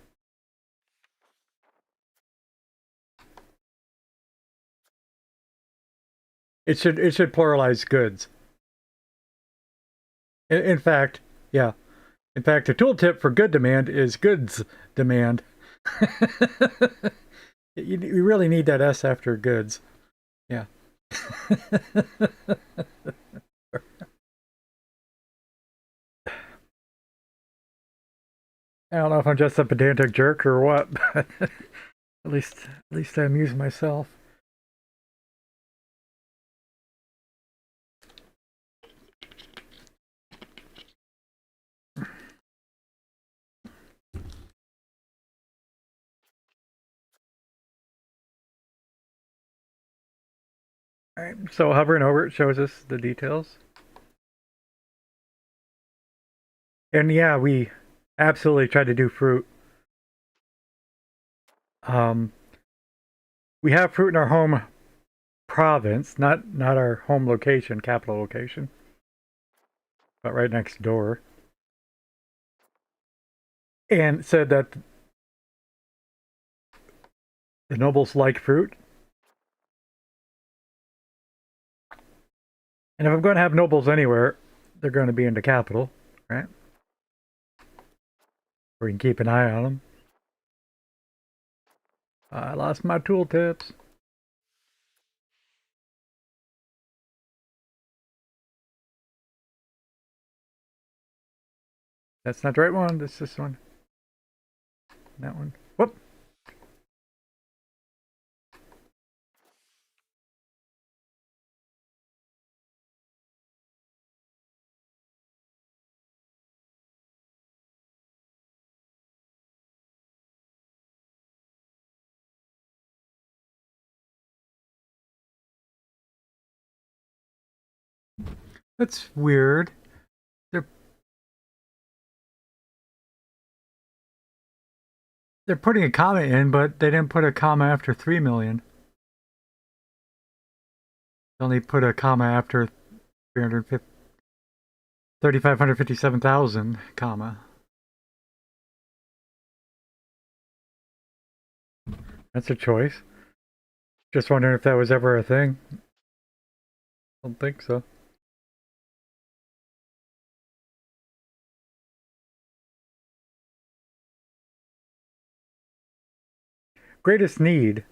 It should pluralize goods. In fact, yeah. In fact, the tooltip for good demand is goods demand. You really need that S after goods. Yeah. I don't know if I'm just a pedantic jerk or what, but at least I amuse myself. All right, so hovering over it shows us the details. And yeah, we absolutely tried to do fruit. Um, we have fruit in our home province, not our home location, capital location, but right next door. And said that the nobles like fruit. And if I'm going to have nobles anywhere, they're going to be in the capital, right? Where we can keep an eye on them. I lost my tooltips. That's not the right one. This one. That one. Whoop. That's weird. They're They're putting a comma in, but they didn't put a comma after 3 million. They only put a comma after 3,557,000, comma. That's a choice. Just wondering if that was ever a thing. Don't think so. Greatest need,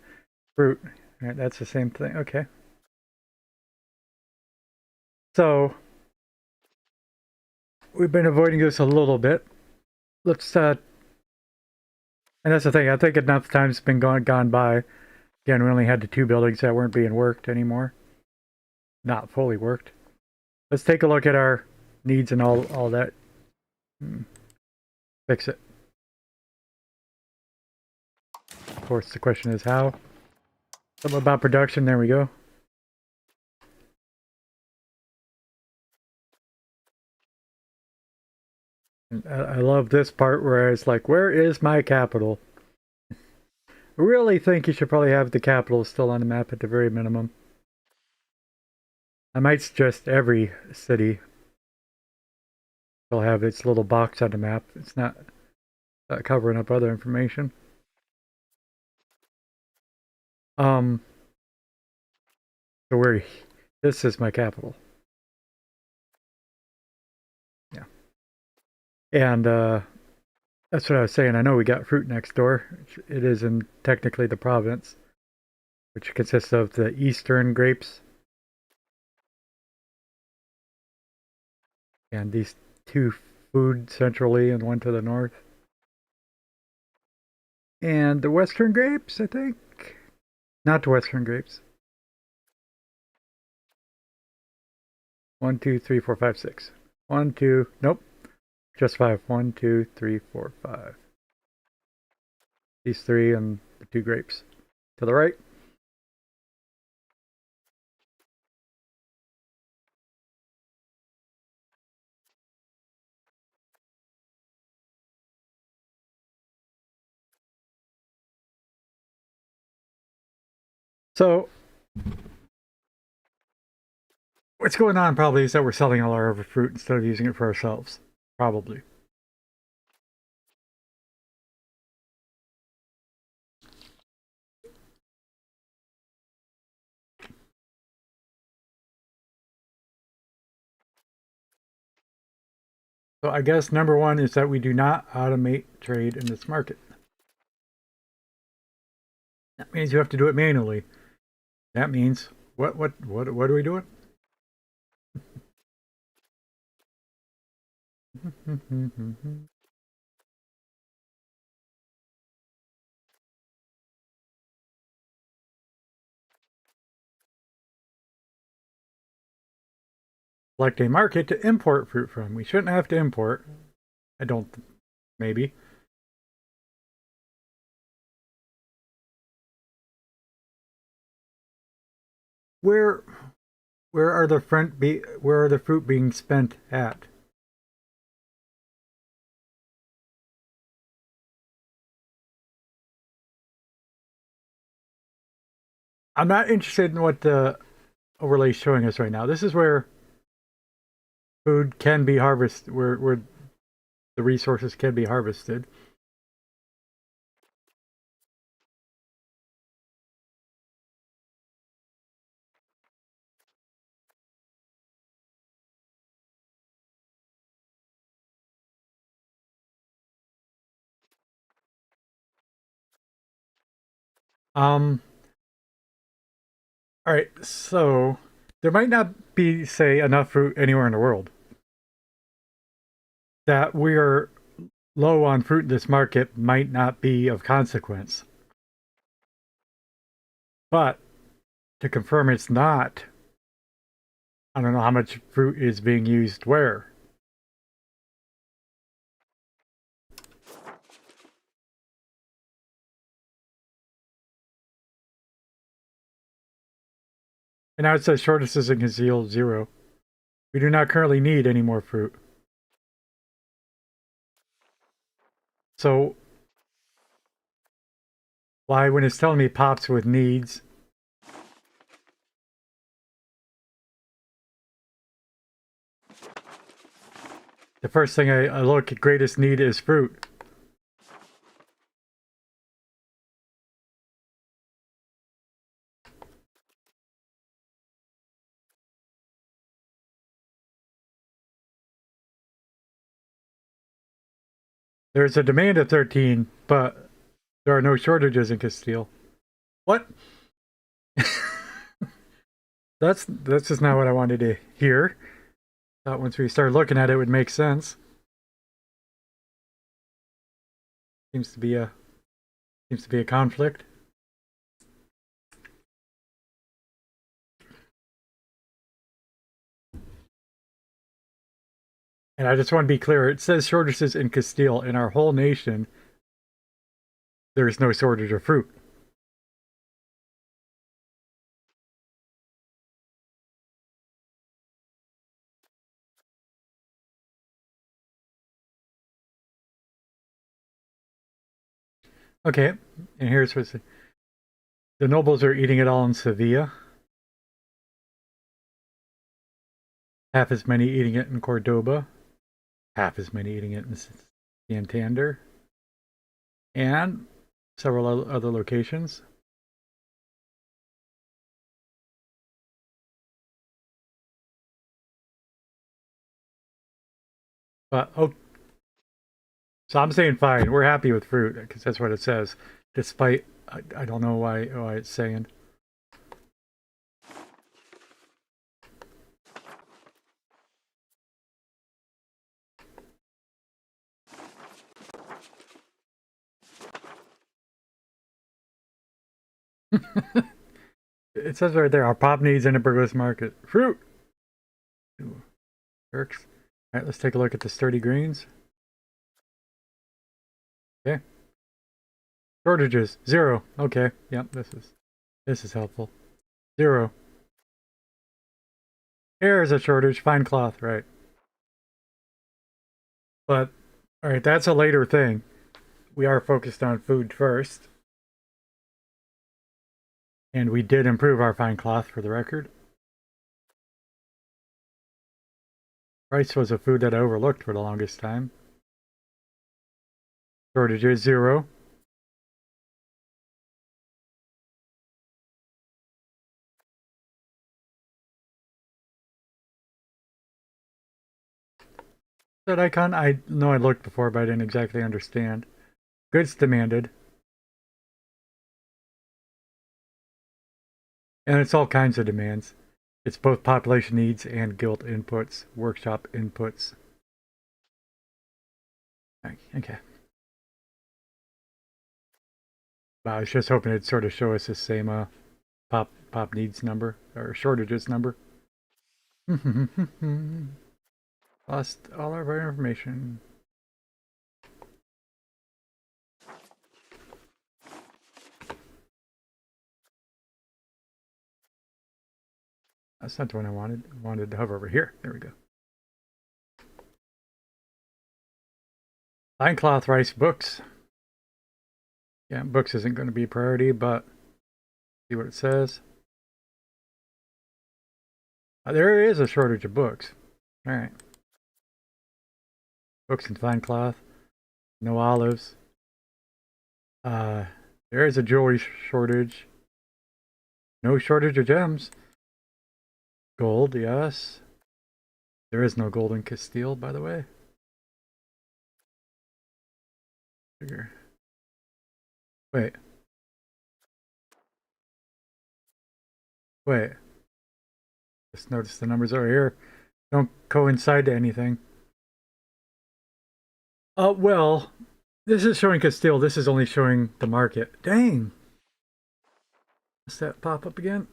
fruit. All right, that's the same thing. Okay. So we've been avoiding this a little bit. Let's and that's the thing. I think enough time's been gone by. Again, we only had the 2 buildings that weren't being worked anymore. Not fully worked. Let's take a look at our needs and all that. Fix it. Of course, the question is how. Something about production. There we go. I love this part where it's like, where is my capital? I really think you should probably have the capital still on the map at the very minimum. I might suggest every city will have its little box on the map. It's not covering up other information. So where this is my capital. Yeah. And that's what I was saying. I know we got fruit next door. It is in technically the province, which consists of the eastern grapes and these 2 food centrally and 1 to the north. And the western grapes, I think. Not the western grapes. 1, 2, 3, 4, 5, 6. 1, 2, nope. Just 5. 1, 2, 3, 4, 5. These 3 and the 2 grapes. To the right. So what's going on probably is that we're selling all our fruit instead of using it for ourselves. Probably. So I guess number 1 is that we do not automate trade in this market. That means you have to do it manually. That means what are we doing? Select a market to import fruit from. We shouldn't have to import. I don't. Maybe. Where are the where are the fruit being spent at? I'm not interested in what the overlay is showing us right now. This is where food can be harvested, where the resources can be harvested. All right, so there might not be, say, enough fruit anywhere in the world. That we are low on fruit in this market might not be of consequence. But to confirm it's not, I don't know how much fruit is being used where. And now it says shortest is in concealed 0. We do not currently need any more fruit. So Why, when it's telling me pops with needs, the first thing I look at greatest need is fruit. There's a demand of 13, but there are no shortages in Castile. What? That's just not what I wanted to hear. Thought once we started looking at it, it would make sense. Seems to be a conflict. And I just want to be clear, it says shortages in Castile. In our whole nation, there is no shortage of fruit. Okay, and here's what's the nobles are eating it all in Sevilla. Half as many eating it in Cordoba. Half as many eating it in Santander. And several other locations. But, oh, so I'm saying fine. We're happy with fruit because that's what it says. Despite, I don't know why it's saying. It says right there, our pop needs in a burgos market. Fruit! Ooh, works. Alright, let's take a look at the sturdy greens. Okay. Shortages, 0. Okay, yep, this is helpful. 0. Air is a shortage, fine cloth, right. But, alright, that's a later thing. We are focused on food first. And we did improve our fine cloth for the record. Rice was a food that I overlooked for the longest time. Shortages, 0. That icon? I know I looked before, but I didn't exactly understand. Goods demanded. And it's all kinds of demands. It's both population needs and guild inputs, workshop inputs. Okay. Well, I was just hoping it'd sort of show us the same pop needs number or shortages number. Lost all of our information. That's not the one I wanted. I wanted to hover over here. There we go. Fine cloth rice books. Yeah, books isn't going to be a priority, but see what it says. There is a shortage of books. All right. Books and fine cloth. No olives. There is a jewelry shortage. No shortage of gems. Gold, yes. There is no gold in Castile, by the way. Sugar. Wait. Wait. Just notice the numbers over here don't coincide to anything. Well, this is showing Castile. This is only showing the market. Dang. Does that pop up again?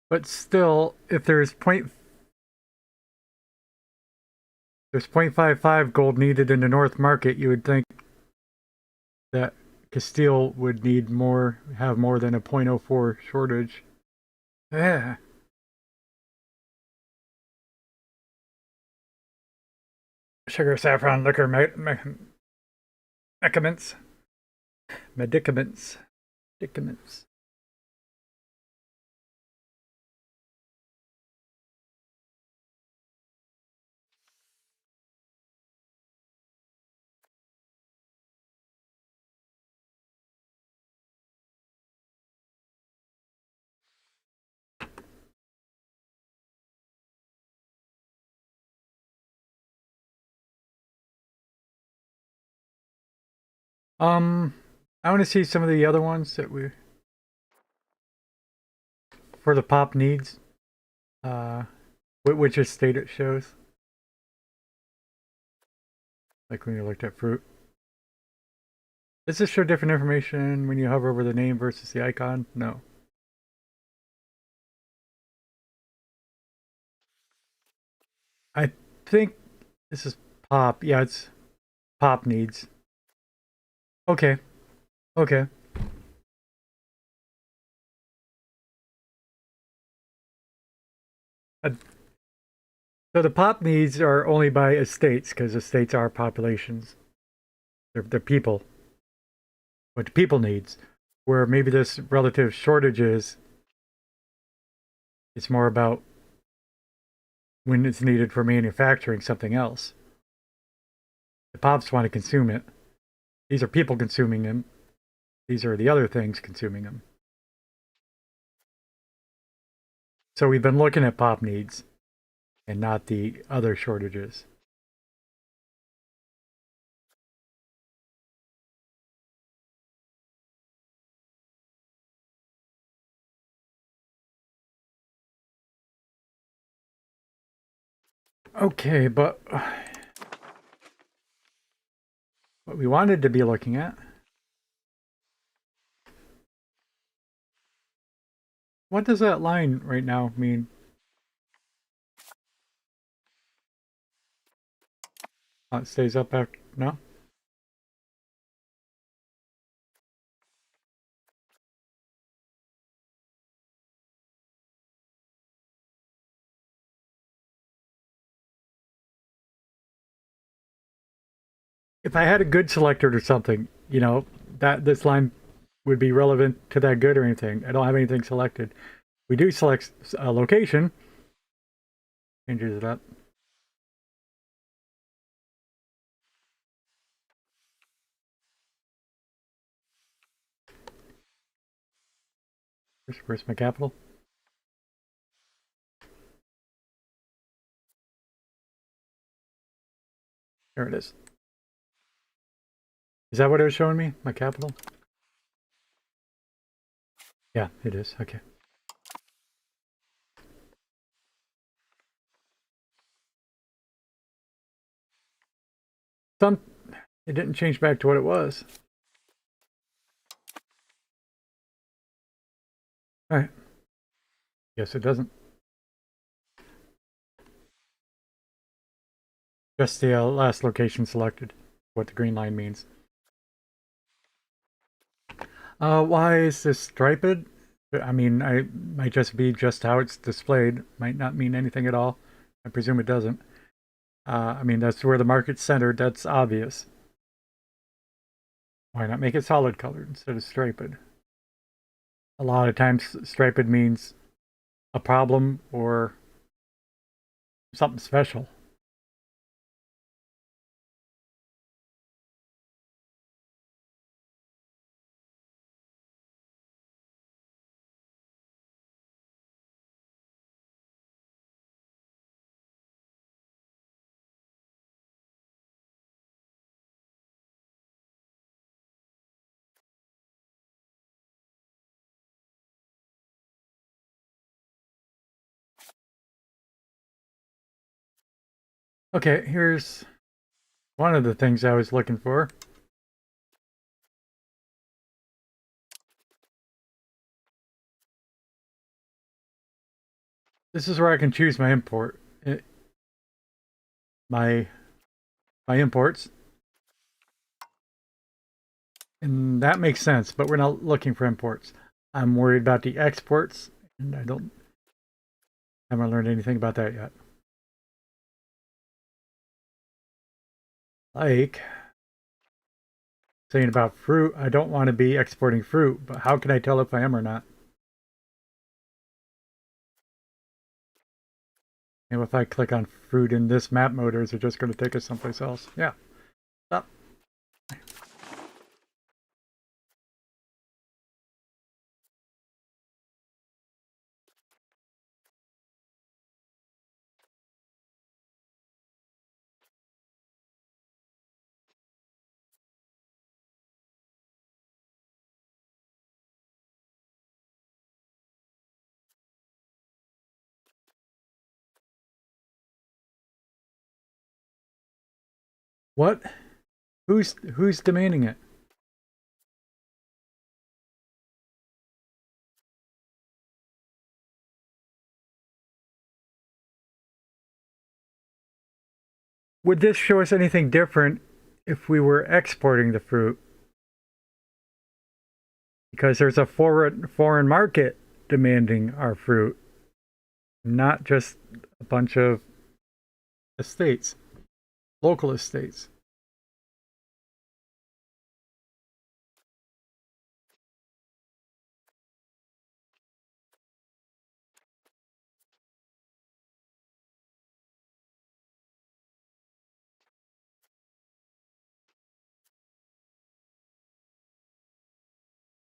But still, if there's 0.55 gold needed in the North Market, you would think that Castile would need more, have more than a 0.04 shortage. Yeah. Sugar, saffron, liquor, medicaments. Medicaments. Medicaments. Um, I want to see some of the other ones that we for the pop needs. Uh, which estate it shows. Like when you looked at fruit. Does this show different information when you hover over the name versus the icon? No. I think this is pop. Yeah, it's pop needs. Okay. Okay. Uh, so the pop needs are only by estates because estates are populations. They're people. What people needs. Where maybe this relative shortages, it's more about when it's needed for manufacturing something else. The pops want to consume it. These are people consuming them. These are the other things consuming them. So we've been looking at pop needs and not the other shortages. Okay, but what we wanted to be looking at, what does that line right now mean? It stays up after, no? If I had a good selected or something, that this line would be relevant to that good or anything. I don't have anything selected. We do select a location, changes it up. Where's my capital? There it is. Is that what it was showing me? My capital? Yeah, it is. Okay. Some it didn't change back to what it was. All right. Yes, it doesn't. Just the last location selected. What the green line means. Why is this striped? I mean, I might just be just how it's displayed. Might not mean anything at all. I presume it doesn't. I mean, that's where the market's centered. That's obvious. Why not make it solid colored instead of striped? A lot of times, striped means a problem or something special. Okay, here's one of the things I was looking for. This is where I can choose my import. My imports. And that makes sense, but we're not looking for imports. I'm worried about the exports, and I haven't learned anything about that yet. Like saying about fruit, I don't want to be exporting fruit, but how can I tell if I am or not? And if I click on fruit in this map mode, or is it just going to take us someplace else? Yeah. Stop. What? Who's demanding it? Would this show us anything different if we were exporting the fruit? Because there's a foreign market demanding our fruit, not just a bunch of estates, local estates.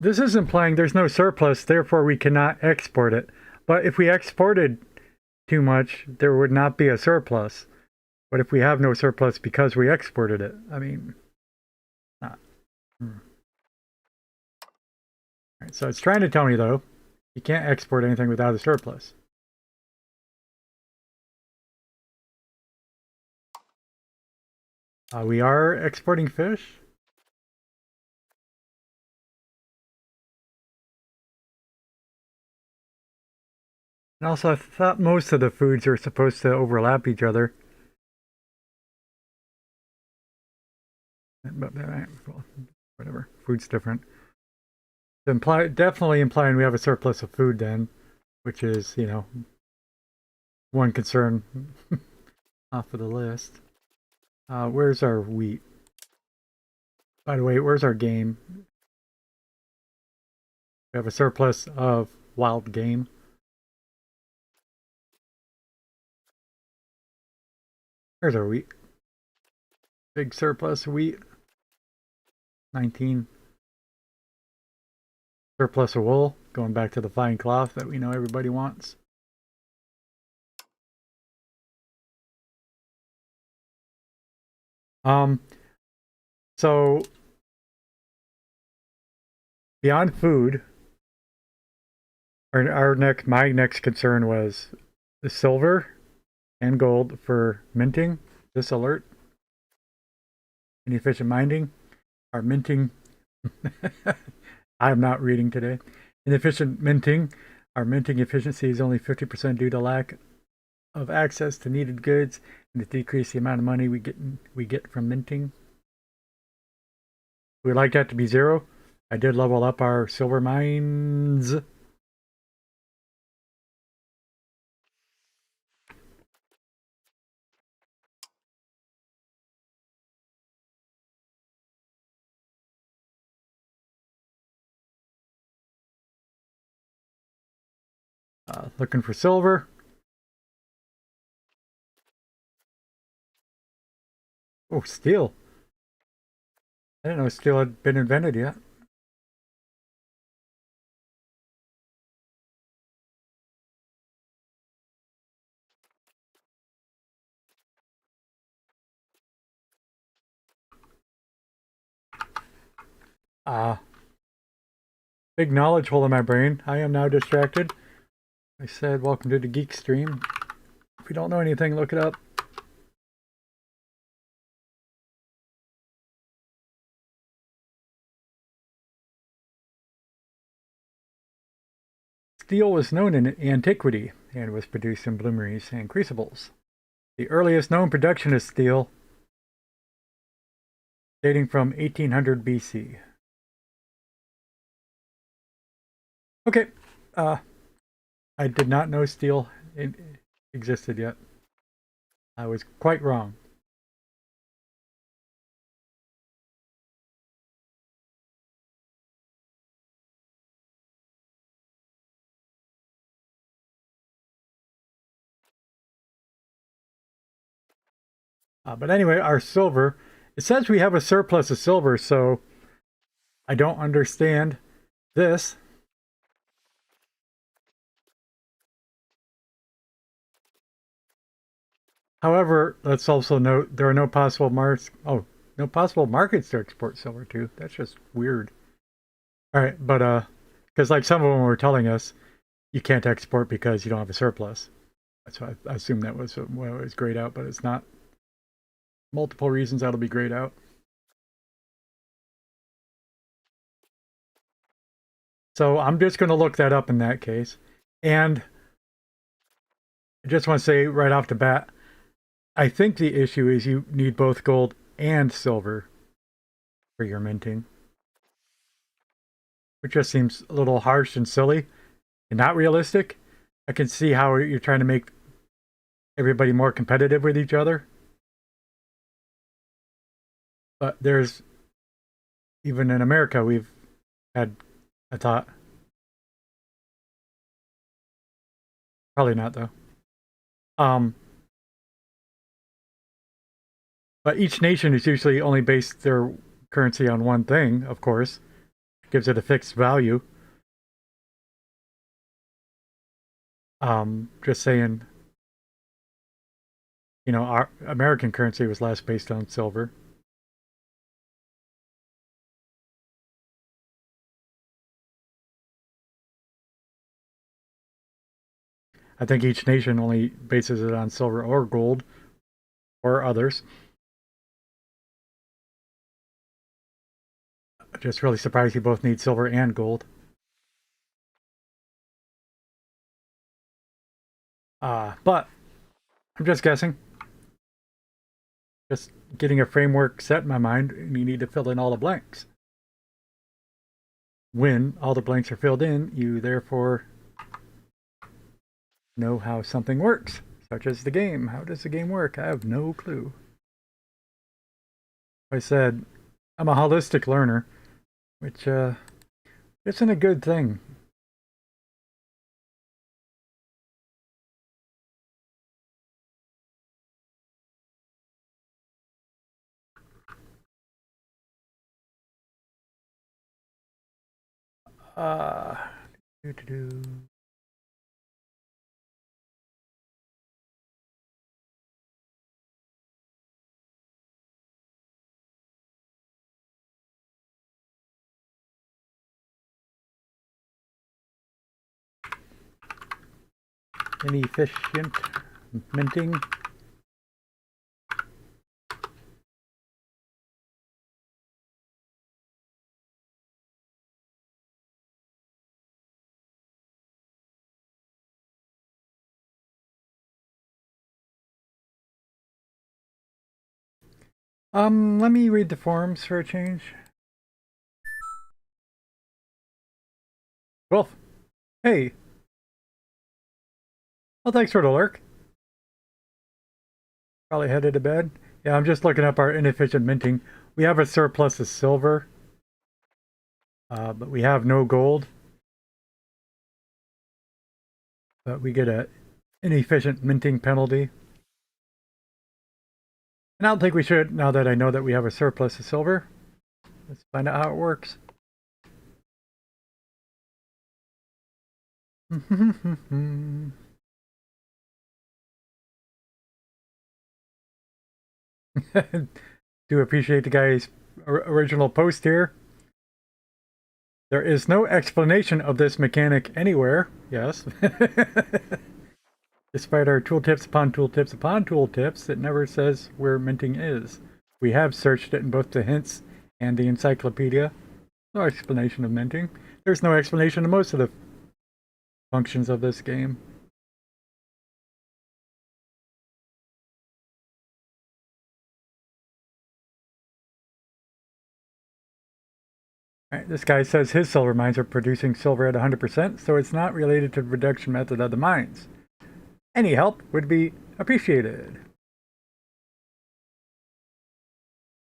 This is implying there's no surplus, therefore we cannot export it. But if we exported too much, there would not be a surplus. But if we have no surplus because we exported it, I mean, not. All right, so it's trying to tell me, though, you can't export anything without a surplus. We are exporting fish. And also, I thought most of the foods are supposed to overlap each other. But well, whatever, food's different. Definitely implying we have a surplus of food then, which is, you know, one concern off of the list. Where's our wheat? By the way, where's our game? We have a surplus of wild game. There's our wheat. Big surplus of wheat. 19. Surplus of wool. Going back to the fine cloth that we know everybody wants. So beyond food, my next concern was the silver and gold for minting. This alert. Inefficient mining. Our minting. I'm not reading today. Inefficient minting. Our minting efficiency is only 50% due to lack of access to needed goods and to decrease the amount of money we get from minting. We'd like that to be 0. I did level up our silver mines. Looking for silver. Oh, steel. I didn't know steel had been invented yet. Big knowledge hole in my brain. I am now distracted. I said, welcome to the Geek Stream. If you don't know anything, look it up. Steel was known in antiquity and was produced in bloomeries and crucibles. The earliest known production of steel dating from 1800 BC. Okay, I did not know steel existed yet. I was quite wrong. But anyway, our silver. It says we have a surplus of silver, so I don't understand this. However, let's also note there are no possible no possible markets to export silver to. That's just weird. All right, but because like some of them were telling us, you can't export because you don't have a surplus. So I assume that was well, it was grayed out, but it's not. Multiple reasons that'll be grayed out. So I'm just going to look that up in that case. And I just want to say right off the bat, I think the issue is you need both gold and silver for your minting, which just seems a little harsh and silly and not realistic. I can see how you're trying to make everybody more competitive with each other. But there's, even in America, we've had a thought. Probably not, though. Um, but each nation is usually only based their currency on one thing, of course. Gives it a fixed value. Just saying, our American currency was last based on silver. I think each nation only bases it on silver or gold or others. Just really surprised you both need silver and gold. But I'm just guessing. Just getting a framework set in my mind, and you need to fill in all the blanks. When all the blanks are filled in, you therefore know how something works, such as the game. How does the game work? I have no clue. I said, I'm a holistic learner, which isn't a good thing. Uh, do, do, do. Inefficient minting. Let me read the forums for a change. Wolf. Hey. Well, thanks for the lurk. Probably headed to bed. Yeah, I'm just looking up our inefficient minting. We have a surplus of silver, but we have no gold. But we get a inefficient minting penalty. And I don't think we should, now that I know that we have a surplus of silver. Let's find out how it works. Do appreciate the guy's original post here. There is no explanation of this mechanic anywhere. Yes. Despite our tooltips upon tooltips upon tooltips, it never says where minting is. We have searched it in both the hints and the encyclopedia. No explanation of minting. There's no explanation of most of the functions of this game. Right, this guy says his silver mines are producing silver at 100%, so it's not related to the production method of the mines. Any help would be appreciated.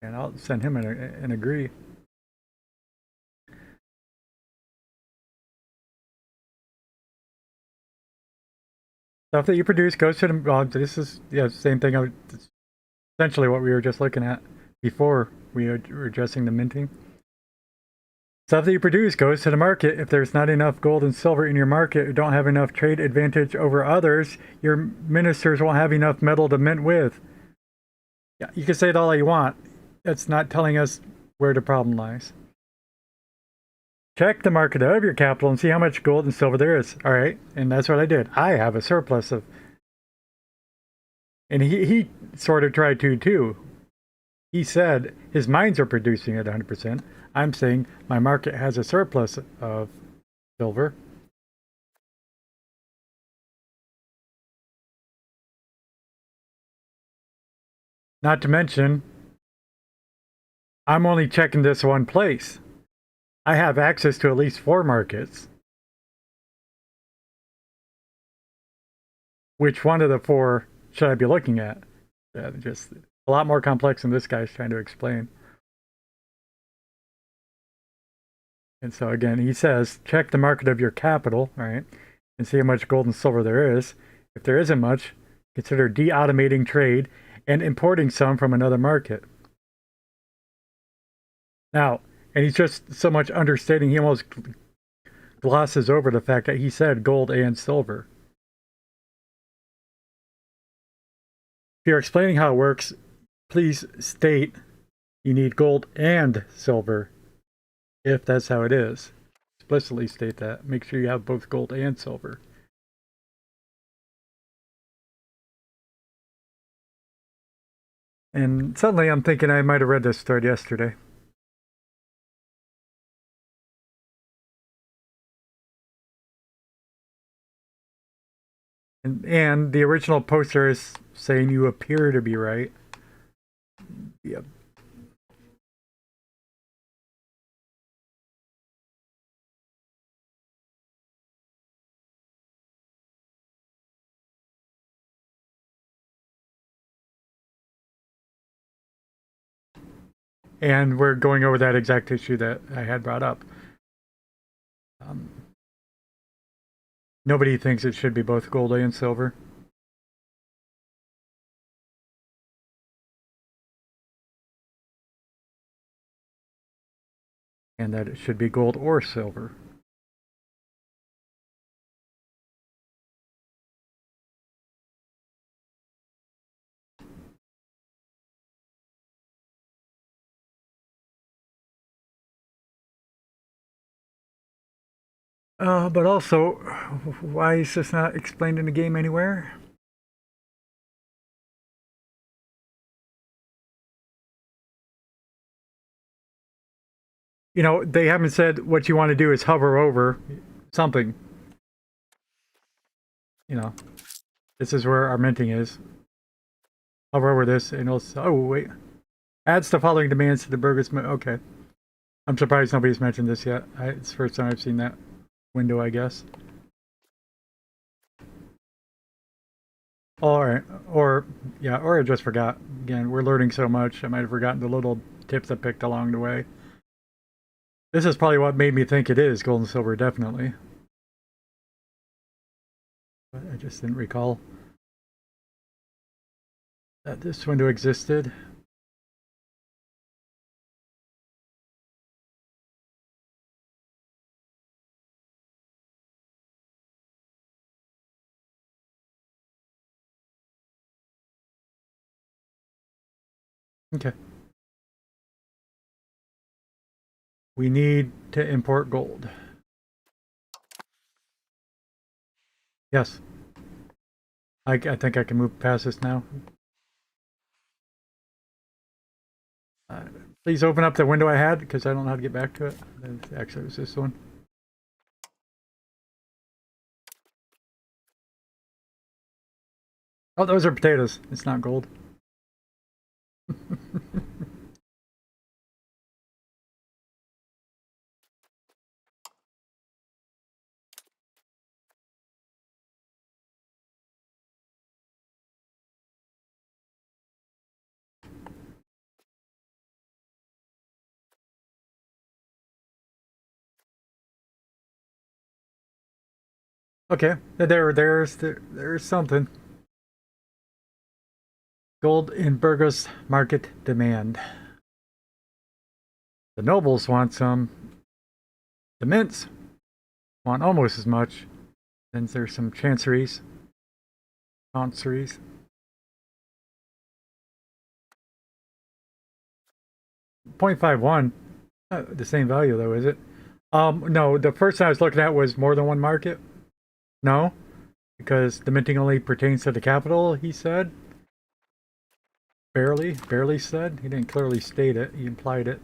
And I'll send him an agree. Stuff that you produce goes to the. Well, this is same thing. essentially what we were just looking at before we were addressing the minting. Stuff that you produce goes to the market. If there's not enough gold and silver in your market, or don't have enough trade advantage over others, your ministers won't have enough metal to mint with. Yeah, you can say it all you want. That's not telling us where the problem lies. Check the market of your capital and see how much gold and silver there is. All right, and that's what I did. I have a surplus of, and he sort of tried to too. He said his mines are producing at 100%. I'm saying my market has a surplus of silver. Not to mention, I'm only checking this one place. I have access to at least 4 markets. Which one of the 4 should I be looking at? Yeah, just a lot more complex than this guy's trying to explain. And so again, he says, check the market of your capital, right, and see how much gold and silver there is. If there isn't much, consider de-automating trade and importing some from another market. Now, and he's just so much understating, he almost glosses over the fact that he said gold and silver. If you're explaining how it works, please state you need gold and silver, if that's how it is. Explicitly state that. Make sure you have both gold and silver. And suddenly I'm thinking I might have read this thread yesterday. And the original poster is saying you appear to be right. Yep. And we're going over that exact issue that I had brought up. Nobody thinks it should be both gold and silver. And that it should be gold or silver. But also, why is this not explained in the game anywhere? You know, they haven't said what you want to do is hover over something. You know, this is where our minting is. Hover over this and it'll, oh wait. Adds the following demands to the burgers. Okay. I'm surprised nobody's mentioned this yet. It's the first time I've seen that window, I guess. Alright, or, yeah, or I just forgot. Again, we're learning so much, I might have forgotten the little tips I picked along the way. This is probably what made me think it is gold and silver, definitely. But I just didn't recall that this window existed. Okay. We need to import gold. Yes. I think I can move past this now. Uh, Please open up the window I had, because I don't know how to get back to it. Actually, it was this one. Oh, those are potatoes. It's not gold. Okay, there's something. Gold in Burgos market demand. The nobles want some. The mints want almost as much. Then there's some chanceries. Chanceries. .51. Not the same value though, is it? No, the first I was looking at was more than one market. No, because the minting only pertains to the capital, he said. Barely said. He didn't clearly state it, he implied it.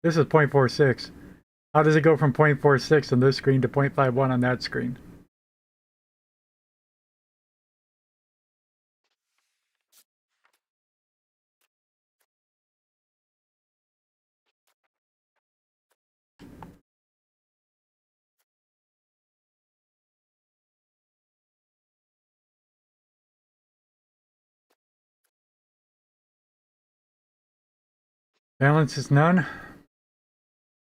This is .46. How does it go from .46 on this screen to .51 on that screen? Balance is none.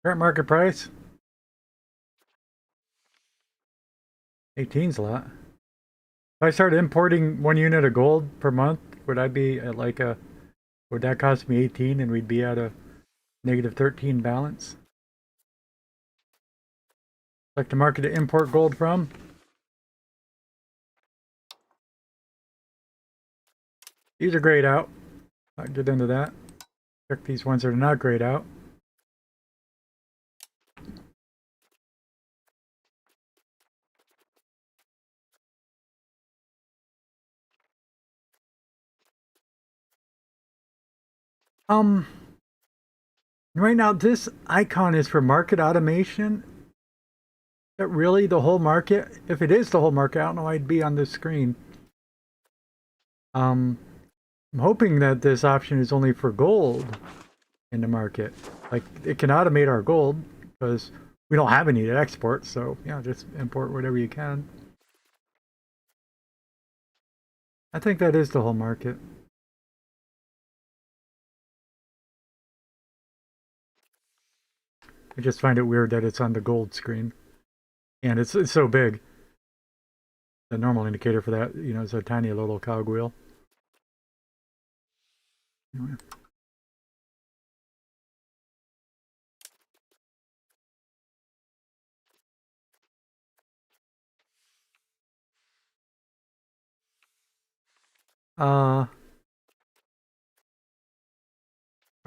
Current market price? 18's a lot. If I started importing 1 unit of gold per month, would I be at like a... Would that cost me 18 and we'd be at a negative 13 balance? Like the market to import gold from? These are grayed out. I'll get into that. Check these ones that are not grayed out. Right now this icon is for market automation. Is that really the whole market? If it is the whole market, I don't know why it'd be on this screen. I'm hoping that this option is only for gold in the market. Like, it can automate our gold because we don't have any to export, so yeah, just import whatever you can. I think that is the whole market. I just find it weird that it's on the gold screen. And it's so big. The normal indicator for that, you know, is a tiny little cogwheel. Anyway. Or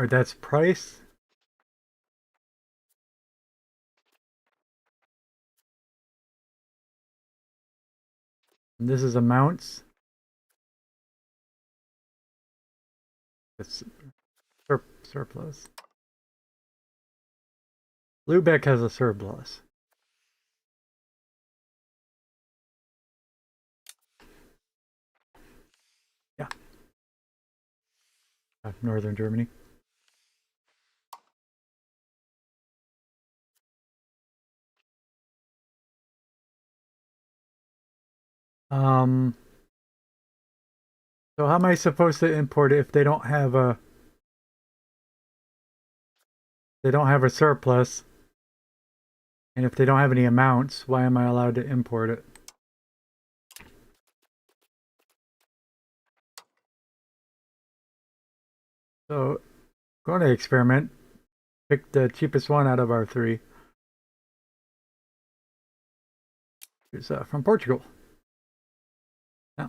that's price. And this is amounts. It's surplus. Lubeck has a surplus. Yeah. Northern Germany. So how am I supposed to import it if they don't have a surplus? And if they don't have any amounts, why am I allowed to import it? So, going to experiment. Pick the cheapest one out of our three. Here's from Portugal. Yeah.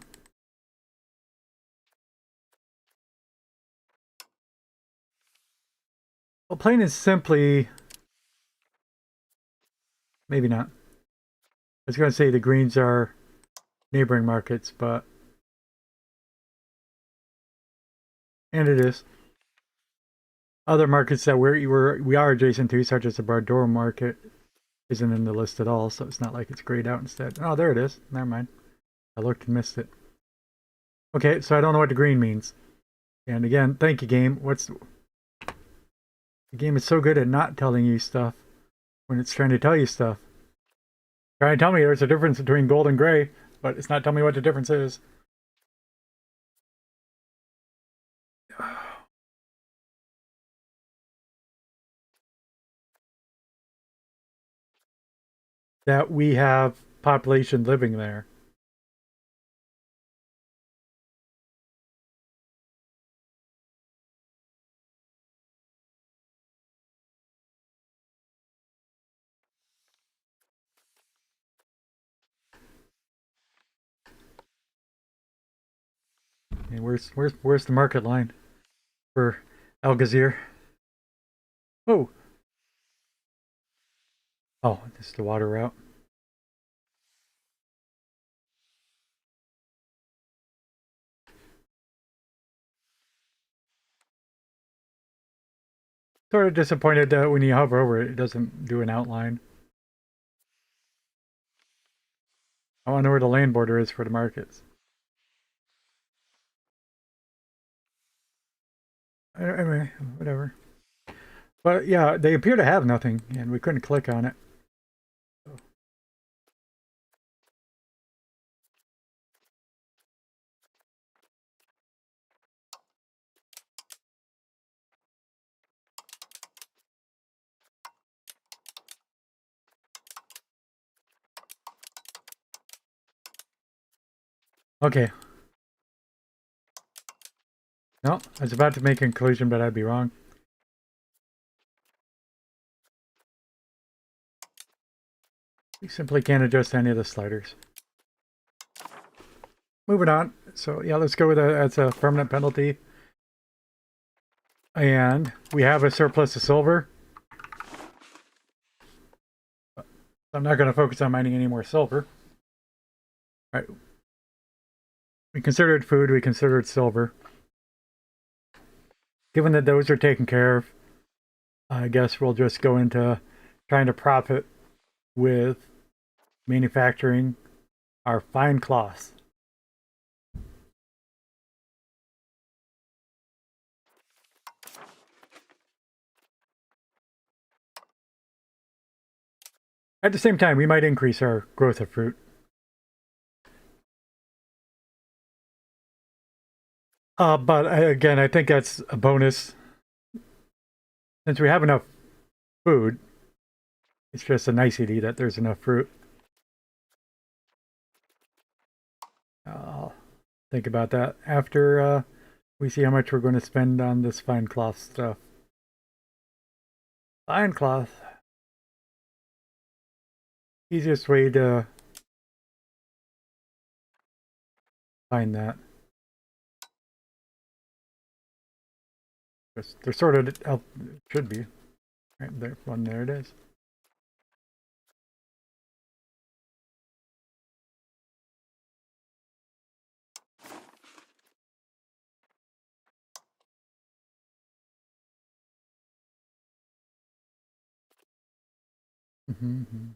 Well, plain and simply, maybe not. I was going to say the greens are neighboring markets, but and it is. Other markets that we are adjacent to, such as the Bardor market, isn't in the list at all, so it's not like it's grayed out instead. Oh, there it is. Never mind. I looked and missed it. Okay, so I don't know what the green means. And again, thank you, game. The game is so good at not telling you stuff when it's trying to tell you stuff. Trying to tell me there's a difference between gold and gray, but it's not telling me what the difference is. that we have population living there. And where's the market line for Algazir? Oh, oh, this is the water route. Sort of disappointed that when you hover over it, it doesn't do an outline. I want to know where the land border is for the markets. Anyway, whatever. But yeah, they appear to have nothing, and we couldn't click on it. Okay. No, I was about to make a conclusion, but I'd be wrong. You simply can't adjust any of the sliders. Moving on. So yeah, let's go with that as a permanent penalty. And we have a surplus of silver. I'm not going to focus on mining any more silver. All right. We considered food, we considered silver. Given that those are taken care of, I guess we'll just go into trying to profit with manufacturing our fine cloths. At the same time, we might increase our growth of fruit. But again, I think that's a bonus. Since we have enough food, it's just a nicety that there's enough fruit. I'll think about that after we see how much we're going to spend on this fine cloth stuff. Fine cloth. Easiest way to find that. They're sort of, should be. Right there, one, there it is. Mm-hmm.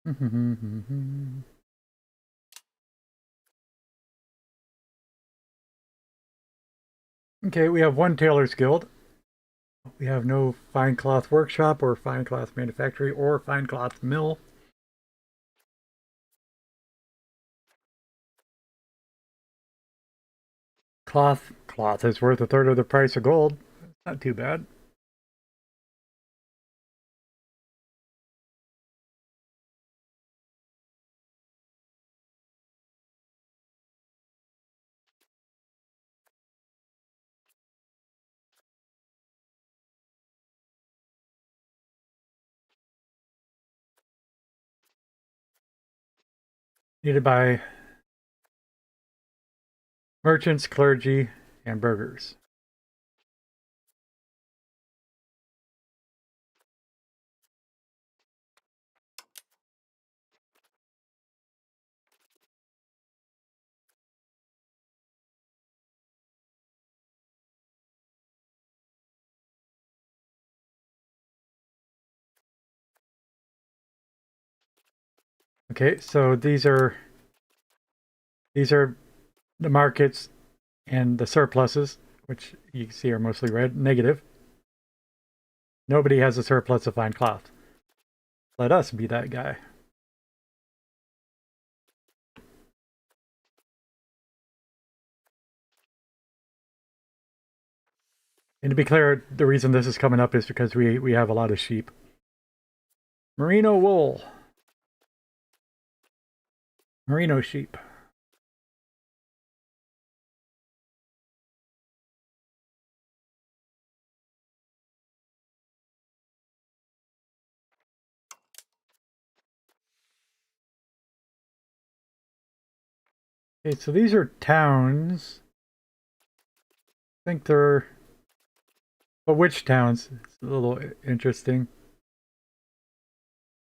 Mm-hmm. Okay, we have one tailor's guild. We have no fine cloth workshop or fine cloth manufactory or fine cloth mill. Cloth is worth a third of the price of gold. Not too bad. Needed by merchants, clergy, and burghers. Okay, so these are the markets and the surpluses, which you can see are mostly red, negative. Nobody has a surplus of fine cloth. Let us be that guy. And to be clear, the reason this is coming up is because we have a lot of sheep. Merino wool. Merino sheep. Okay, so these are towns. I think they're... But which towns? It's a little interesting.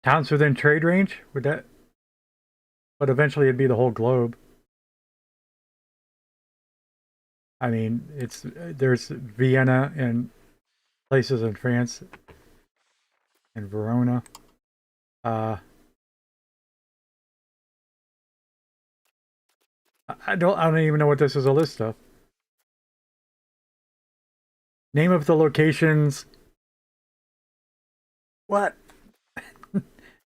Towns within trade range? Would that... But eventually it'd be the whole globe. I mean, it's there's Vienna and places in France and Verona. Uh, I don't even know what this is a list of. Name of the locations. What?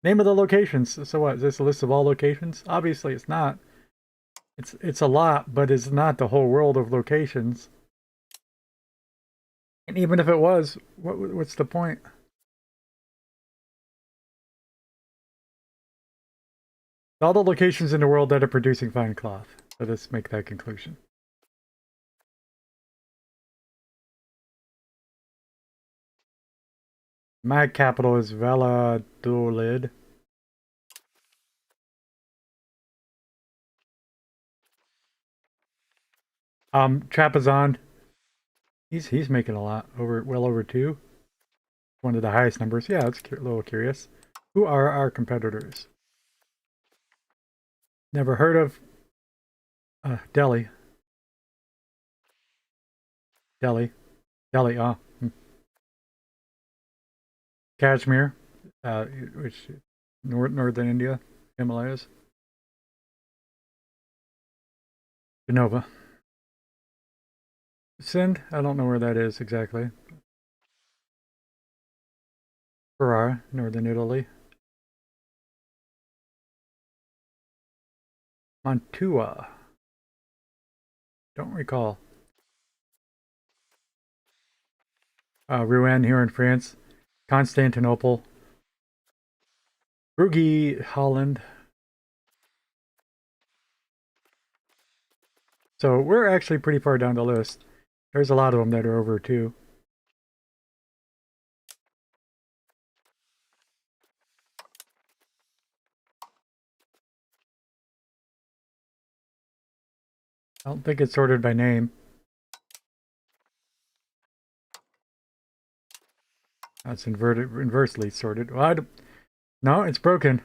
Name of the locations. So what? Is this a list of all locations? Obviously, it's not. It's a lot, but it's not the whole world of locations. And even if it was, what's the point? All the locations in the world that are producing fine cloth. Let us make that conclusion. My capital is Valladolid. Trapezon. He's making a lot, well over 2. One of the highest numbers. Yeah, it's a little curious. Who are our competitors? Never heard of Delhi. Delhi. Delhi, Kashmir, which northern India, Himalayas. Genova. Sindh, I don't know where that is exactly. Ferrara, northern Italy. Mantua. Don't recall. Rouen here in France. Constantinople. Brugge, Holland. So we're actually pretty far down the list. There's a lot of them that are over 2. I don't think it's sorted by name. That's inversely sorted. Well, no, it's broken.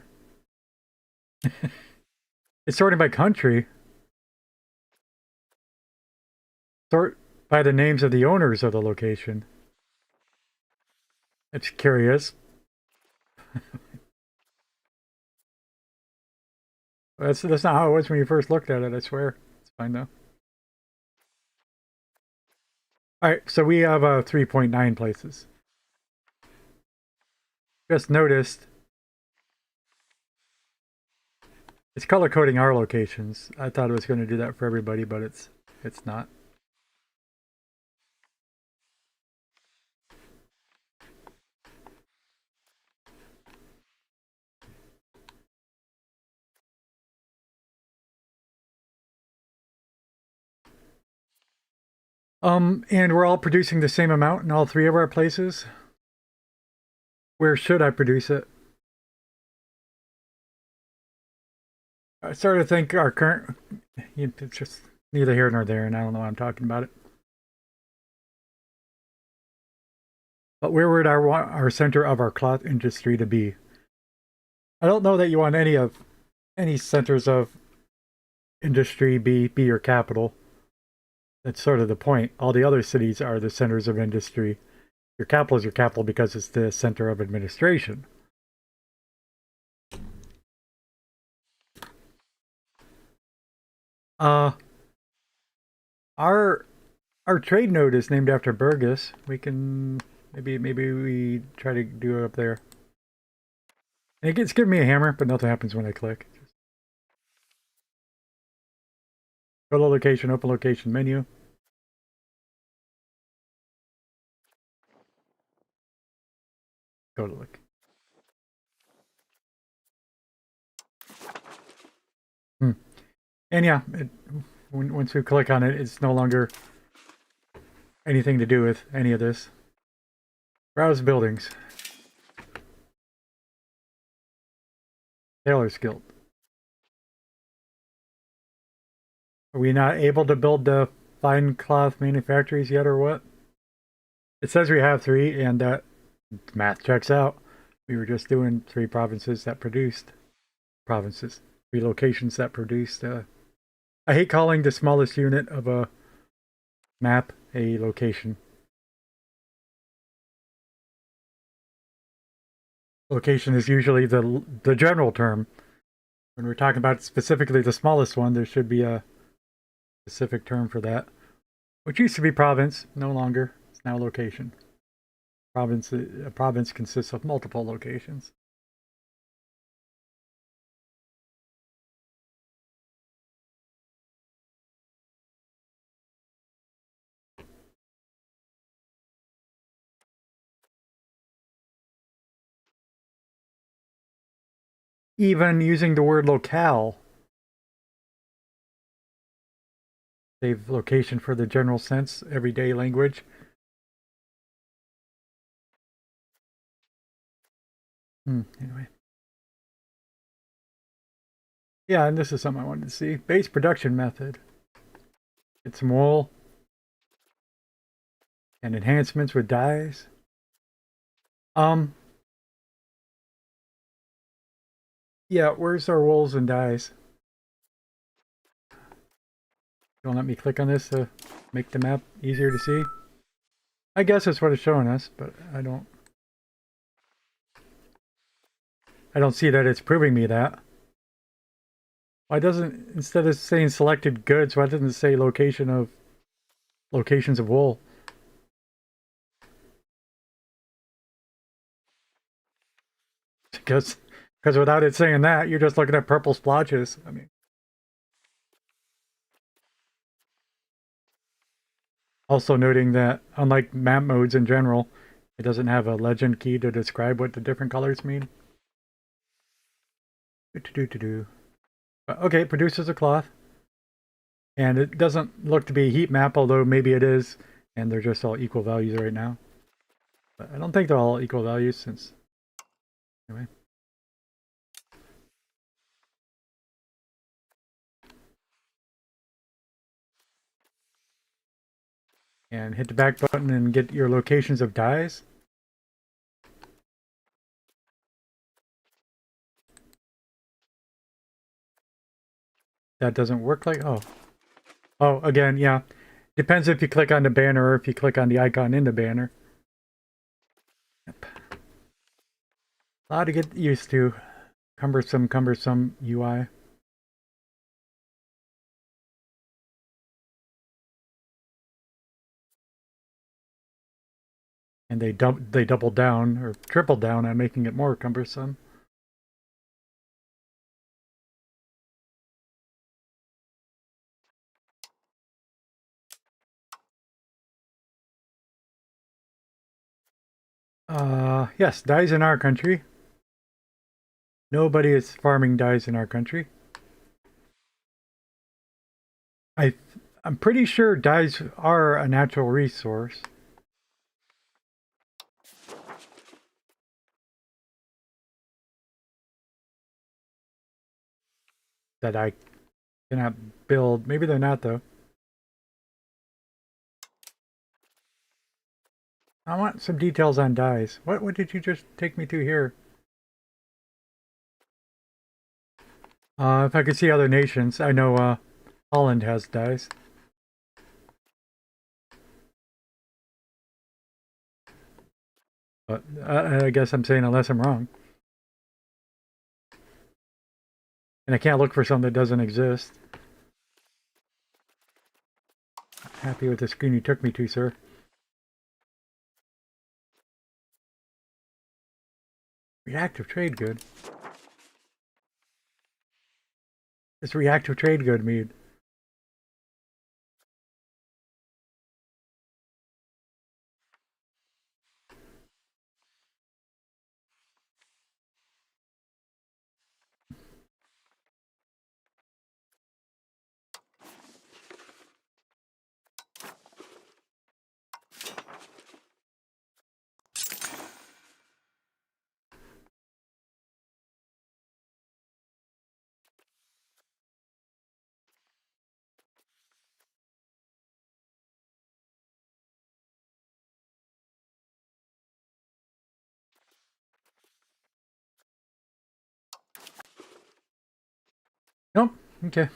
It's sorted by country. Sort by the names of the owners of the location. It's curious. That's not how it was when you first looked at it, I swear. It's fine though. Alright, so we have 3.9 places. Just noticed it's color coding our locations. I thought it was going to do that for everybody, but it's not. And we're all producing the same amount in all 3 of our places. Where should I produce it? I sort of think our current... It's just neither here nor there, and I don't know why I'm talking about it. But where would I want our center of our cloth industry to be? I don't know that you want any centers of industry be your capital. That's sort of the point. All the other cities are the centers of industry. Your capital is your capital because it's the center of administration. Our trade node is named after Burgess. We can maybe we try to do it up there. And it's giving me a hammer, but nothing happens when I click. Go to location, open location menu. go to look. Hmm. And yeah, once we click on it, it's no longer anything to do with any of this. Browse buildings. Tailor's Guild. Are we not able to build the fine cloth manufactories yet, or what? It says we have 3, and that math checks out. We were just doing 3 provinces that produced. 3 locations that produced. I hate calling the smallest unit of a map a location. Location is usually the general term. When we're talking about specifically the smallest one, there should be a specific term for that. Which used to be province, no longer. It's now location. A province consists of multiple locations. Even using the word locale, save location for the general sense, everyday language. Anyway. Yeah, and this is something I wanted to see. Base production method. Get some wool. And enhancements with dyes. Yeah, where's our wools and dyes? Don't let me click on this to make the map easier to see. I guess that's what it's showing us, but I don't see that it's proving me that. Why doesn't, instead of saying selected goods, why doesn't it say locations of wool? Because without it saying that, you're just looking at purple splotches. I mean, also noting that unlike map modes in general, it doesn't have a legend key to describe what the different colors mean. Okay, it produces a cloth. And it doesn't look to be a heat map, although maybe it is, and they're just all equal values right now. But I don't think they're all equal values since... Anyway. And hit the back button and get your locations of dyes. That doesn't work like... Oh. Oh, again, yeah. Depends if you click on the banner or if you click on the icon in the banner. Yep. A lot to get used to. Cumbersome UI. And they double down or triple down on making it more cumbersome. Yes, dyes in our country. Nobody is farming dyes in our country. I'm pretty sure dyes are a natural resource. That I cannot build. Maybe they're not, though. I want some details on dyes. What did you just take me to here? If I could see other nations. I know Holland has dyes. But I guess I'm saying unless I'm wrong. And I can't look for something that doesn't exist. Happy with the screen you took me to, sir. Reactive trade good. It's reactive trade good mean. Nope. Okay.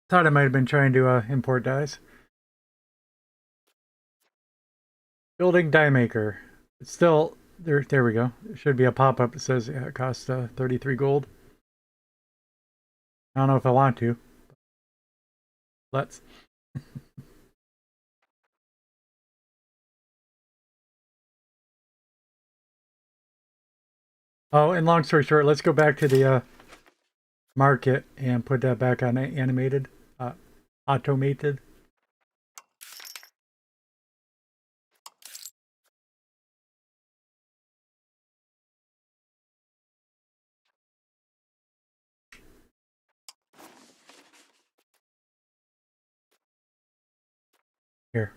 Thought I might have been trying to import dyes. Building die maker. It's still there. There we go. There should be a pop-up that says yeah, it costs 33 gold. I don't know if I want to. Let's. Oh, and long story short, let's go back to the market and put that back on animated, automated. Here.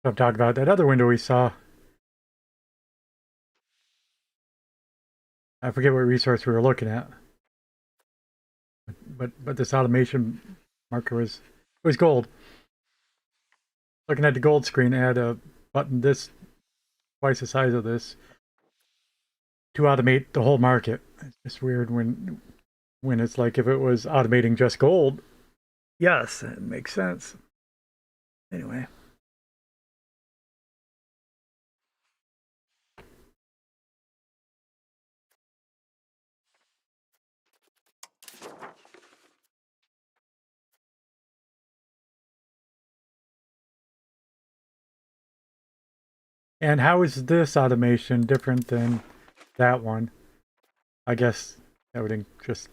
I've talked about that other window we saw. I forget what resource we were looking at, but this automation marker was gold. Looking at the gold screen, I had a button this twice the size of this to automate the whole market. It's just weird when it's like if it was automating just gold. Yes, it makes sense. Anyway. And how is this automation different than that one? I guess that would just,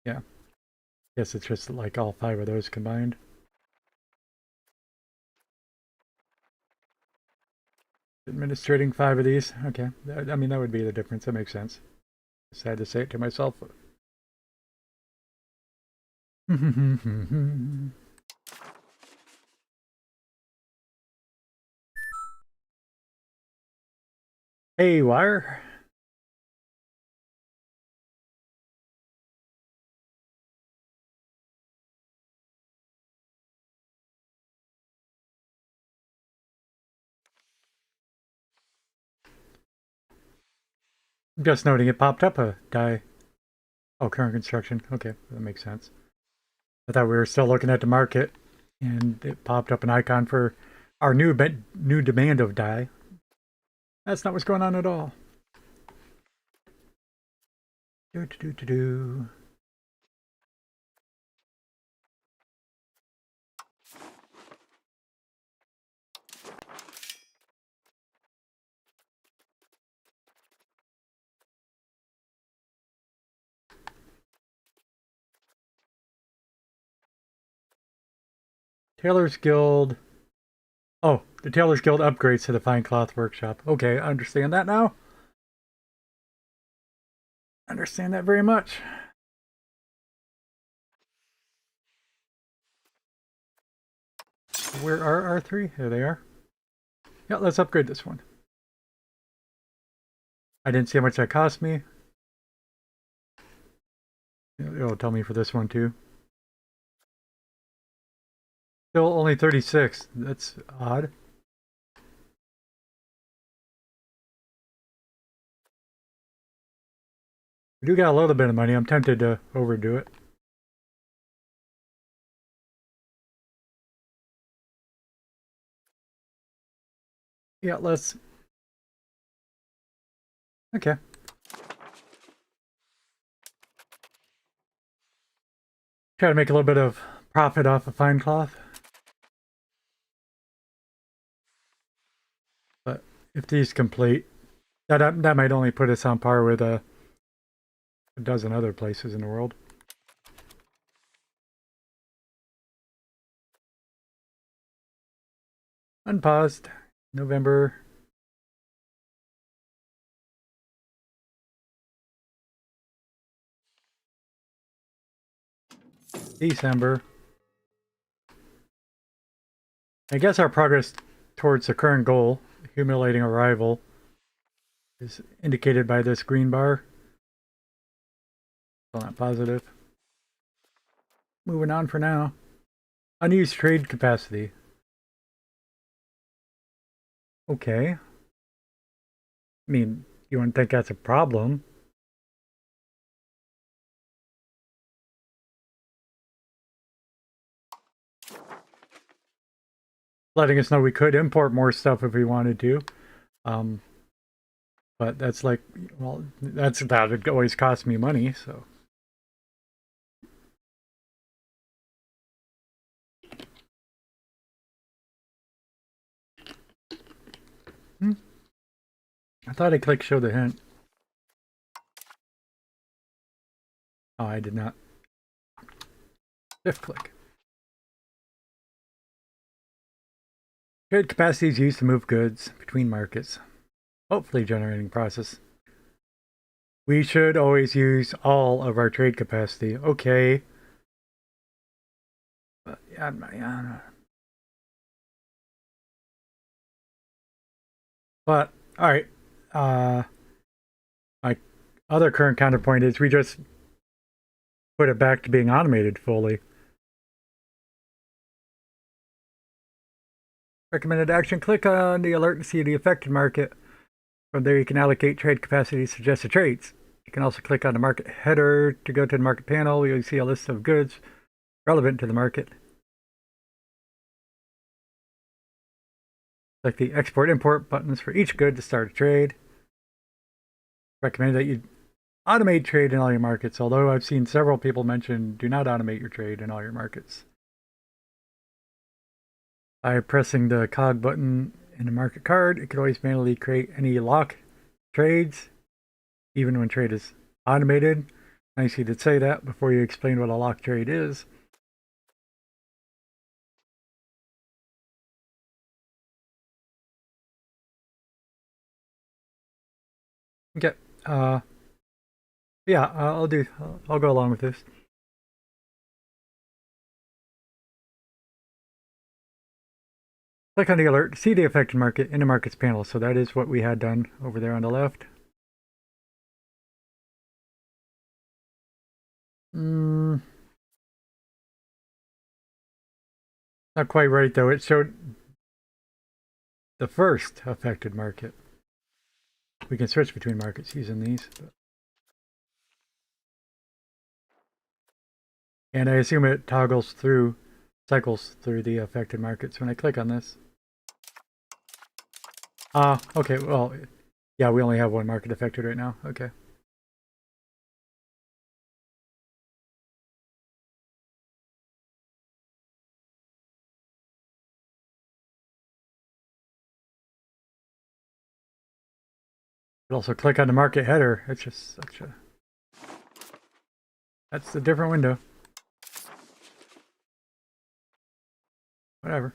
yeah. Guess it's just like all 5 of those combined. Administrating 5 of these. Okay. I mean, that would be the difference. That makes sense. Just had to say it to myself. Hey, wire. I'm just noting it popped up a die. Oh, current construction. Okay, that makes sense. I thought we were still looking at the market, and it popped up an icon for our new demand of die. That's not what's going on at all. Do do do do. Tailor's Guild. Oh, the Tailor's Guild upgrades to the Fine Cloth Workshop. Okay, I understand that now. Understand that very much. Where are R3? There they are. Yeah, let's upgrade this one. I didn't see how much that cost me. It'll tell me for this one too. Still only 36. That's odd. We do got a little bit of money. I'm tempted to overdo it. Yeah, let's... Okay. Try to make a little bit of profit off of fine cloth. But if these complete, that might only put us on par with a dozen other places in the world. Unpaused. November. December. I guess our progress towards the current goal, accumulating a rival, is indicated by this green bar. Still not positive. Moving on for now. Unused trade capacity. Okay. I mean, you wouldn't think that's a problem. Letting us know we could import more stuff if we wanted to. Um, but that's like, well, that would always cost me money, so. Hmm. I thought I clicked show the hint. Oh, I did not. Shift click. Trade capacity is used to move goods between markets. Hopefully generating process. We should always use all of our trade capacity. Okay. But yeah. But all right. My other current counterpoint is we just put it back to being automated fully. Recommended action: click on the alert to see the affected market. From there, you can allocate trade capacity to suggested trades. You can also click on the market header to go to the market panel. You'll see a list of goods relevant to the market. Click the export import buttons for each good to start a trade. Recommend that you automate trade in all your markets, although I've seen several people mention do not automate your trade in all your markets. By pressing the cog button in the market card, it can always manually create any lock trades, even when trade is automated. Nice you did say that before you explain what a lock trade is. Okay. Yeah, I'll go along with this. Click on the alert, see the affected market in the markets panel. So that is what we had done over there on the left. Not quite right though. It showed the first affected market. We can switch between markets using these. And I assume it cycles through the affected markets when I click on this. Okay, well, yeah, we only have one market affected right now. Okay. But also click on the market header. It's just such a... That's a different window. Whatever.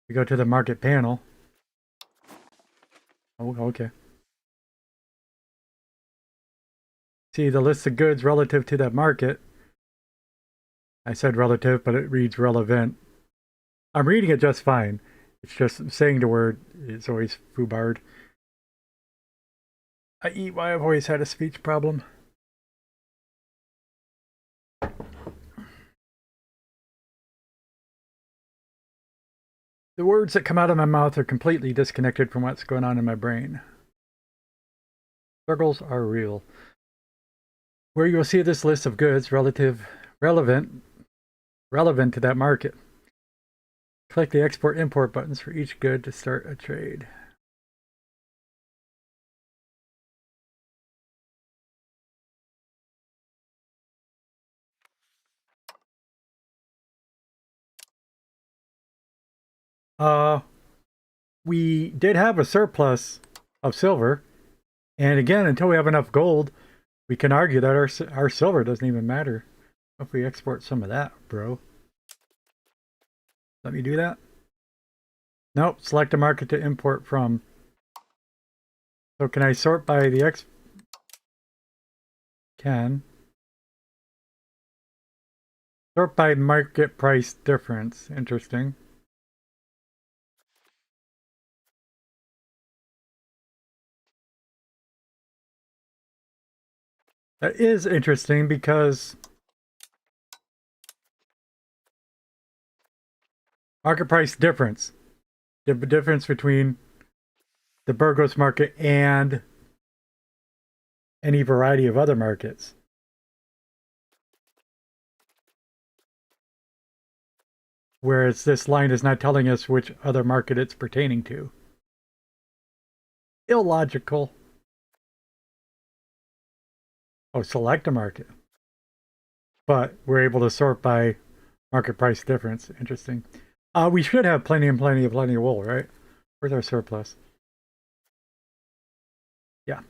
We go to the market panel. Oh, okay. See the list of goods relative to that market. I said relative, but it reads relevant. I'm reading it just fine. It's just saying the word is always foobarred. I eat why I've always had a speech problem. The words that come out of my mouth are completely disconnected from what's going on in my brain. Struggles are real. Where you'll see this list of goods relevant to that market. Click the export import buttons for each good to start a trade. We did have a surplus of silver, and again, until we have enough gold, we can argue that our silver doesn't even matter. If we export some of that, bro. Let me do that. Nope, select a market to import from. So can I sort by the Can. Sort by market price difference. Interesting. That is interesting because Market price difference. The difference between the Burgos market and any variety of other markets. Whereas this line is not telling us which other market it's pertaining to. Illogical. Oh, select a market. But we're able to sort by market price difference. Interesting. We should have plenty and plenty of wool, right? Where's our surplus? Yeah.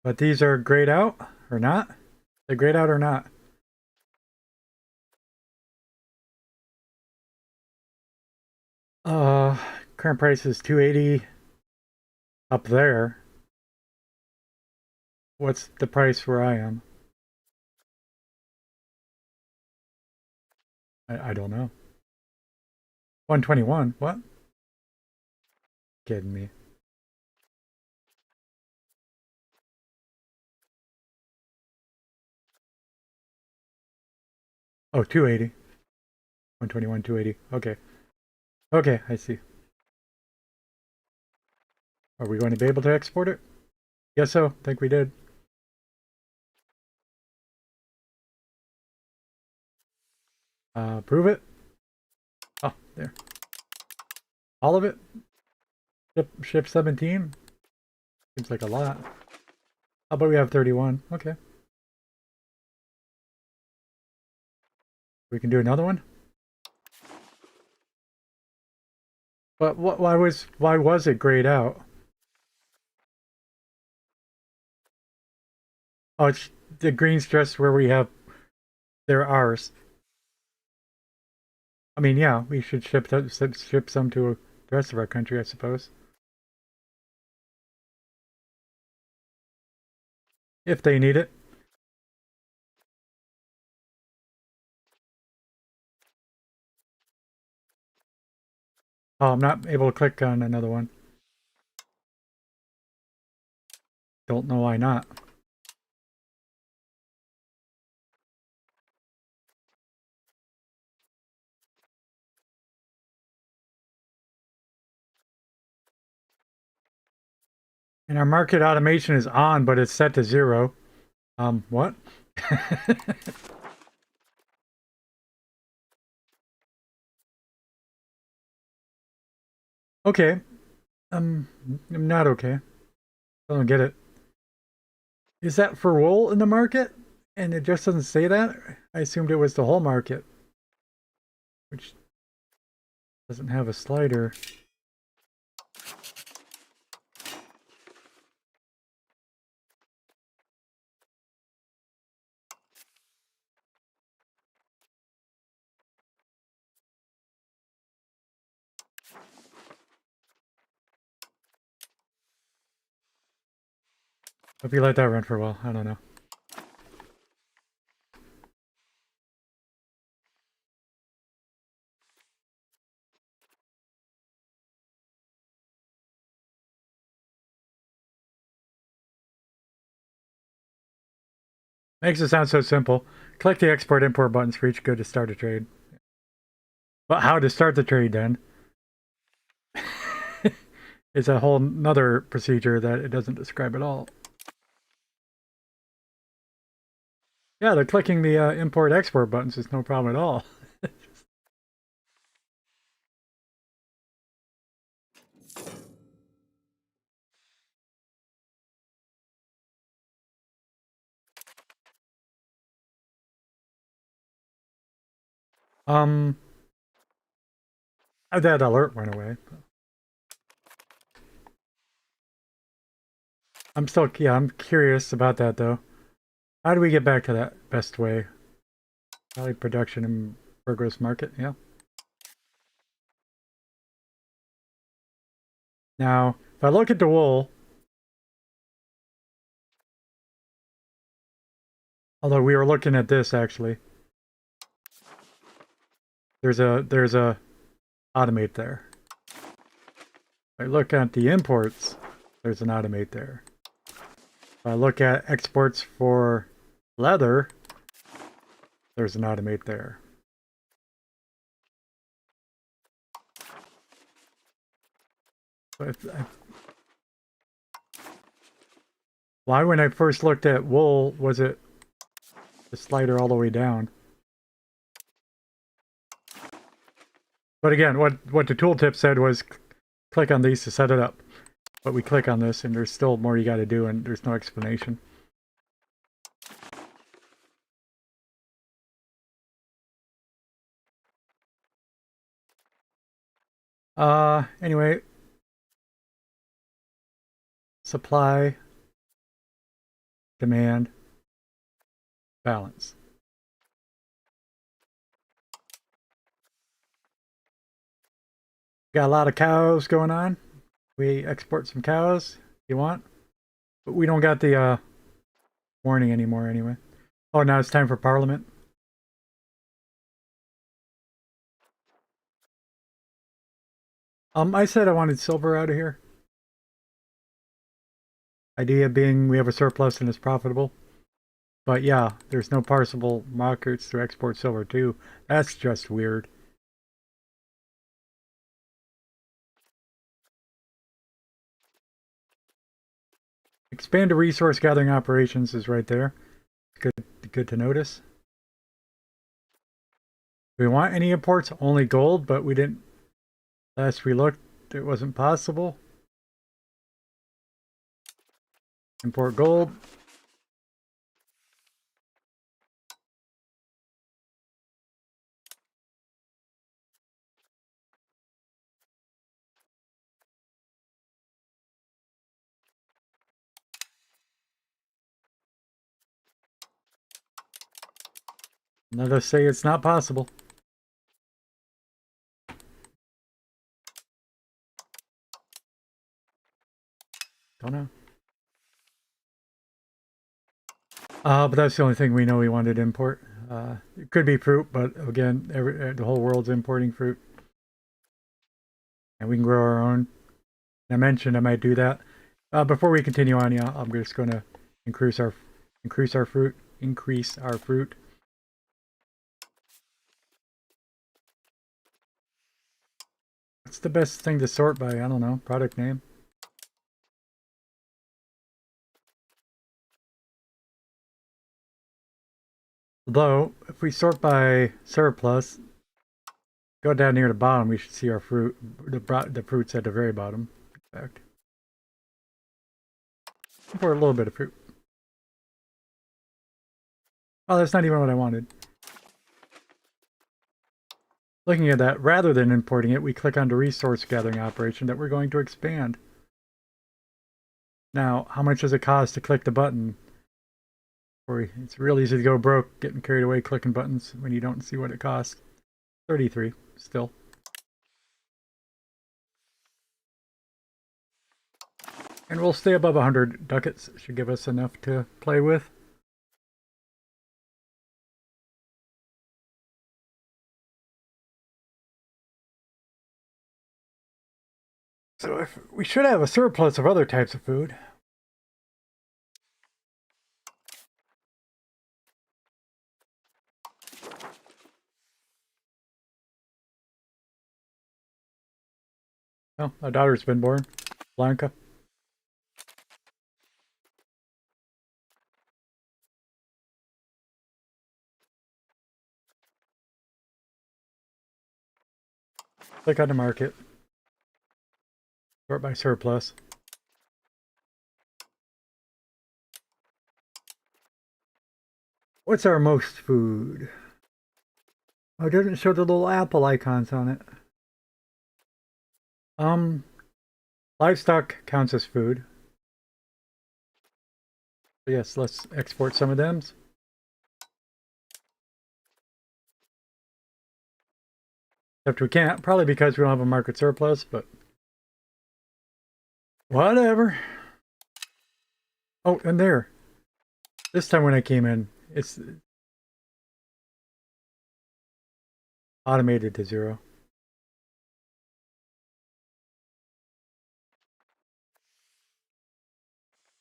But these are grayed out or not? They're grayed out or not? Uh, Current price is 280 up there. What's the price where I am? I don't know. 121. What? Kidding me. Oh, 280. 121, 280. Okay. Okay, I see. Are we going to be able to export it? Guess so. Think we did. Prove it. Oh, there. All of it? Ship 17? Seems like a lot. How about we have 31? Okay. We can do another one? But why was it grayed out? Oh, it's the green's just where we have they're ours. I mean, yeah, we should ship some to the rest of our country, I suppose, if they need it. Oh, I'm not able to click on another one. Don't know why not. And our market automation is on, but it's set to 0. What? Okay. I'm not okay. I don't get it. Is that for wool in the market? And it just doesn't say that? I assumed it was the whole market, which doesn't have a slider. Hope you let that run for a while. I don't know. Makes it sound so simple. Click the export import buttons for each good to start a trade. But how to start the trade then? It's a whole nother procedure that it doesn't describe at all. Yeah, the clicking the import export buttons is no problem at all. um, that alert went away. I'm curious about that though. How do we get back to that best way? Probably production and Burgos market, yeah. Now, if I look at the wool, although we were looking at this actually, there's a automate there. If I look at the imports, there's an automate there. If I look at exports for leather, there's an automate there. But why, when I first looked at wool, was it the slider all the way down? But again, what the tooltip said was click on these to set it up. But we click on this and there's still more you got to do and there's no explanation. Anyway. Supply, demand, balance. Got a lot of cows going on. We export some cows if you want. But we don't got the warning anymore anyway. Oh, now it's time for Parliament. I said I wanted silver out of here. Idea being we have a surplus and it's profitable. But yeah, there's no parsable markets to export silver to. That's just weird. Expand to resource gathering operations is right there. Good to notice. Do we want any imports? Only gold, but we didn't. Last we looked, it wasn't possible. Import gold. Let us say it's not possible. Don't know. But that's the only thing we know we wanted to import. It could be fruit, but again, the whole world's importing fruit. And we can grow our own. I mentioned I might do that. Before we continue on, yeah, I'm just going to increase our fruit. What's the best thing to sort by? I don't know. Product name. Although, if we sort by surplus, go down near the bottom, we should see our fruit. The fruit's at the very bottom, in fact. For a little bit of fruit. Oh, that's not even what I wanted. Looking at that, rather than importing it, we click on the resource gathering operation that we're going to expand. Now, how much does it cost to click the button? It's real easy to go broke, getting carried away clicking buttons when you don't see what it costs. 33, still. And we'll stay above 100 ducats. Should give us enough to play with. So if we should have a surplus of other types of food. Oh, a daughter's been born. Blanca. Click on the market. Sort by surplus. What's our most food? Oh, it doesn't show the little apple icons on it. Livestock counts as food. So yes, let's export some of them. Except we can't, probably because we don't have a market surplus, but whatever. Oh, and there. This time when I came in, it's automated to 0.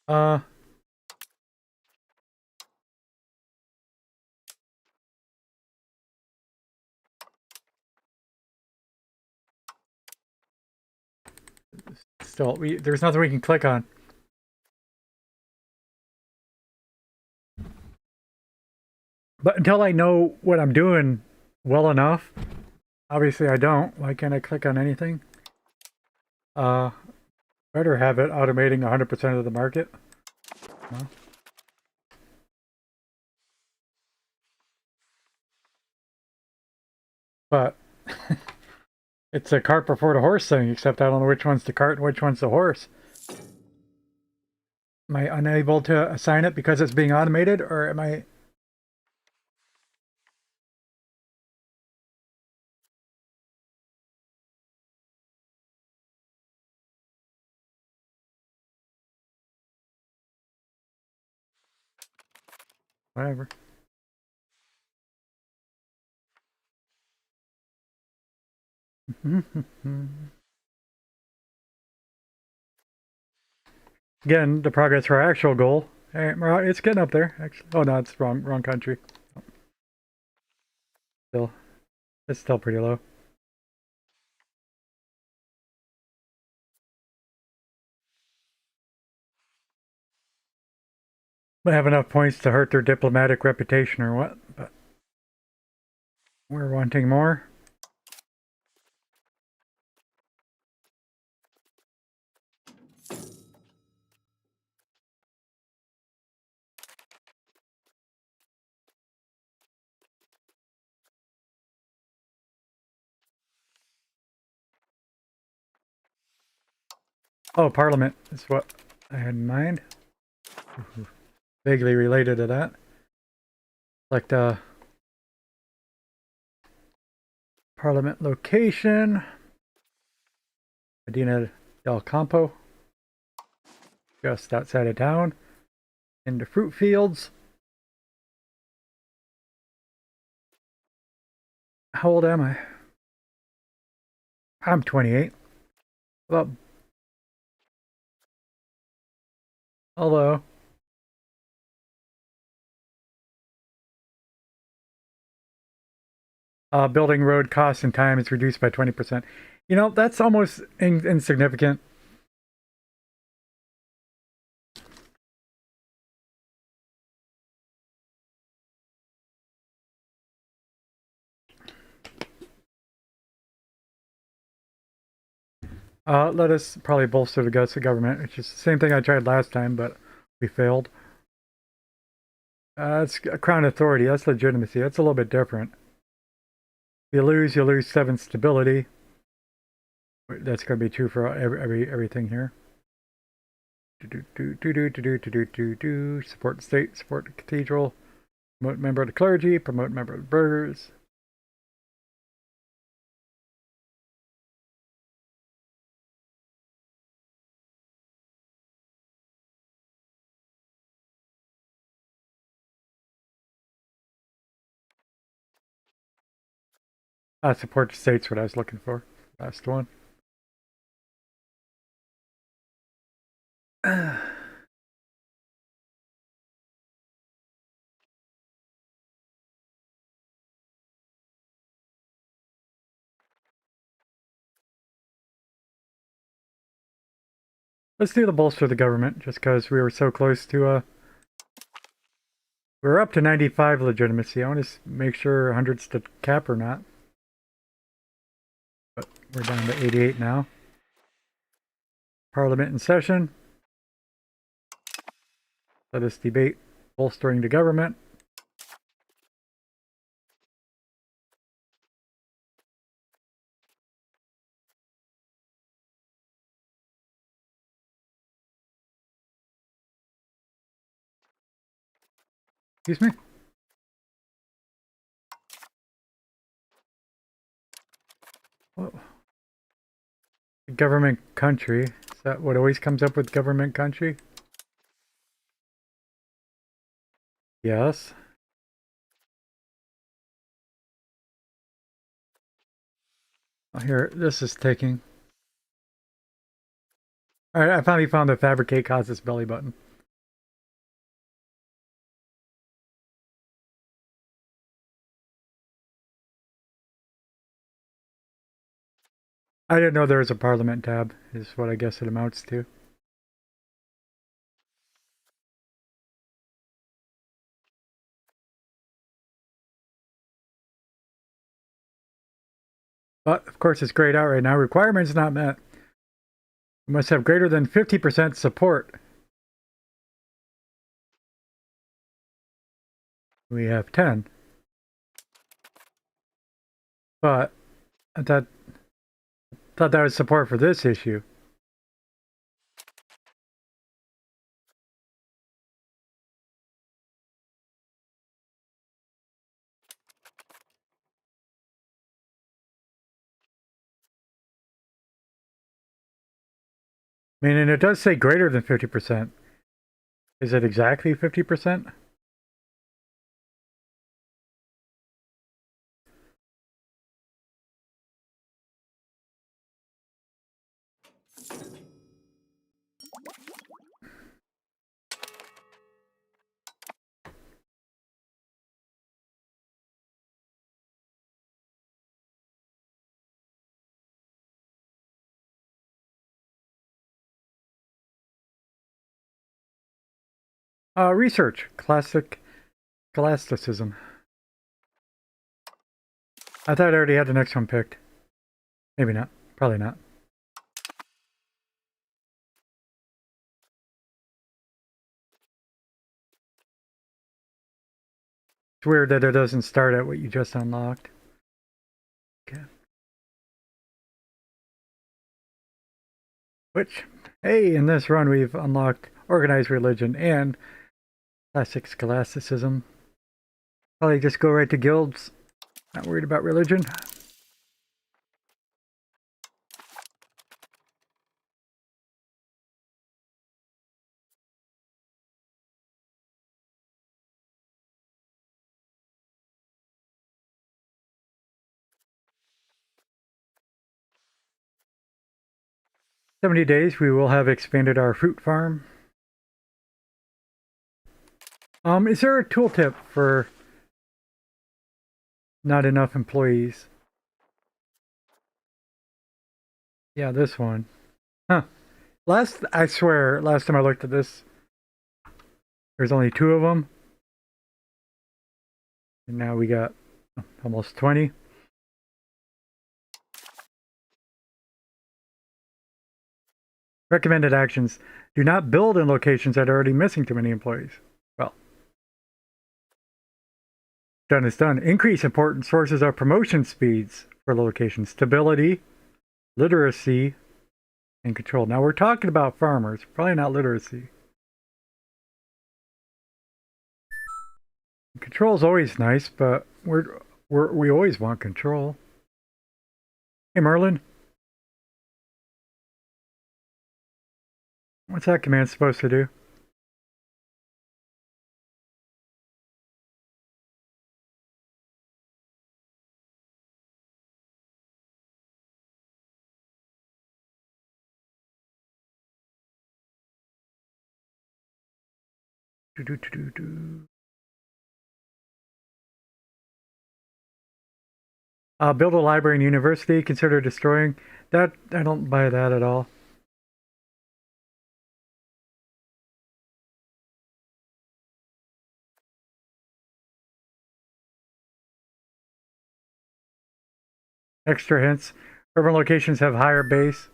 Uh, Still, there's nothing we can click on. But until I know what I'm doing well enough, obviously I don't. Why can't I click on anything? Uh, Better have it automating 100% of the market. No. But it's a cart before the horse thing, except I don't know which one's the cart and which one's the horse. Am I unable to assign it because it's being automated, or am I... Whatever. Again, the progress for our actual goal. Hey, it's getting up there, actually. Oh no, it's wrong country. Still, it's still pretty low. They have enough points to hurt their diplomatic reputation or what, but we're wanting more. Oh, Parliament is what I had in mind. Vaguely related to that. Like the Parliament location. Medina del Campo. Just outside of town. In the fruit fields. How old am I? I'm 28. Well, hello. Building road costs and time is reduced by 20%. You know, that's almost insignificant. Let us probably bolster the guts of government, which is the same thing I tried last time, but we failed. It's a crown authority. That's legitimacy. That's a little bit different. You lose 7 stability. That's going to be true for everything here. Support state, support the cathedral, promote member of the clergy, promote member of the burghers. Support the state's what I was looking for. Last one. Let's do the bolster of the government, just because we were so close to, we were up to 95 legitimacy. I want to make sure 100's the cap or not. But we're down to 88 now. Parliament in session. Let us debate bolstering the government. Excuse me? Whoa. Government country. Is that what always comes up with government country? Yes. Oh, here, this is taking. Alright, I finally found the fabricate causes belly button. I didn't know there was a Parliament tab, is what I guess it amounts to. But, of course, it's grayed out right now. Requirements not met. You must have greater than 50% support. We have 10. But I thought that was support for this issue. I mean, and it does say greater than 50%. Is it exactly 50%? Research. Classic Scholasticism. I thought I already had the next one picked. Maybe not. Probably not. It's weird that it doesn't start at what you just unlocked. Okay. Which, hey, in this run we've unlocked organized religion and classic scholasticism. Probably just go right to guilds. Not worried about religion. "70 days, we will have expanded our fruit farm." Is there a tooltip for not enough employees? Yeah, this one. Huh. I swear, last time I looked at this, there's only 2 of them. And now we got almost 20. Recommended actions. Do not build in locations that are already missing too many employees. Well, done is done. Increase important sources of promotion speeds for location. Stability, literacy, and control. Now we're talking about farmers, probably not literacy. Control is always nice, but we always want control. Hey, Merlin. What's that command supposed to do? Do, do, do, do, do. Build a library and university. Consider destroying. That I don't buy that at all. Extra hints. Urban locations have higher base.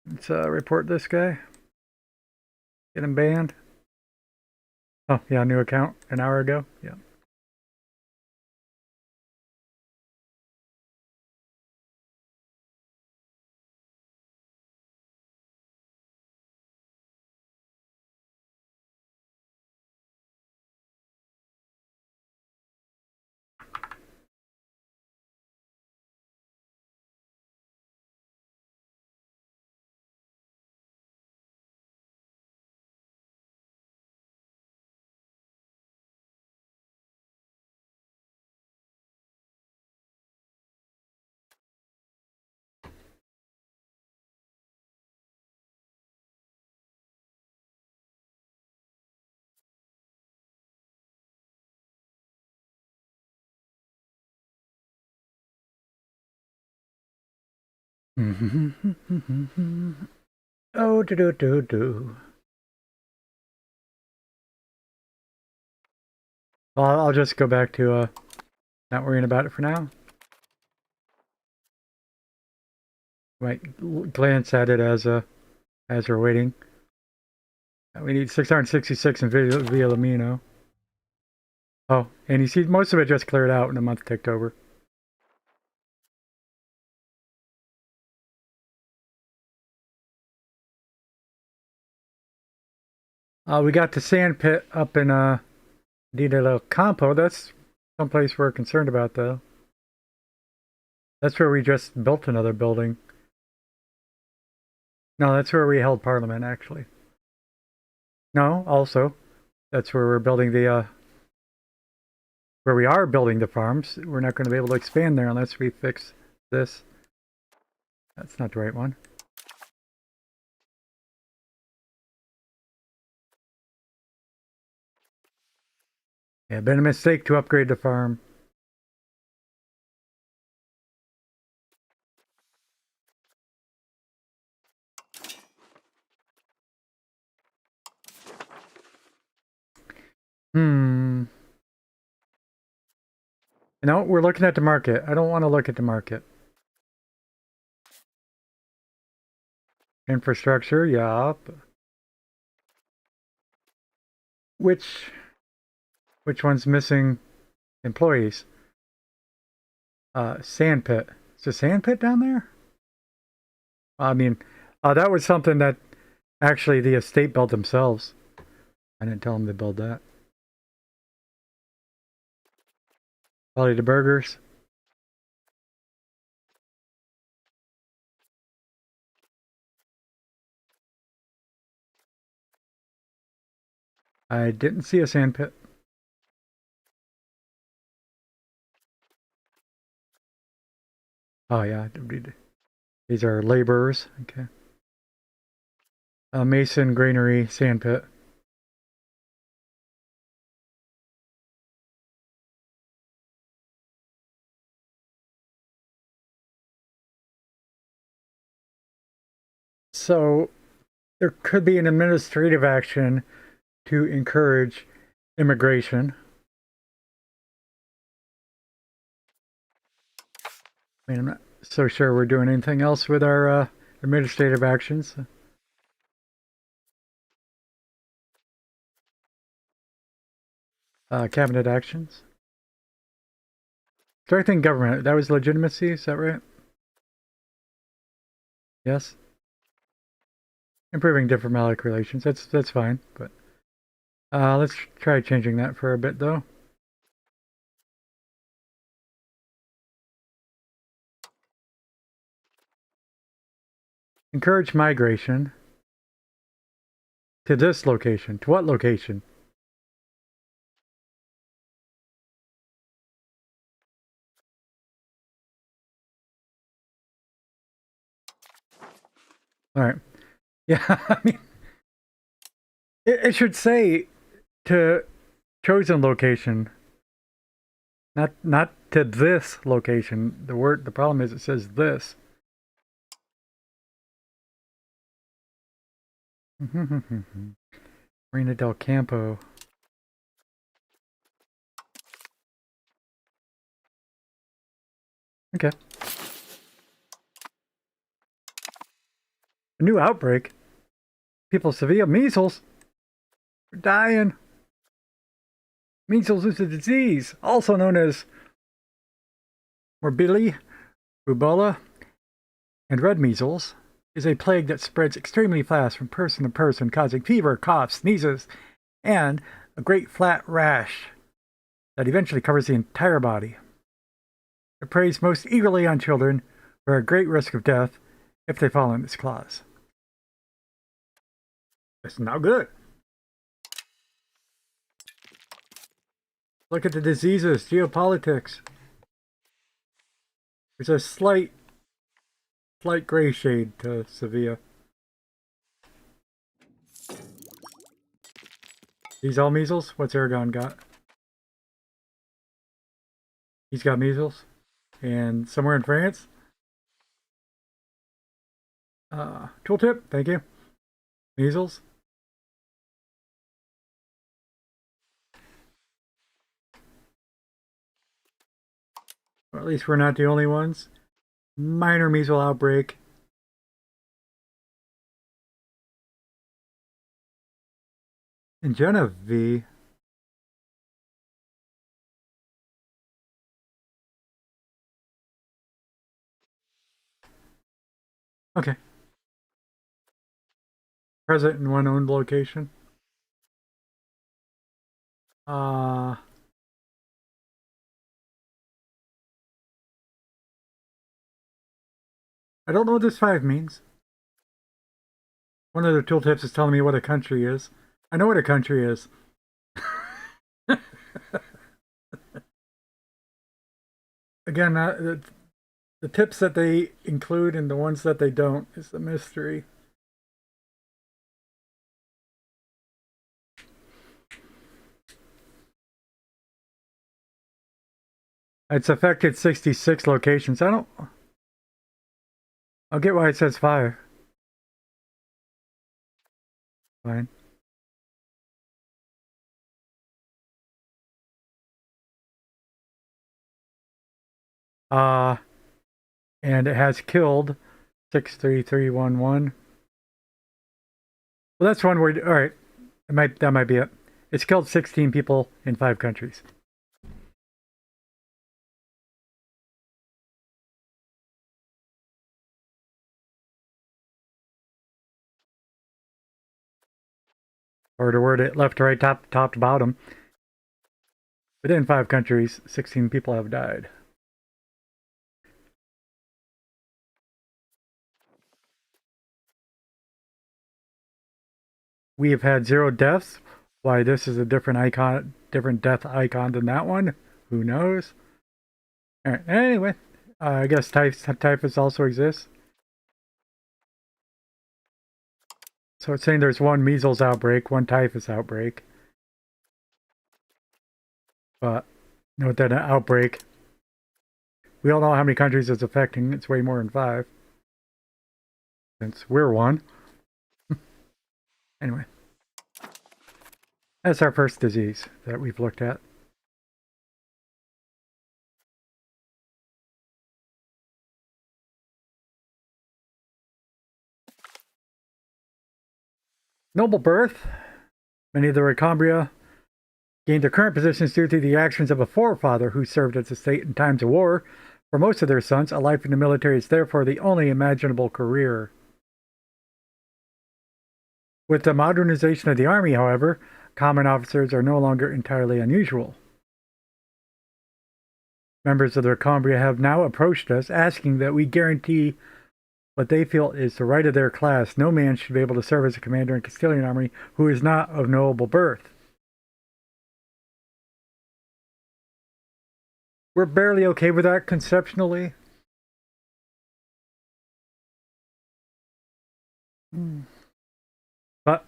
Let's report this guy. Get him banned. Oh, yeah, new account an hour ago. Yeah. Oh, do. Well, I'll just go back to not worrying about it for now. Might glance at it as we're waiting. We need 666 in Villamino. Oh, and you see most of it just cleared out when the month ticked over. We got the sand pit up in Di del Campo. That's someplace we're concerned about, though. That's where we just built another building. No, that's where we held Parliament, actually. No, also, that's where we're building the where we are building the farms. We're not going to be able to expand there unless we fix this. That's not the right one. Yeah, been a mistake to upgrade the farm. Hmm. No, we're looking at the market. I don't want to look at the market. Infrastructure, yeah. Which one's missing employees? Sand pit. Is a sand pit down there? I mean, that was something that actually the estate built themselves. I didn't tell them to build that. Probably the burgers. I didn't see a sand pit. Oh yeah, these are laborers. Okay. Mason granary sand pit. So there could be an administrative action to encourage immigration. I mean, I'm not so sure we're doing anything else with our administrative actions. Cabinet actions. Strengthening government. That was legitimacy, is that right? Yes. Improving diplomatic relations. That's fine, but let's try changing that for a bit though. Encourage migration to this location. To what location? All right. Yeah, I mean, it should say to chosen location, not to this location. The problem is it says this. Marina del Campo. Okay. A new outbreak. People of Sevilla, measles. We're dying. Measles is a disease, also known as morbilli, rubella, and red measles, is a plague that spreads extremely fast from person to person, causing fever, coughs, sneezes, and a great flat rash that eventually covers the entire body. It preys most eagerly on children, who are at great risk of death if they fall in its claws. It's not good. Look at the diseases, geopolitics. There's a slight gray shade to Sevilla. These all measles? What's Aragon got? He's got measles. And somewhere in France? Tooltip, thank you. Measles. Or at least we're not the only ones. Minor measles outbreak. In Genevieve. Okay. Present in one owned location. I don't know what this 5 means. One of the tooltips is telling me what a country is. I know what a country is. Again, the tips that they include and the ones that they don't is the mystery. It's affected 66 locations. I'll get why it says 5. Fine. And it has killed 63311. Well, that's one word. All right, that might be it. It's killed 16 people in 5 countries. Or to word it left to right, top to bottom. Within 5 countries, 16 people have died. We have had 0 deaths. Why this is a different icon, different death icon than that one? Who knows? All right. Anyway, I guess typhus also exists. So it's saying there's 1 measles outbreak, 1 typhus outbreak. But note that an outbreak, we all know how many countries it's affecting. It's way more than 5. Since we're one. Anyway. That's our first disease that we've looked at. Noble birth. Many of the Recambria gained their current positions due to the actions of a forefather who served as a state in times of war. For most of their sons, a life in the military is therefore the only imaginable career. With the modernization of the army, however, common officers are no longer entirely unusual. Members of the Recambria have now approached us, asking that we guarantee what they feel is the right of their class. No man should be able to serve as a commander in Castilian army who is not of noble birth. We're barely okay with that conceptually. But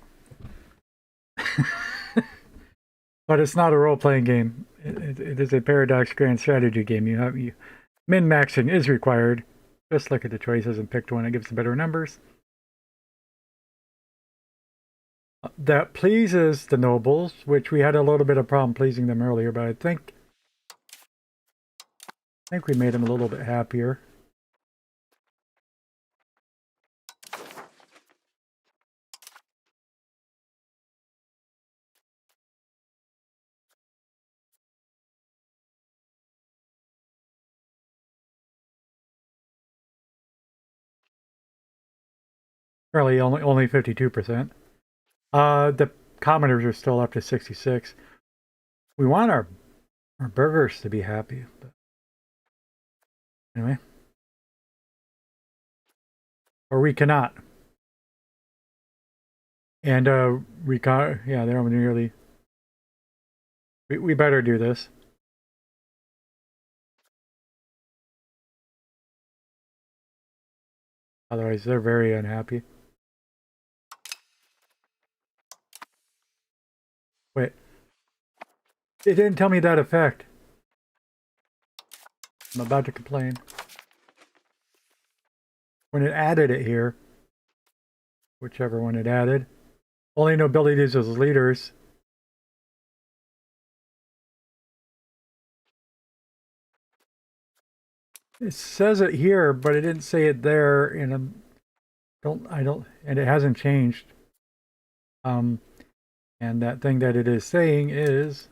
but it's not a role-playing game. It is a paradox grand strategy game. Min-maxing is required. Just look at the choices and pick one that gives the better numbers. That pleases the nobles, which we had a little bit of problem pleasing them earlier, but I think we made them a little bit happier. Really, only 52%. The commoners are still up to 66. We want our burghers to be happy. But anyway. Or we cannot. And yeah, they're nearly. We better do this. Otherwise, they're very unhappy. Wait. It didn't tell me that effect. I'm about to complain. When it added it here, whichever one it added. Only no abilities as leaders. It says it here, but it didn't say it there. And and it hasn't changed. And that thing that it is saying is,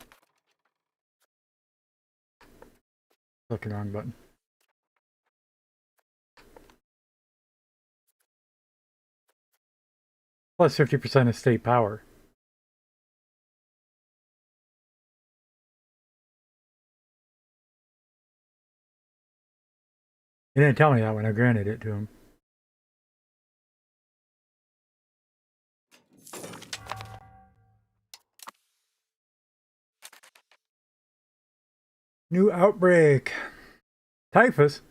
click the wrong button. Plus 50% of state power. He didn't tell me that when I granted it to him. New outbreak. Typhus.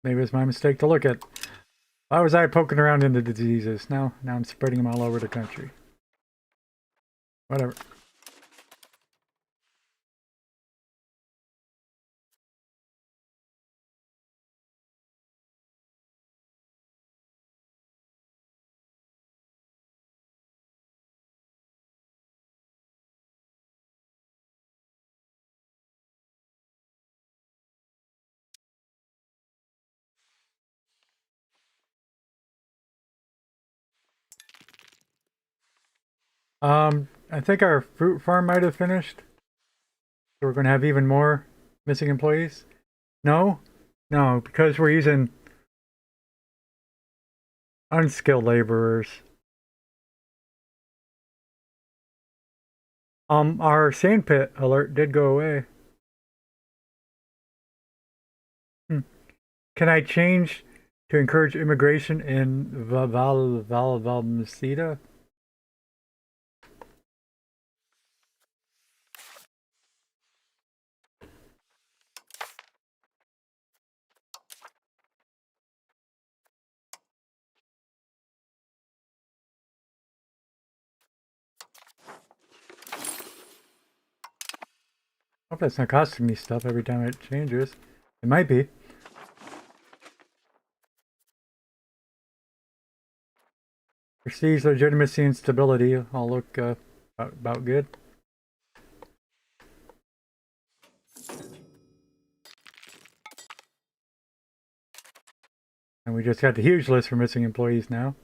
Maybe it's my mistake to look at. Why was I poking around into diseases? Now I'm spreading them all over the country. Whatever. I think our fruit farm might have finished. So we're going to have even more missing employees. No, no, because we're using unskilled laborers. Our sandpit alert did go away. Can I change to encourage immigration in Valmecida? Hope that's not costing me stuff every time it changes. It might be. Prestige, legitimacy, and stability all look about good. And we just got the huge list for missing employees now.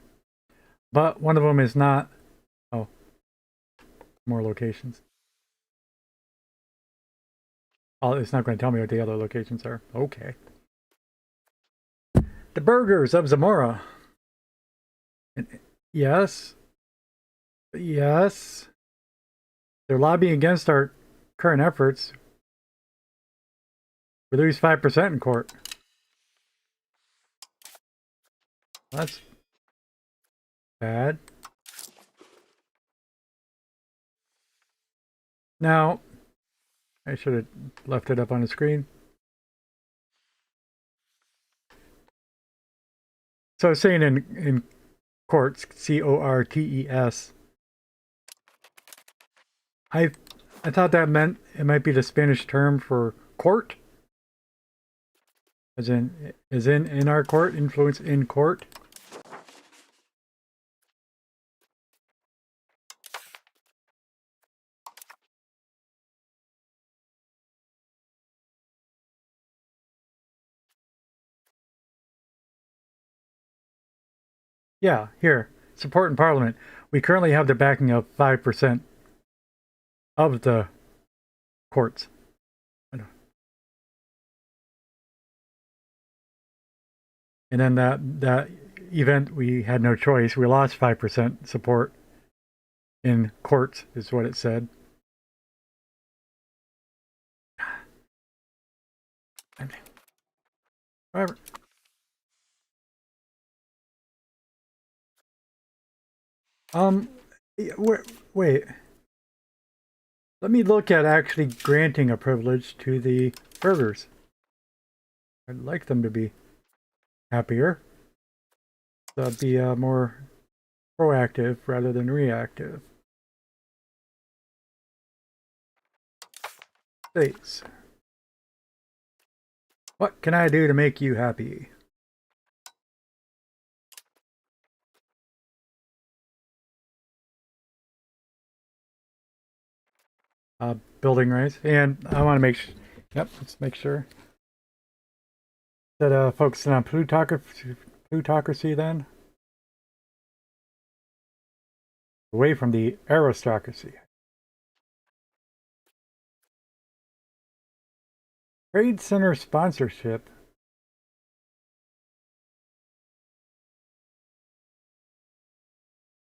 But one of them is not... Oh. More locations. Oh, it's not going to tell me what the other locations are. Okay. The Burgers of Zamora. Yes. Yes. They're lobbying against our current efforts. We lose 5% in court. That's bad. Now, I should have left it up on the screen. So I was saying in courts, C-O-R-T-E-S. I thought that meant it might be the Spanish term for court. As in our court, influence in court. Yeah, here. Support in Parliament. We currently have the backing of 5% of the courts. And then that event, we had no choice. We lost 5% support in courts, is what it said. Whatever. Wait. Let me look at actually granting a privilege to the burgers. I'd like them to be happier. So be more proactive rather than reactive. States. What can I do to make you happy? building race. And I want to make sure, yep, let's make sure that focusing on plutocracy then. Away from the aristocracy. Trade center sponsorship.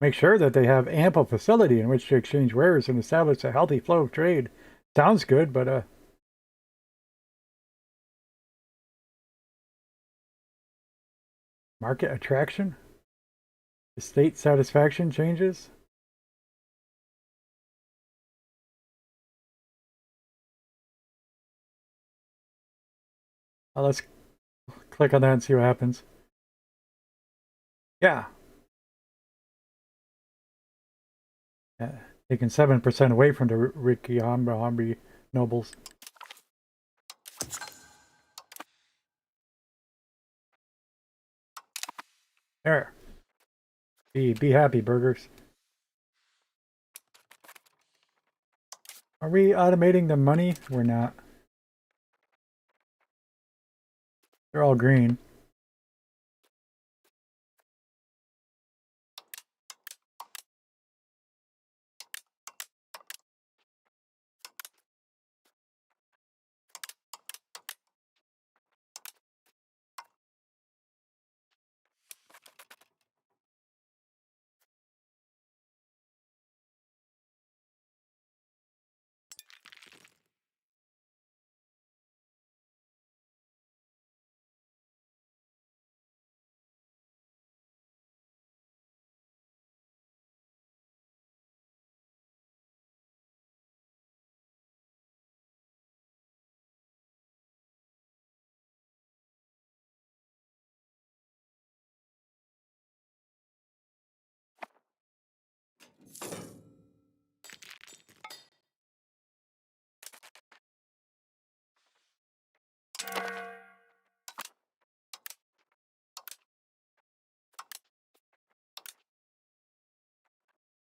Make sure that they have ample facility in which to exchange wares and establish a healthy flow of trade. Sounds good, but market attraction? Estate satisfaction changes? Let's click on that and see what happens. Yeah. Taking 7% away from the Rikihambri nobles. There. Be happy, burgers. Are we automating the money? We're not. They're all green.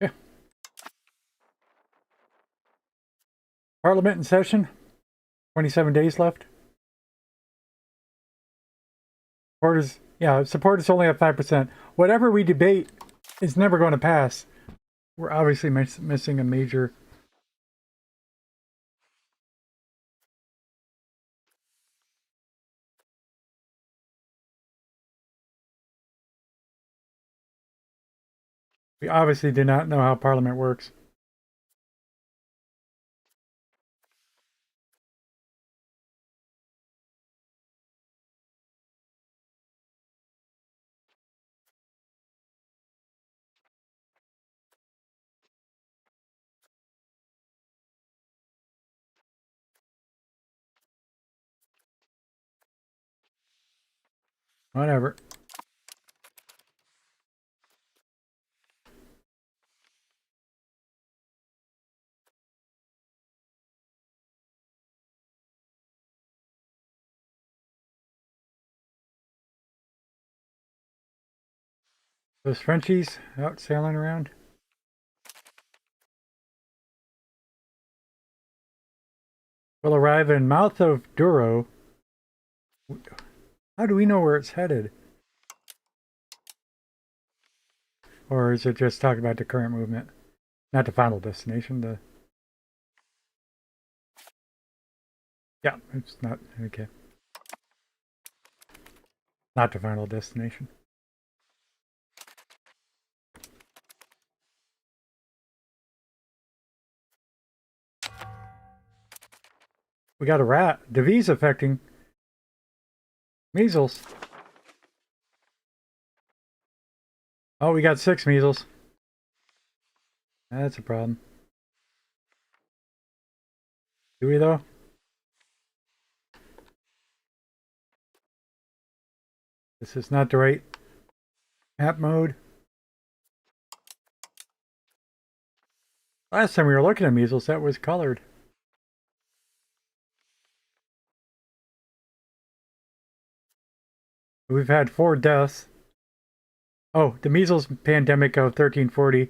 Yeah. Parliament in session. 27 days left. Support is only at 5%. Whatever we debate is never going to pass. We're obviously missing a major. We obviously do not know how Parliament works. Whatever. Those Frenchies out sailing around. Will arrive in mouth of Douro. How do we know where it's headed? Or is it just talking about the current movement? Not the final destination, yeah, it's not, okay. Not the final destination. We got a rat. Disease affecting measles. Oh, we got 6 measles. That's a problem. Do we though? This is not the right map mode. Last time we were looking at measles, that was colored. We've had 4 deaths. Oh, the measles pandemic of 1340.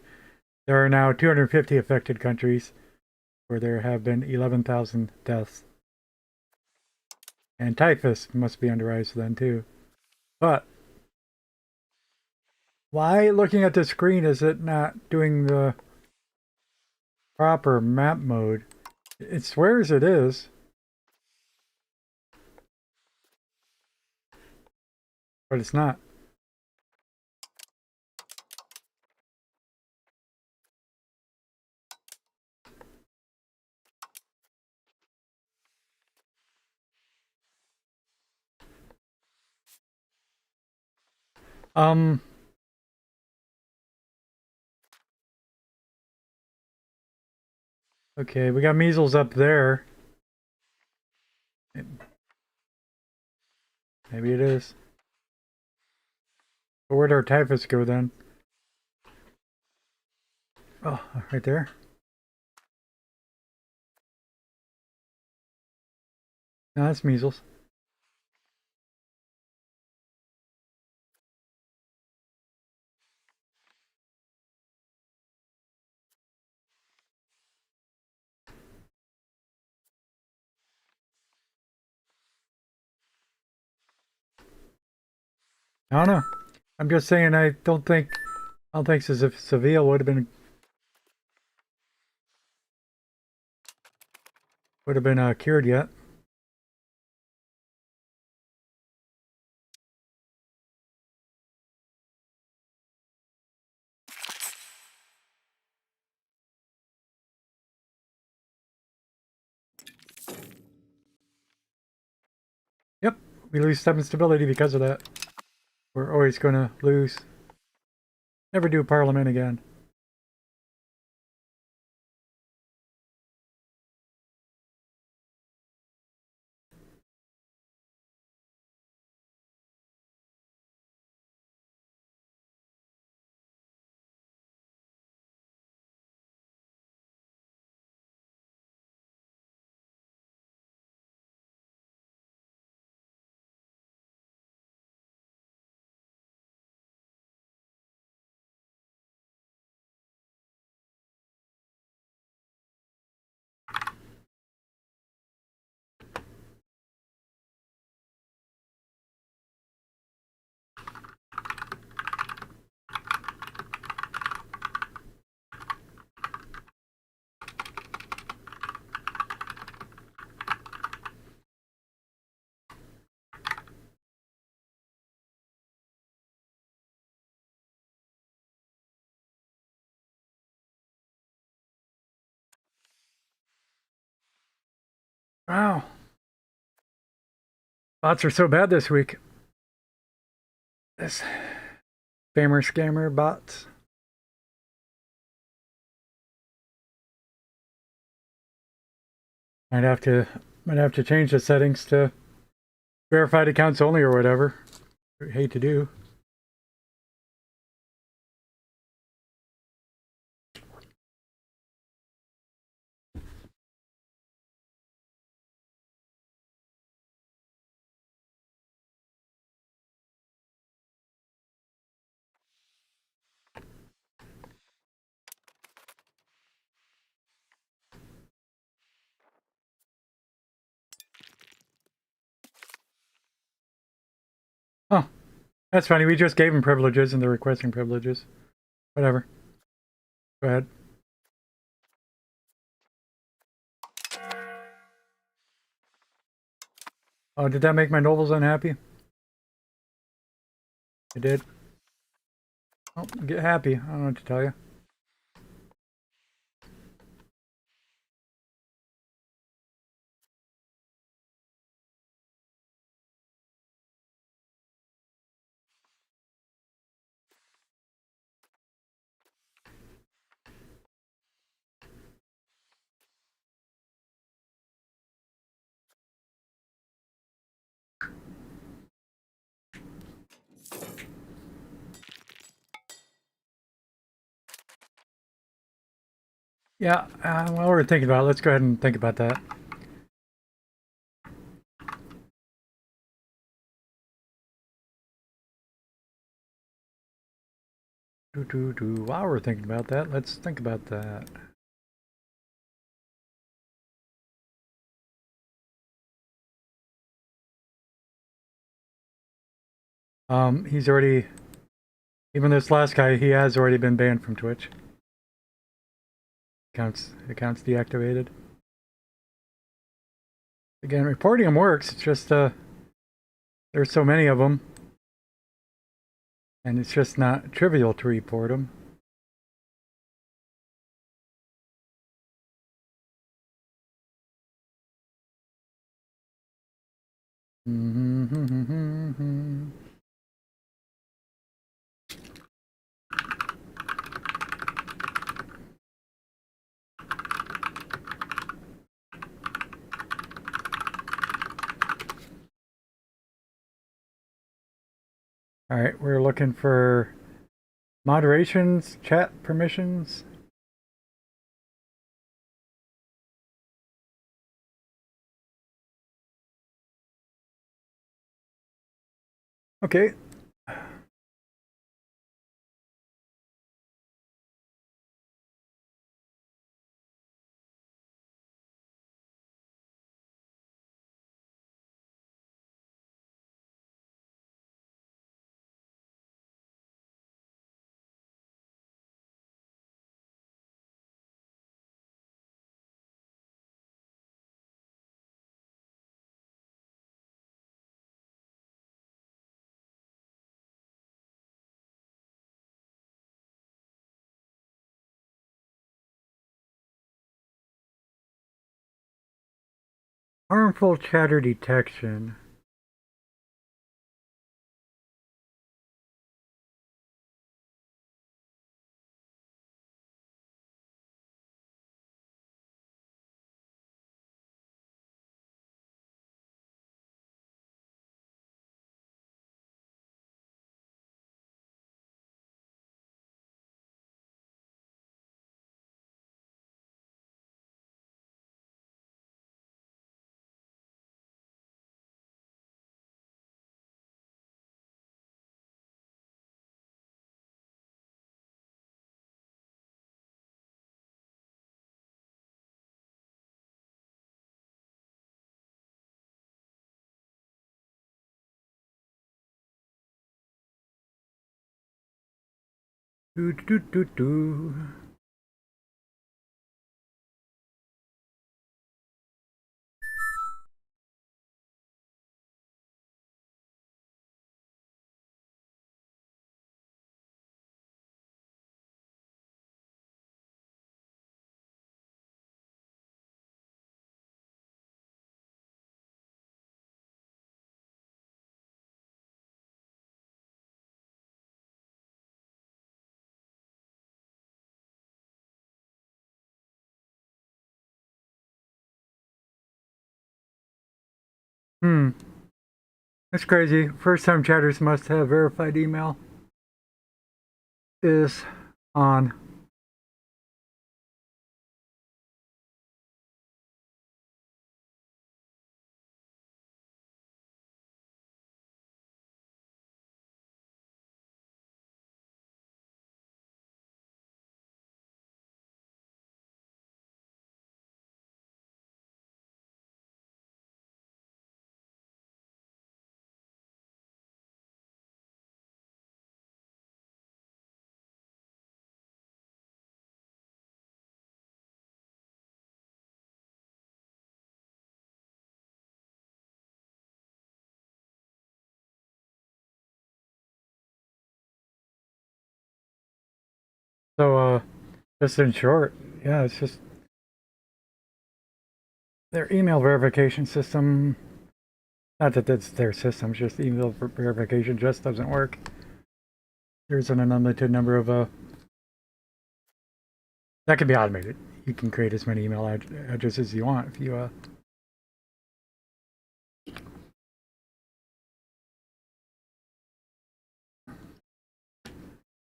There are now 250 affected countries. where there have been 11,000 deaths. And typhus must be on the rise then too. But why, looking at the screen, is it not doing the proper map mode? It swears it is, but it's not. Um, okay, we got measles up there. Maybe it is. But where'd our typhus go then? Oh, right there. No, that's measles. I don't know. I'm just saying I don't think Seville would have been cured yet. Yep, we lose 7 stability because of that. We're always gonna lose. Never do Parliament again. Wow. Bots are so bad this week. This spammer scammer bots. Might have to might have to change the settings to verified accounts only or whatever. I hate to do. Oh, that's funny. We just gave them privileges and they're requesting privileges. Whatever. Go ahead. Oh, did that make my nobles unhappy? It did. Oh, get happy. I don't know what to tell you. Yeah, while we're thinking about it, let's go ahead and think about that. While we're thinking about that, let's think about that. He's already, even this last guy, he has already been banned from Twitch. Accounts deactivated. Again, reporting them works. It's just there's so many of them, and it's just not trivial to report them. All right, we're looking for moderations, chat permissions. Okay. Harmful chatter detection. Do do do do. That's crazy. First time chatters must have verified email is on. So, just in short, yeah, it's just their email verification system. Not that that's their system, just email verification just doesn't work. There's an unlimited number of that can be automated. You can create as many email addresses as you want if you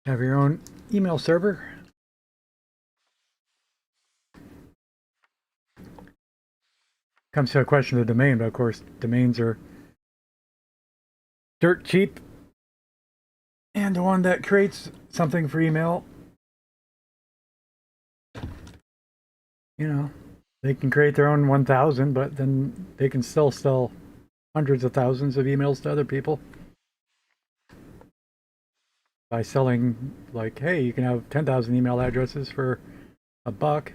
have your own email server. Comes to a question of domain, but of course domains are dirt cheap, and the one that creates something for email, you know, they can create their own 1,000, but then they can still sell hundreds of thousands of emails to other people. by selling, like, hey, you can have 10,000 email addresses for $1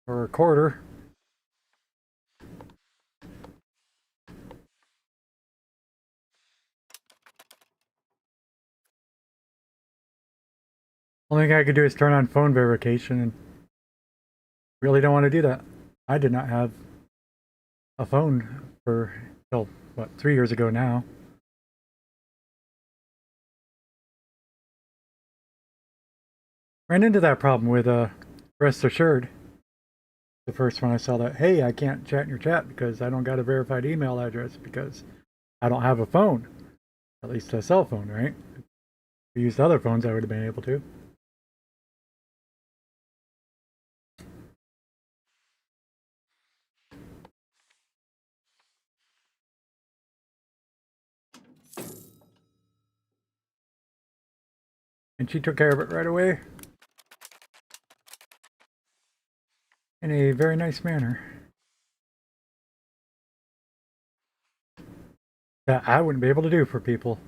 or a quarter. Only thing I could do is turn on phone verification, and really don't want to do that. I did not have a phone for, well, what, 3 years ago now. Ran into that problem with Rest Assured. The first one I saw that, hey, I can't chat in your chat because I don't got a verified email address because I don't have a phone. At least a cell phone, right? If we used other phones, I would have been able to. And she took care of it right away in a very nice manner that I wouldn't be able to do for people.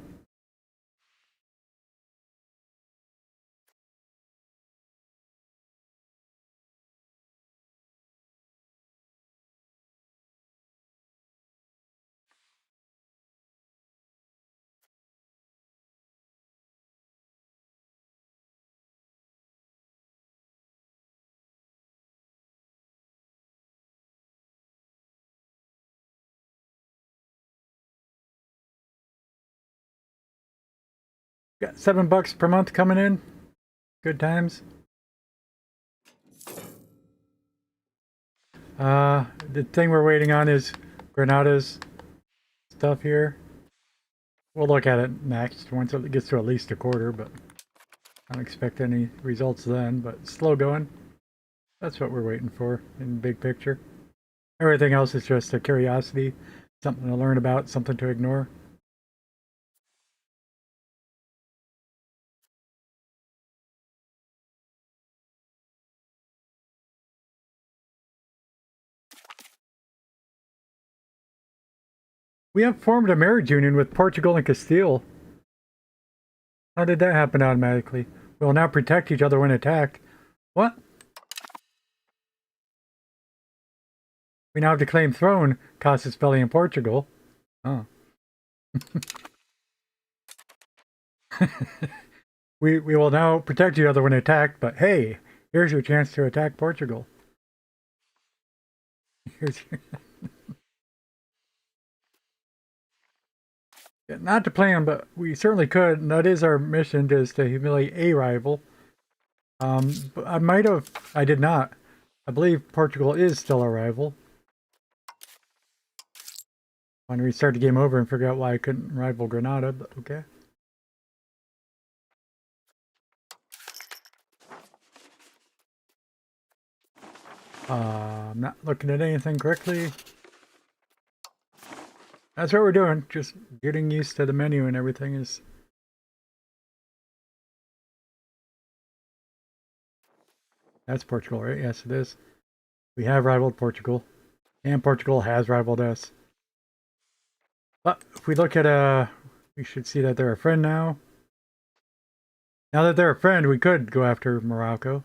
Got $7 per month coming in. Good times. The thing we're waiting on is Granada's stuff here. We'll look at it next once it gets to at least a quarter, but I don't expect any results then. But slow going. That's what we're waiting for in the big picture. Everything else is just a curiosity, something to learn about, something to ignore. We have formed a marriage union with Portugal and Castile. How did that happen automatically? We will now protect each other when attacked. What? We now have to claim throne, Casus Belli in Portugal. Oh. we will now protect each other when attacked, but hey, here's your chance to attack Portugal. Here's your... Not to plan, but we certainly could, and that is our mission, is to humiliate a rival. But I did not. I believe Portugal is still a rival. I want to restart the game over and figure out why I couldn't rival Granada, but okay. I'm not looking at anything correctly. That's what we're doing, just getting used to the menu and everything is... That's Portugal, right? Yes, it is. We have rivaled Portugal, and Portugal has rivaled us. But if we look at we should see that they're a friend now. Now that they're a friend, we could go after Morocco.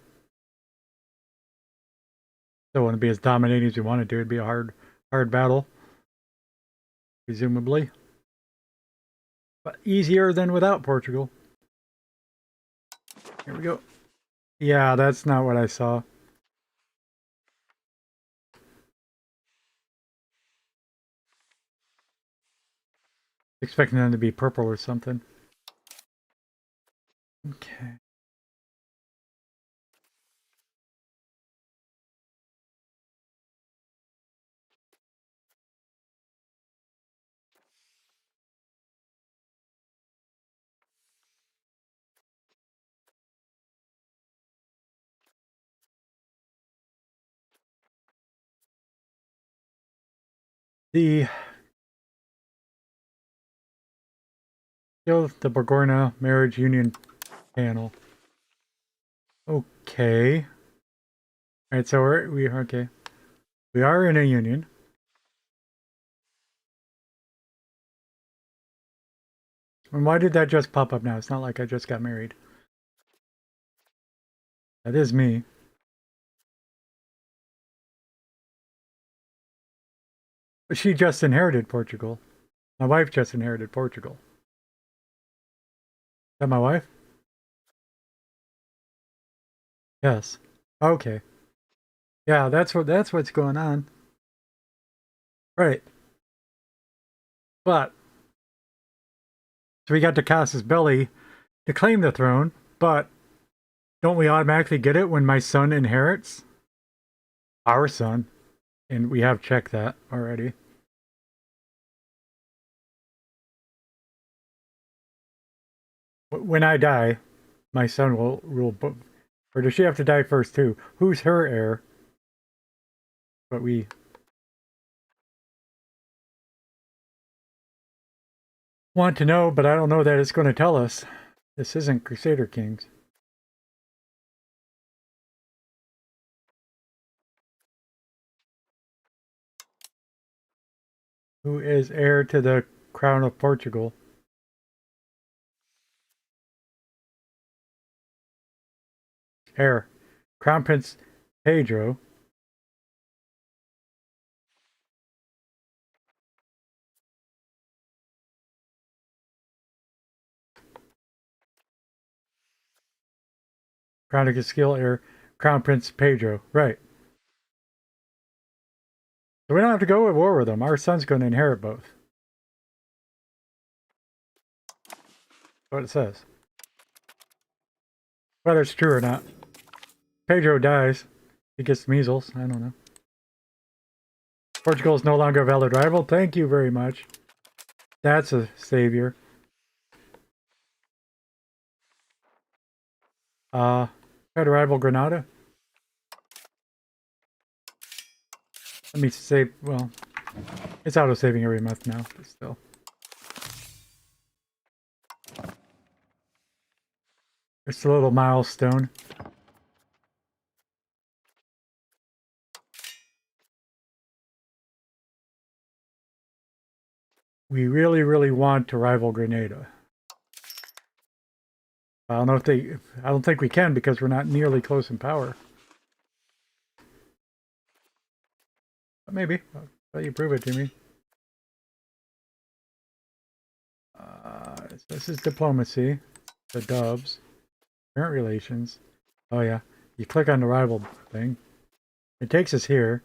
Still wouldn't be as dominating as we wanted to. It'd be a hard battle, presumably. But easier than without Portugal. Here we go. Yeah, that's not what I saw. Expecting them to be purple or something. Okay. The Borgona marriage union panel. Okay. Alright, so okay. We are in a union. And why did that just pop up now? It's not like I just got married. That is me. But she just inherited Portugal. My wife just inherited Portugal. Is that my wife? Yes. Okay. Yeah, that's what's going on. Right. But so we got to Cass's belly to claim the throne, but don't we automatically get it when my son inherits? Our son. And we have checked that already. When I die, my son will rule. Or does she have to die first too? Who's her heir? But we want to know, but I don't know that it's going to tell us. This isn't Crusader Kings. Who is heir to the crown of Portugal? Heir. Crown Prince Pedro. Crown of Castile heir. Crown Prince Pedro. Right. So we don't have to go to war with them. Our son's going to inherit both. That's what it says. Whether it's true or not. Pedro dies. He gets measles. I don't know. Portugal is no longer a valid rival. Thank you very much. That's a savior. Try to rival Granada. Let me save. Well, it's auto saving every month now, but still. It's a little milestone. We really, really want to rival Grenada. I don't know if they. I don't think we can because we're not nearly close in power. But maybe. I'll let you prove it to me. This is diplomacy. The Dubs. Current relations. Oh yeah. You click on the rival thing. It takes us here.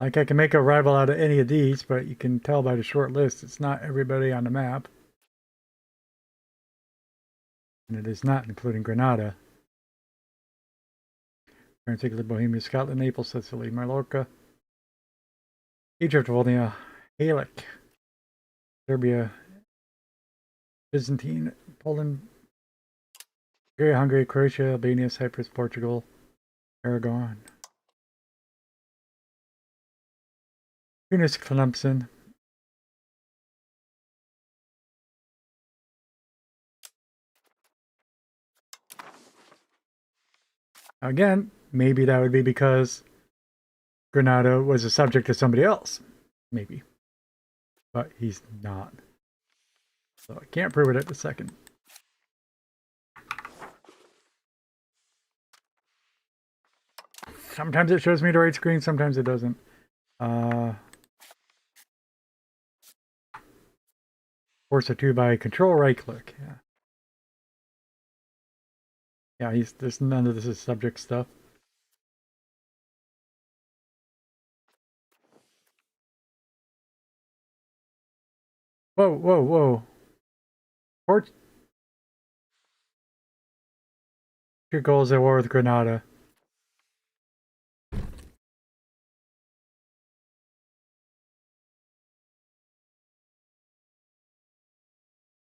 Like I can make a rival out of any of these, but you can tell by the short list it's not everybody on the map. And it is not including Granada. Particularly Bohemia, Scotland, Naples, Sicily, Mallorca, Egypt, Volnia, Halych, Serbia, Byzantine, Poland, Bulgaria, Hungary, Croatia, Albania, Cyprus, Portugal, Aragon, Tunis, Tlemcen, again, maybe that would be because Granada was a subject to somebody else. Maybe. But he's not. So I can't prove it at the second. Sometimes it shows me the right screen, sometimes it doesn't. Force a 2 by control right click. Yeah. Yeah, there's none of this is subject stuff. Whoa, whoa, whoa. Portugal is at war with Granada.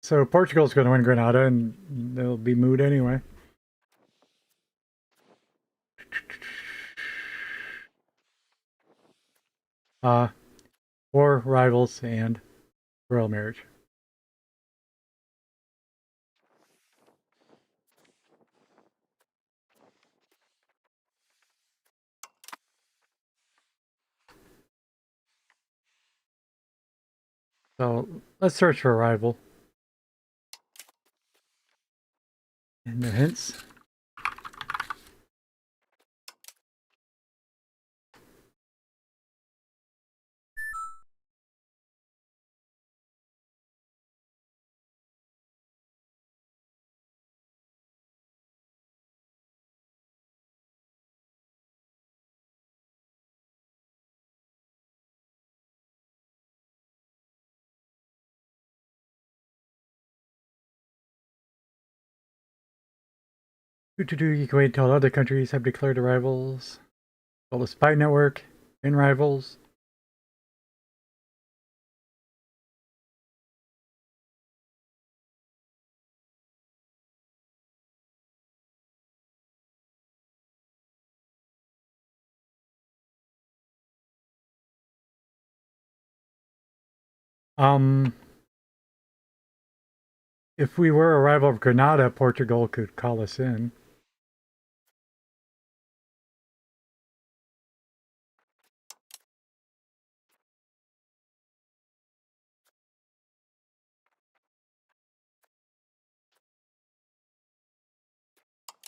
So Portugal's going to win Granada, and they'll be moot anyway. War, rivals, and royal marriage. So let's search for a rival. And the hints. You can wait until other countries have declared rivals. Build a spy network in rivals. Um, if we were a rival of Granada, Portugal could call us in.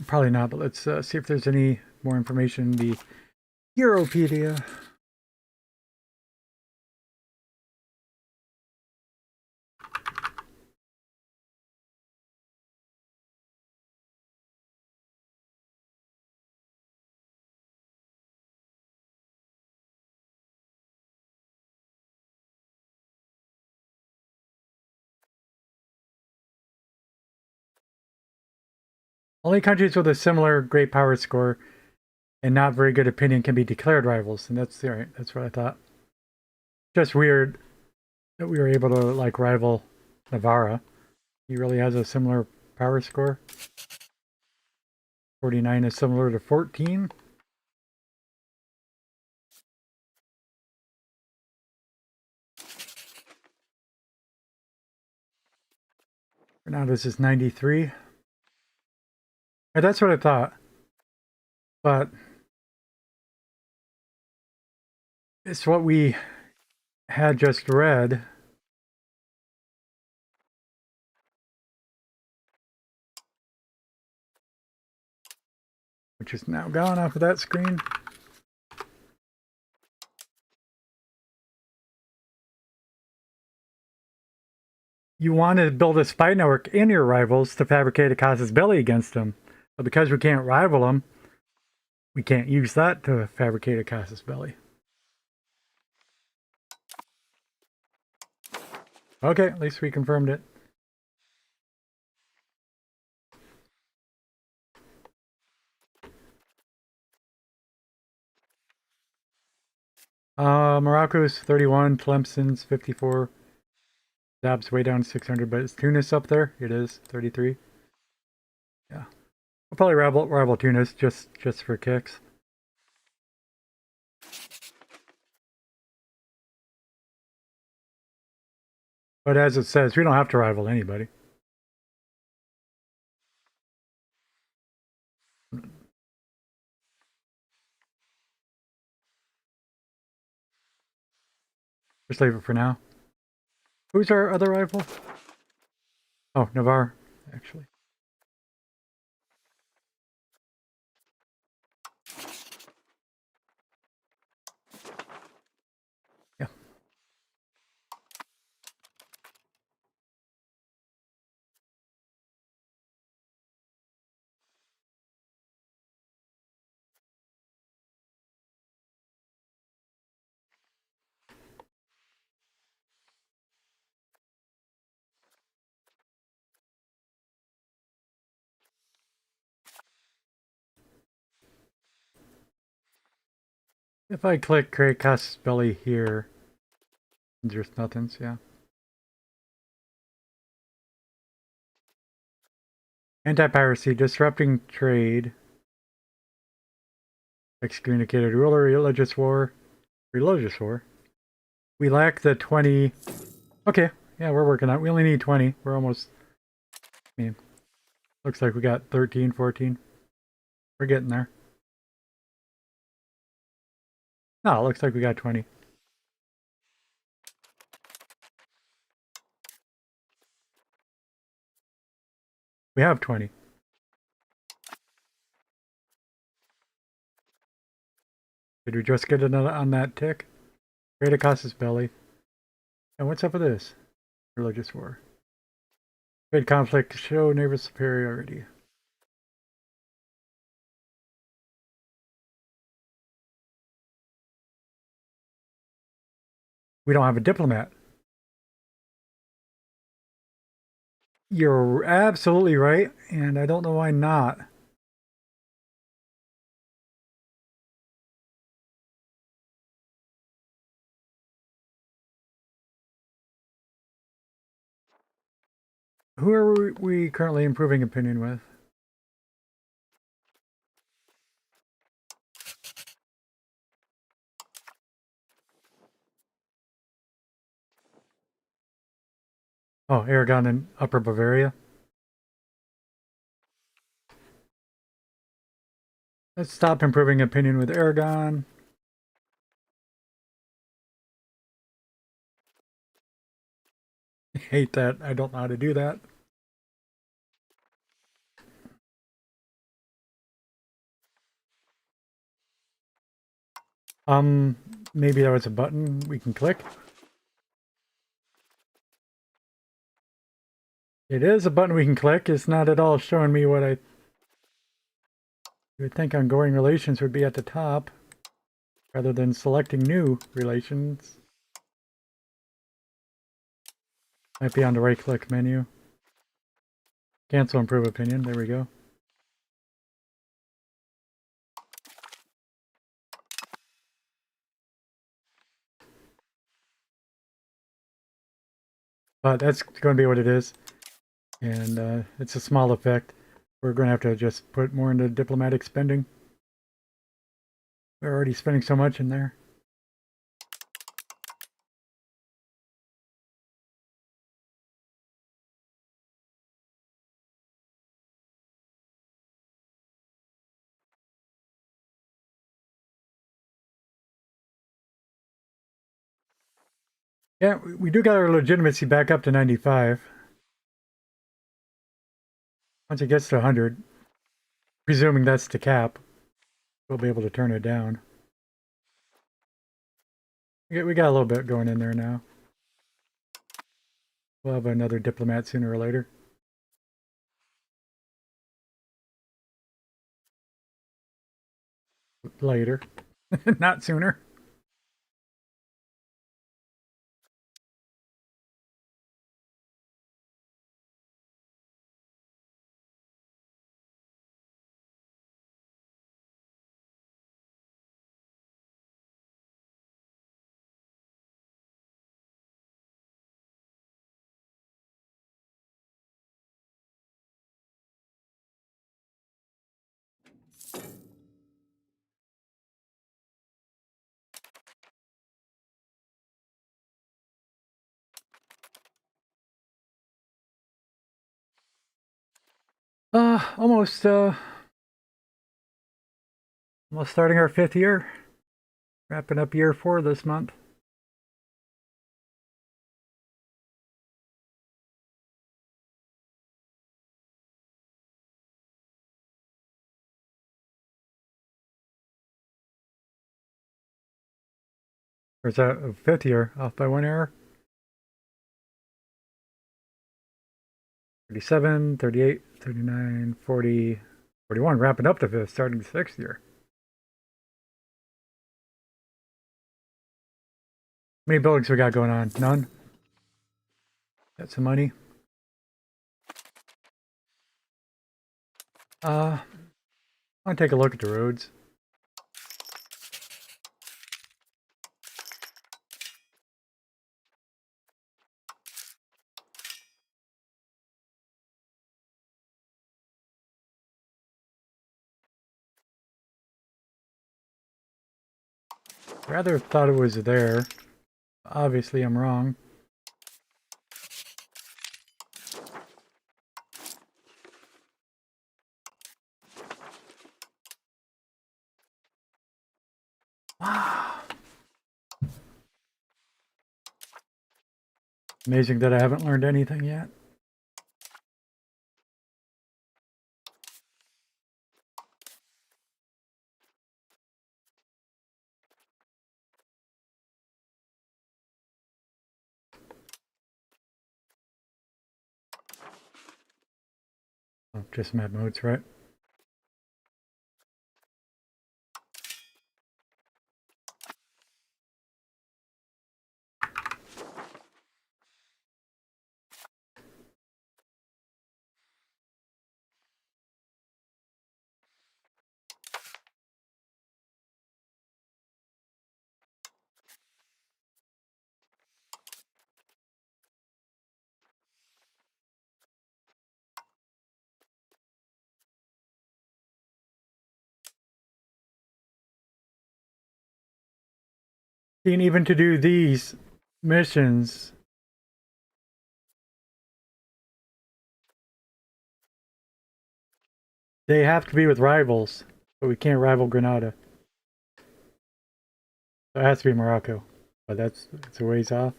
Probably not, but let's see if there's any more information in the Europedia. Only countries with a similar great power score and not very good opinion can be declared rivals, and that's right. That's what I thought. Just weird that we were able to like rival Navarra. He really has a similar power score. 49 is similar to 14. Now this is 93. And that's what I thought. But it's what we had just read. Which is now gone off of that screen. You want to build a spy network in your rivals to fabricate a casus belli against them. But because we can't rival them, we can't use that to fabricate a casus belli. Okay, at least we confirmed it. Morocco's 31, Tlemcen's 54. Zab's way down to 600, but is Tunis up there? It is 33. Yeah, I'll probably rival Tunis just for kicks. But as it says, we don't have to rival anybody. Just leave it for now. Who's our other rival? Oh, Navarre, actually. Yeah. If I click create casus belli here, there's nothing, so yeah. Anti-piracy, disrupting trade, excommunicated ruler, religious war. We lack the 20. Okay, yeah, we're working on it. We only need 20. We're almost, I mean, looks like we got 13, 14. We're getting there. No, it looks like we got 20. We have 20. Did we just get another on that tick? Great Acosta's belly. And what's up with this? Religious war. Trade conflict to show naval superiority. We don't have a diplomat. You're absolutely right, and I don't know why not. Who are we currently improving opinion with? Oh, Aragon in Upper Bavaria. Let's stop improving opinion with Aragon. I hate that. I don't know how to do that. Maybe there was a button we can click. It is a button we can click. It's not at all showing me what I would think ongoing relations would be at the top, rather than selecting new relations. Might be on the right click menu. Cancel improve opinion. There we go. But that's going to be what it is. And it's a small effect. We're going to have to just put more into diplomatic spending. We're already spending so much in there. Yeah, we do got our legitimacy back up to 95. Once it gets to 100, presuming that's the cap, we'll be able to turn it down. We got a little bit going in there now. We'll have another diplomat sooner or later. Later. Not sooner. Almost starting our 5th year. Wrapping up year 4 this month. Or is that a 5th year? Off by 1 error? 37, 38, 39, 40, 41. Wrapping up the 5th, starting the 6th year. How many buildings we got going on? None? Got some money. I want to take a look at the roads. Rather thought it was there. Obviously, I'm wrong. Amazing that I haven't learned anything yet. Oh, just map modes, right? And even to do these missions, they have to be with rivals, but we can't rival Granada. So it has to be Morocco, but that's a ways off.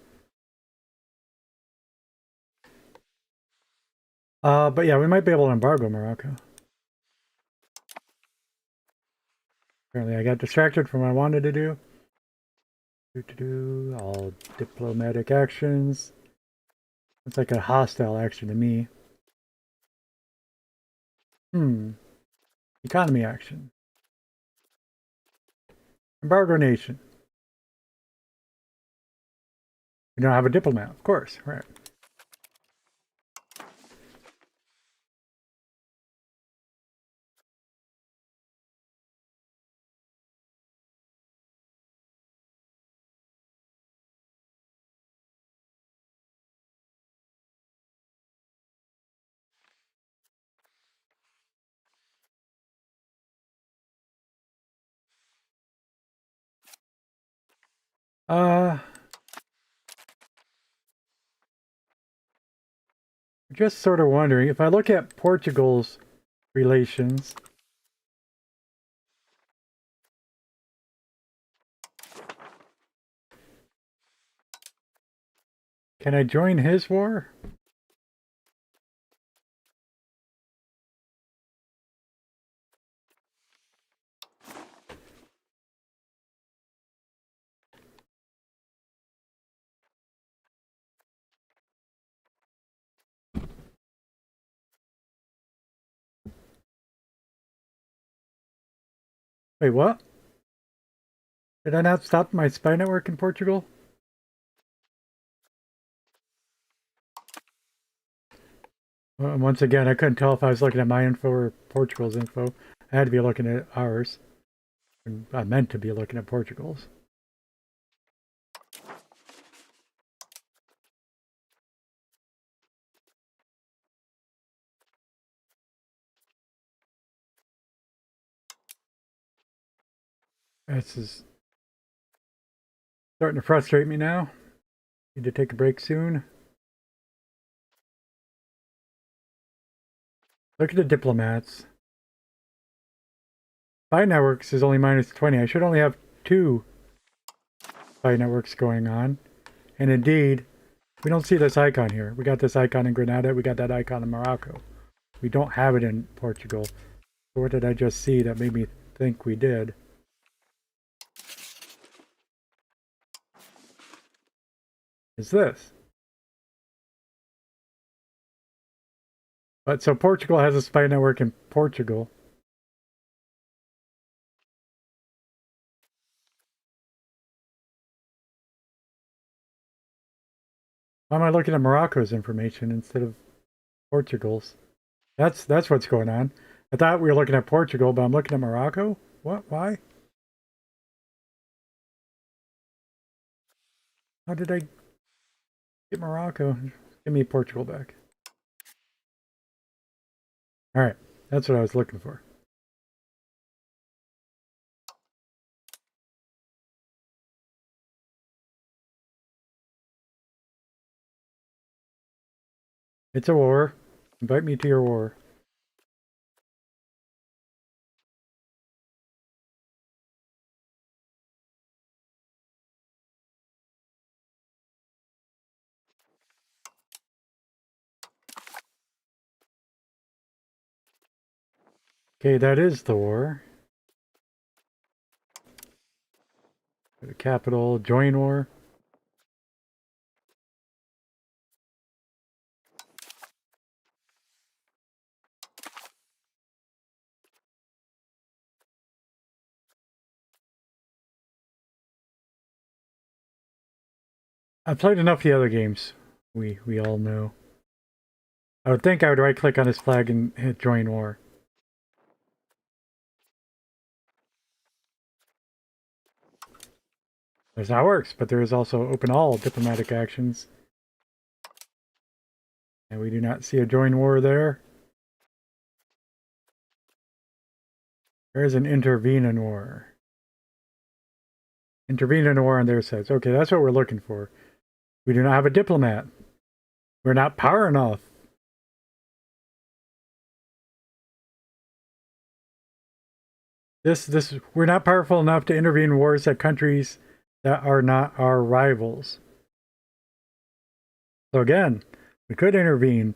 But yeah, we might be able to embargo Morocco. Apparently, I got distracted from what I wanted to do. All diplomatic actions. It's like a hostile action to me. Economy action. Embargo nation. We don't have a diplomat, of course, right. Just sort of wondering, if I look at Portugal's relations, can I join his war? Wait, what? Did I not stop my spy network in Portugal? Once again, I couldn't tell if I was looking at my info or Portugal's info. I had to be looking at ours. And I meant to be looking at Portugal's. This is starting to frustrate me now. Need to take a break soon. Look at the diplomats. Spy networks is only minus 20. I should only have 2 spy networks going on. And indeed, we don't see this icon here. We got this icon in Grenada. We got that icon in Morocco. We don't have it in Portugal. So what did I just see that made me think we did? Is this. But so Portugal has a spy network in Portugal. Why am I looking at Morocco's information instead of Portugal's? That's what's going on. I thought we were looking at Portugal, but I'm looking at Morocco? What? Why? How did I get Morocco? Give me Portugal back. Alright, that's what I was looking for. It's a war. Invite me to your war. Okay, that is the war. The capital, join war. I've played enough of the other games. We all know. I would think I would right click on this flag and hit join war. That's how it works, but there is also open all diplomatic actions. And we do not see a join war there. There is an intervene in war. Intervene in a war on their side. Okay, that's what we're looking for. We do not have a diplomat. We're not power enough. We're not powerful enough to intervene in wars at countries that are not our rivals. So again, we could intervene.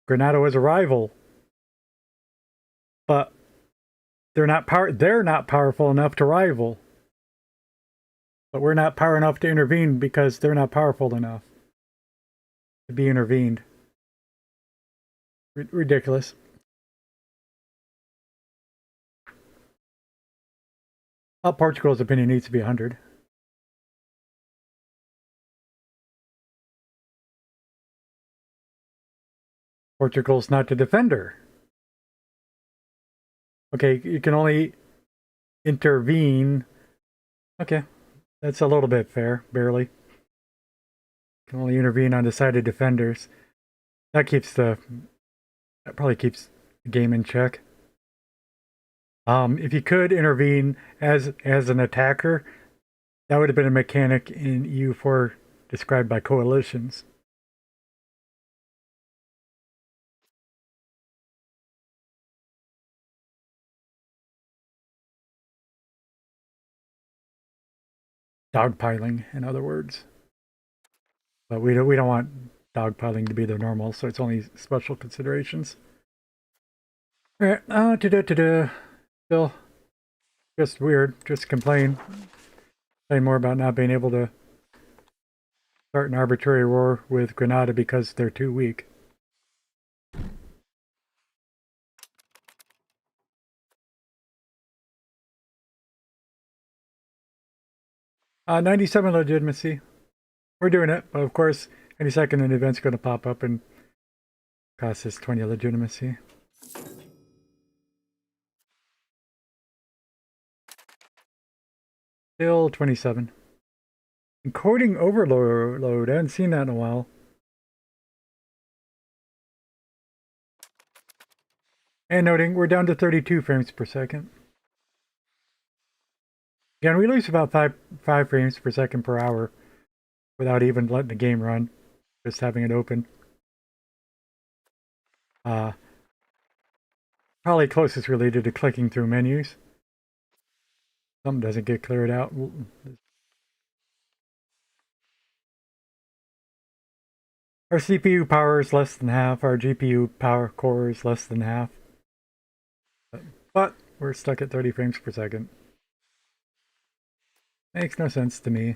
Granada was a rival, but they're not powerful enough to rival. But we're not power enough to intervene because they're not powerful enough to be intervened. Ridiculous. Well, Portugal's opinion needs to be 100. Portugal's not the defender. Okay, you can only intervene. Okay, that's a little bit fair, barely. You can only intervene on the side of defenders. That probably keeps the game in check. If you could intervene as an attacker, that would have been a mechanic in EU4 described by coalitions. Dogpiling, in other words. But we don't want dogpiling to be the normal, so it's only special considerations. All right, still just weird. Just complain more about not being able to start an arbitrary war with Granada because they're too weak. 97 legitimacy. We're doing it, but of course, any second an event's going to pop up and cost us 20 legitimacy. Still 27. Encoding overload. I haven't seen that in a while. And noting, we're down to 32 frames per second. Again, we lose about 5 frames per second per hour without even letting the game run, just having it open. Probably closest related to clicking through menus. Something doesn't get cleared out. Our CPU power is less than half. Our GPU power core is less than half. But we're stuck at 30 frames per second. Makes no sense to me.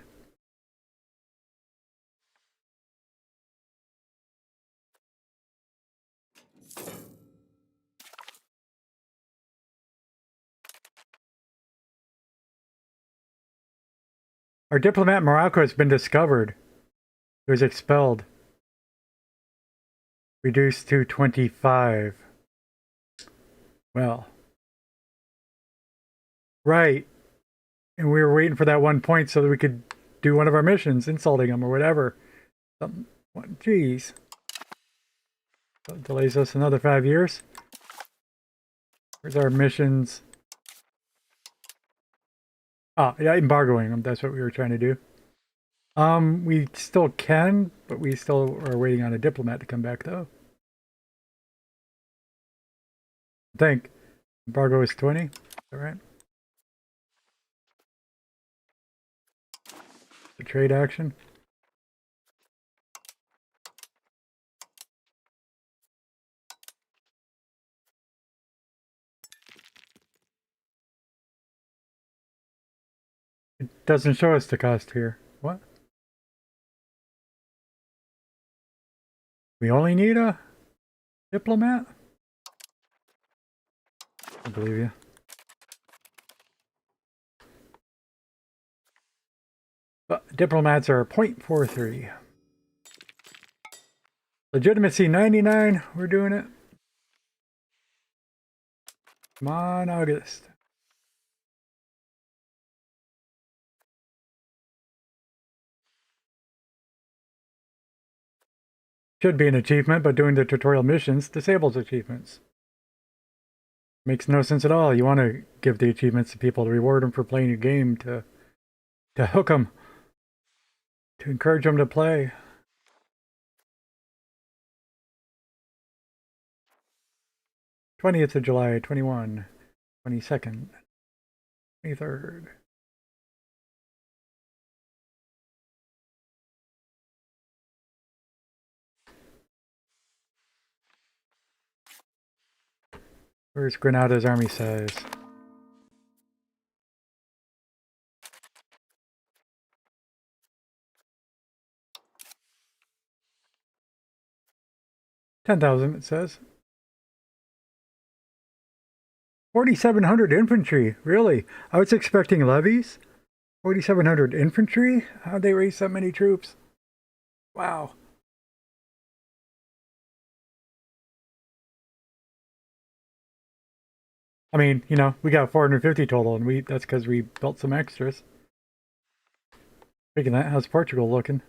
Our diplomat in Morocco has been discovered. He was expelled. Reduced to 25. Well. Right. And we were waiting for that 1 point so that we could do one of our missions, insulting him or whatever. Jeez. That delays us another 5 years. Where's our missions? Ah, yeah, embargoing them. That's what we were trying to do. We still can, but we still are waiting on a diplomat to come back, though. I think. Embargo is 20. All right. The trade action. It doesn't show us the cost here. What? We only need a diplomat? I believe you. But diplomats are 0.43. Legitimacy 99. We're doing it. Come on, August. Should be an achievement, but doing the tutorial missions disables achievements. Makes no sense at all. You want to give the achievements to people to reward them for playing your game, to hook them, to encourage them to play. '20th of July, 21, 22nd, 23rd. Where's Granada's army size? $10,000, it says. 4,700 infantry. Really? I was expecting levies. 4,700 infantry? How'd they raise that many troops? Wow. I mean, you know, we got 450 total, and that's because we built some extras. Speaking of that, how's Portugal looking?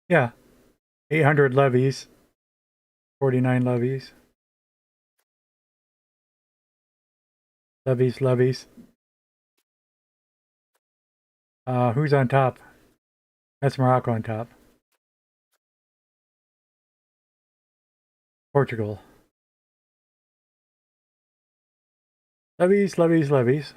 Yeah, 800 levies, 49 levies. Levies. Who's on top? That's Morocco on top. Portugal. Levies. Levies.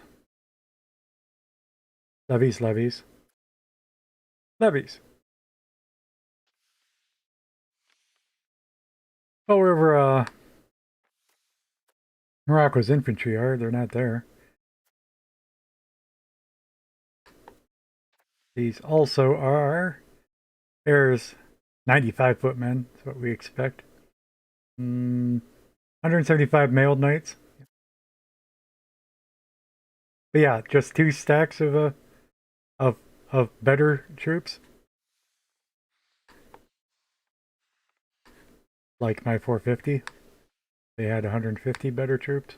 Oh, wherever Morocco's infantry are, they're not there. These also are. There's 95 footmen. That's what we expect. 175 mailed knights. But yeah, just 2 stacks of better troops. Like my 450. They had 150 better troops.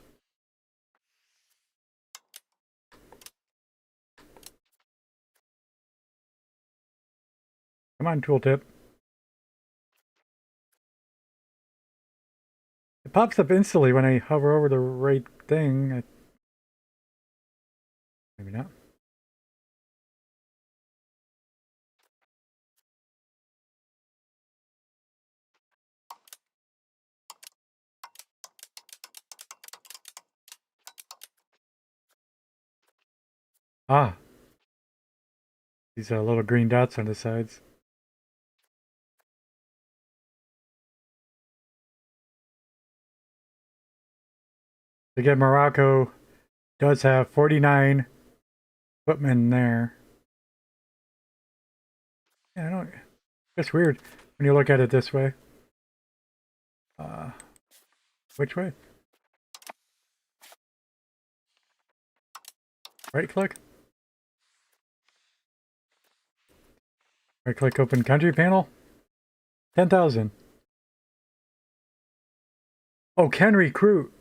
Come on, tooltip. It pops up instantly when I hover over the right thing. Maybe not. Ah, these little green dots on the sides. Again, Morocco does have 49 footmen there. Yeah, I don't. It's weird when you look at it this way. Which way? Right click? Right click open country panel? 10,000. Oh, can recruit.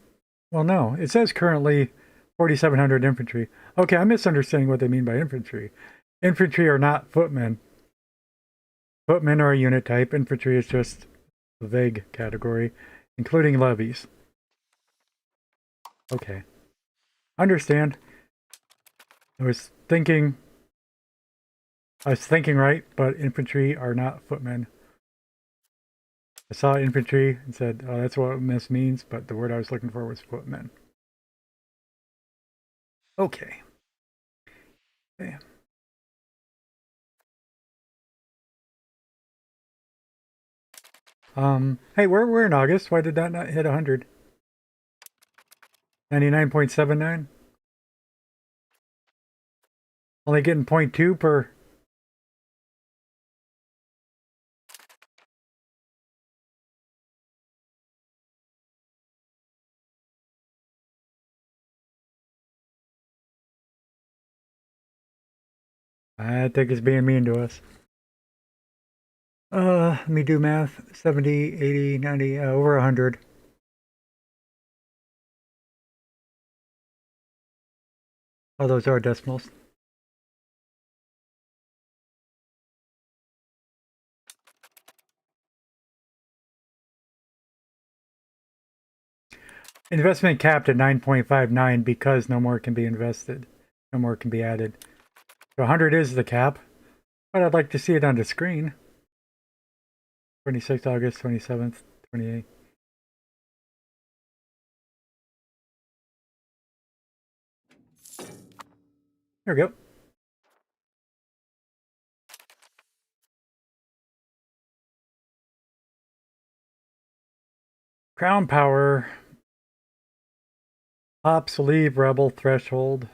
Well, no. It says currently 4,700 infantry. Okay, I'm misunderstanding what they mean by infantry. Infantry are not footmen. Footmen are a unit type. Infantry is just a vague category, including levies. Okay. Understand. I was thinking right, but infantry are not footmen. I saw infantry and said, oh, that's what this means, but the word I was looking for was footmen. Okay. Okay. Hey, we're in August. Why did that not hit 100? 99.79? Only getting 0.2 per. I think it's being mean to us. Let me do math. 70, 80, 90, over 100. All those are decimals. Investment capped at 9.59 because no more can be invested. No more can be added. So 100 is the cap, but I'd like to see it on the screen. 26th August, 27th, 28th. There we go. Crown power. Ops, leave, rebel, threshold.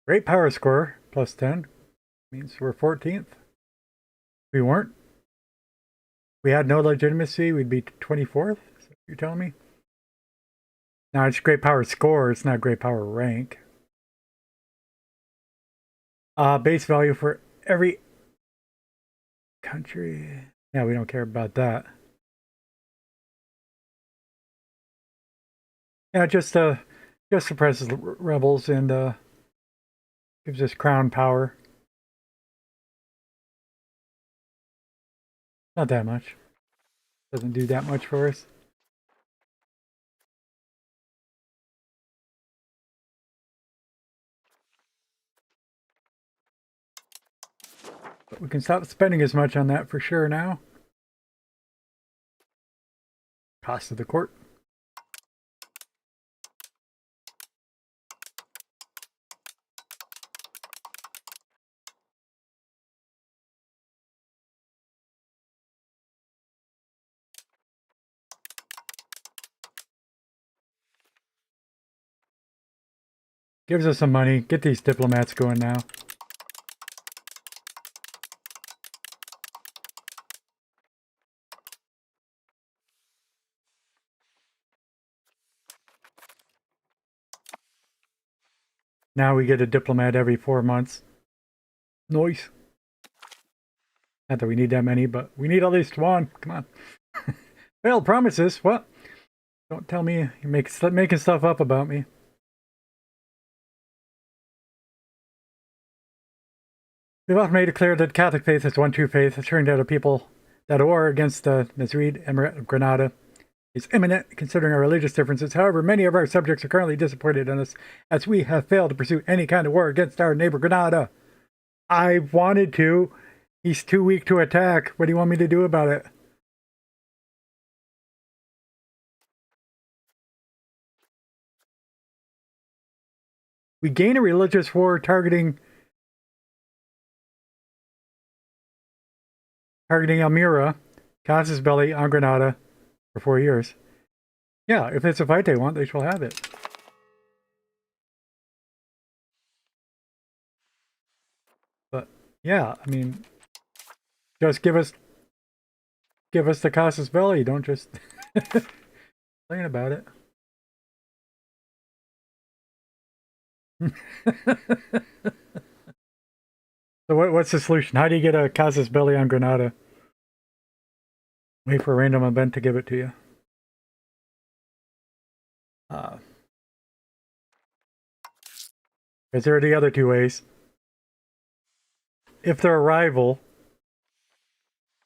Great power score, plus 10. Means we're 14th. We weren't. We had no legitimacy, we'd be 24th? Is that what you're telling me? No, it's great power score, it's not great power rank. Base value for every country. Yeah, we don't care about that. Yeah, just suppresses rebels and gives us crown power. Not that much. Doesn't do that much for us. But we can stop spending as much on that for sure now. Cost of the court. Gives us some money. Get these diplomats going now. Now we get a diplomat every 4 months. Nice. Not that we need that many, but we need at least one. Come on. Failed promises. What? Don't tell me you're making stuff up about me. We've often made it clear that Catholic faith is one true faith, assuring that a people that a war against the Nasrid Emirate of Granada is imminent, considering our religious differences. However, many of our subjects are currently disappointed in us, as we have failed to pursue any kind of war against our neighbor Granada. I wanted to. He's too weak to attack. What do you want me to do about it? We gain a religious war targeting Almira, Casas Belli on Granada for 4 years. Yeah, if it's a fight they want, they shall have it. But yeah, I mean, just give us the Casas Belli. Don't just complain about it. So what's the solution? How do you get a Casas Belli on Granada? Wait for a random event to give it to you. Is there the other two ways? If they're a rival,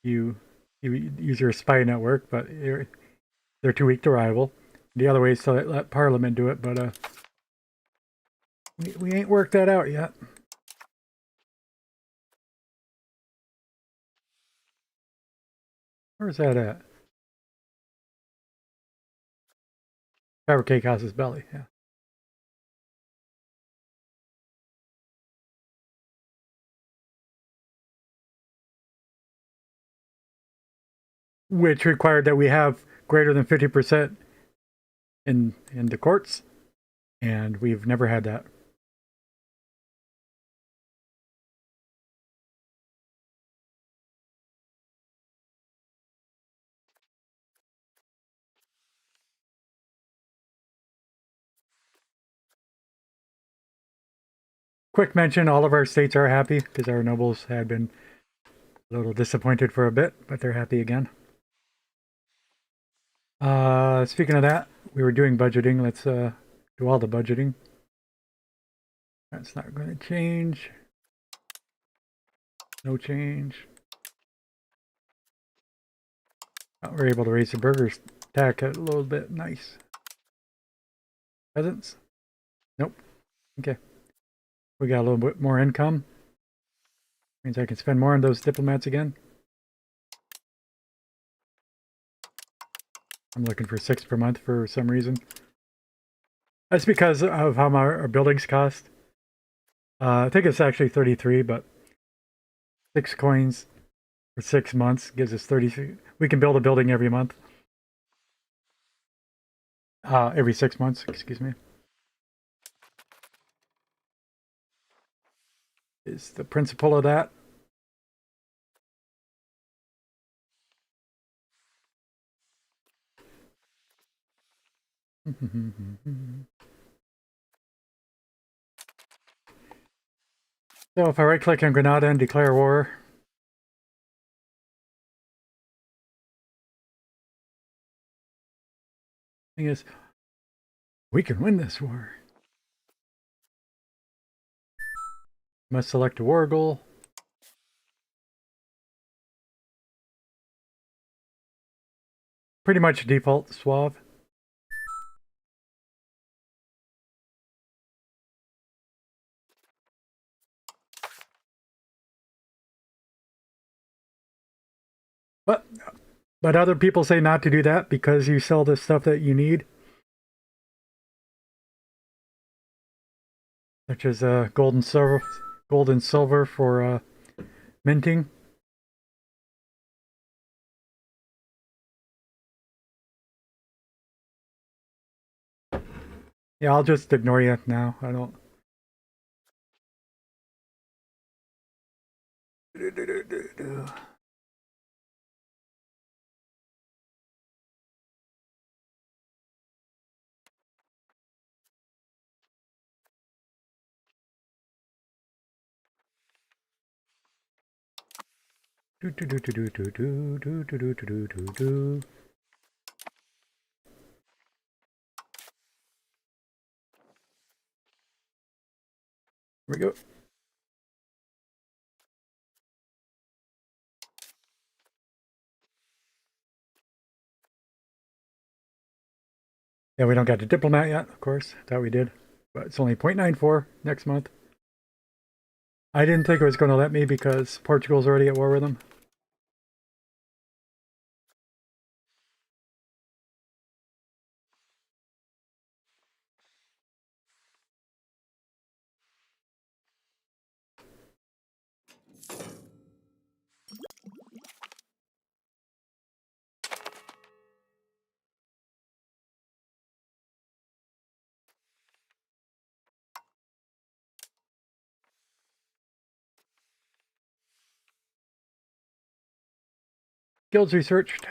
you use your spy network, but they're too weak to rival. The other way is to let Parliament do it, but we ain't worked that out yet. Where's that at? Fabricate Casas Belli, yeah. Which required that we have greater than 50% in the courts, and we've never had that. quick mention, all of our states are happy because our nobles had been a little disappointed for a bit, but they're happy again. Speaking of that, we were doing budgeting. Let's do all the budgeting. That's not going to change. No change. Oh, we're able to raise the burgers tax a little bit. Nice. Presents? Nope. Okay. We got a little bit more income. Means I can spend more on those diplomats again. I'm looking for 6 per month for some reason. That's because of how our buildings cost. I think it's actually 33, but 6 coins for 6 months gives us 30. We can build a building every month. Every 6 months, excuse me. Is the principle of that. So if I right click on Granada and declare war, thing is, we can win this war. Must select a war goal. Pretty much default suave. But other people say not to do that because you sell the stuff that you need. Such as gold and silver for minting. Yeah, I'll just ignore you now. I don't. Here we go. Yeah, we don't got the diplomat yet, of course. Thought we did. But it's only 0.94 next month. I didn't think it was going to let me because Portugal's already at war with them. Guilds researched.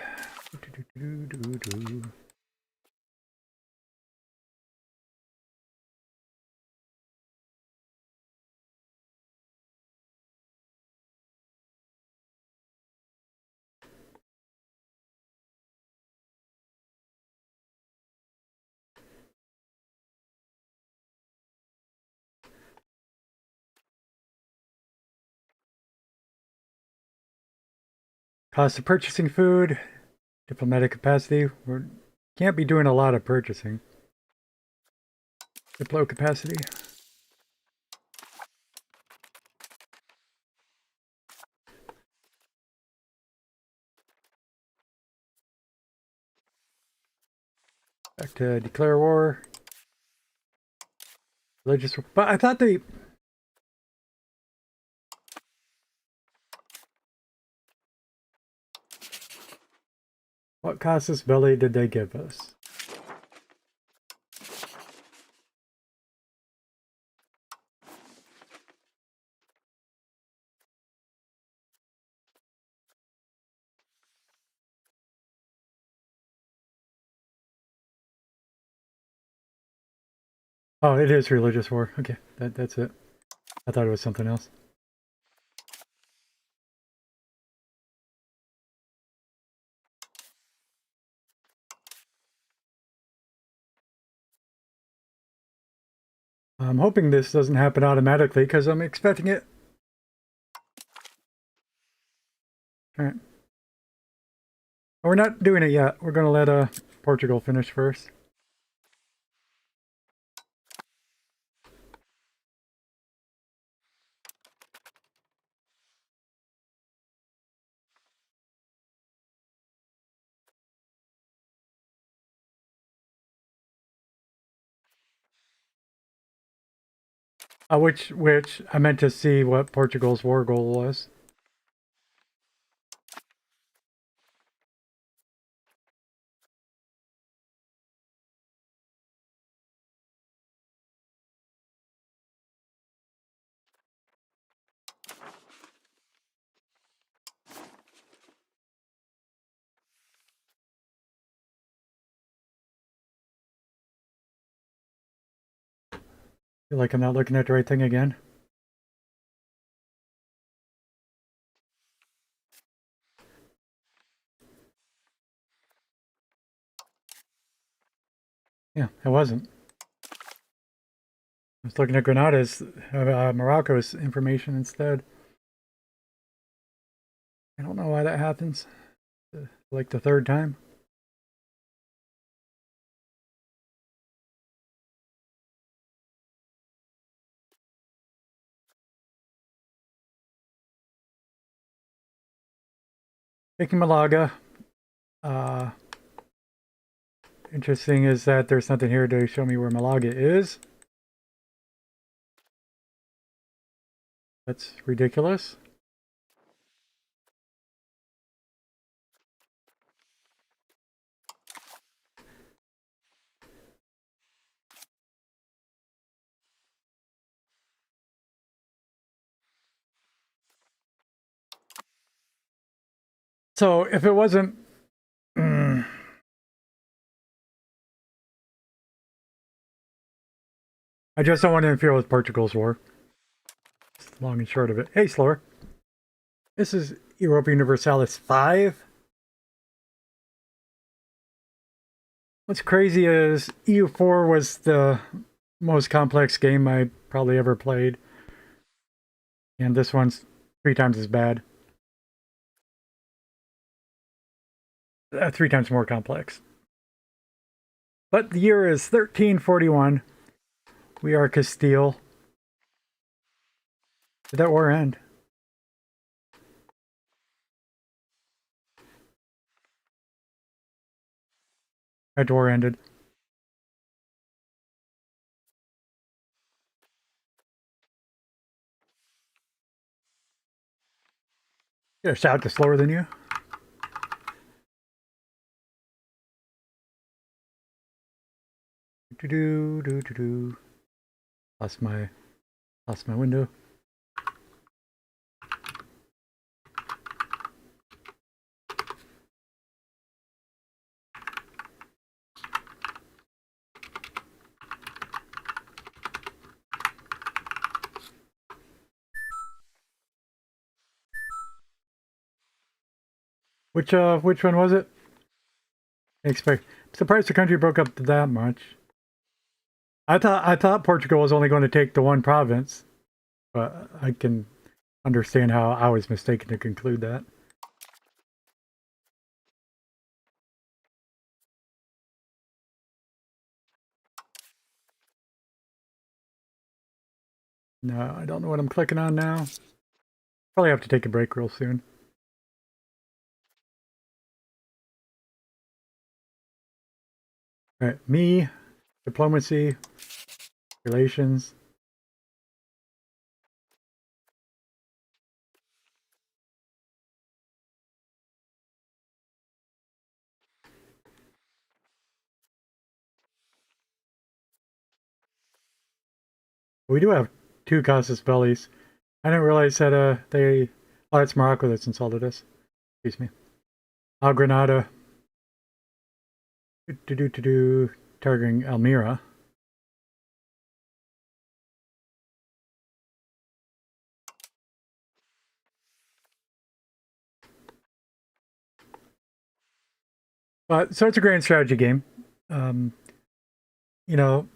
Cost of purchasing food. Diplomatic capacity. We can't be doing a lot of purchasing. Diplo capacity. Back to declare war. Religious. But I thought they. What casus belli did they give us? Oh, it is religious war. Okay, that's it. I thought it was something else. I'm hoping this doesn't happen automatically because I'm expecting it. All right. We're not doing it yet. We're going to let Portugal finish first. Which I meant to see what Portugal's war goal was. Feel like I'm not looking at the right thing again. Yeah, it wasn't. I was looking at Grenada's, Morocco's information instead. I don't know why that happens. Like the third time. Taking Malaga. Interesting is that there's nothing here to show me where Malaga is. That's ridiculous. So if it wasn't... I just don't want to interfere with Portugal's war. It's long and short of it. Hey, Slower. This is Europa Universalis 5. What's crazy is EU4 was the most complex game I probably ever played. And this one's 3 times as bad. 3 times more complex. But the year is 1341. We are Castile. Did that war end? That war ended. Yeah, shout to slower than you. Do do do do do. Lost my window. Which one was it? Expect. Surprised the country broke up that much. I thought Portugal was only going to take the one province, but I can understand how I was mistaken to conclude that. No, I don't know what I'm clicking on now. Probably have to take a break real soon. All right, me, diplomacy, relations. We do have 2 casus bellis. I didn't realize that they... Oh, it's Morocco that's insulted us. Excuse me. Granada. Targeting Almira. But so it's a grand strategy game. Um, you know,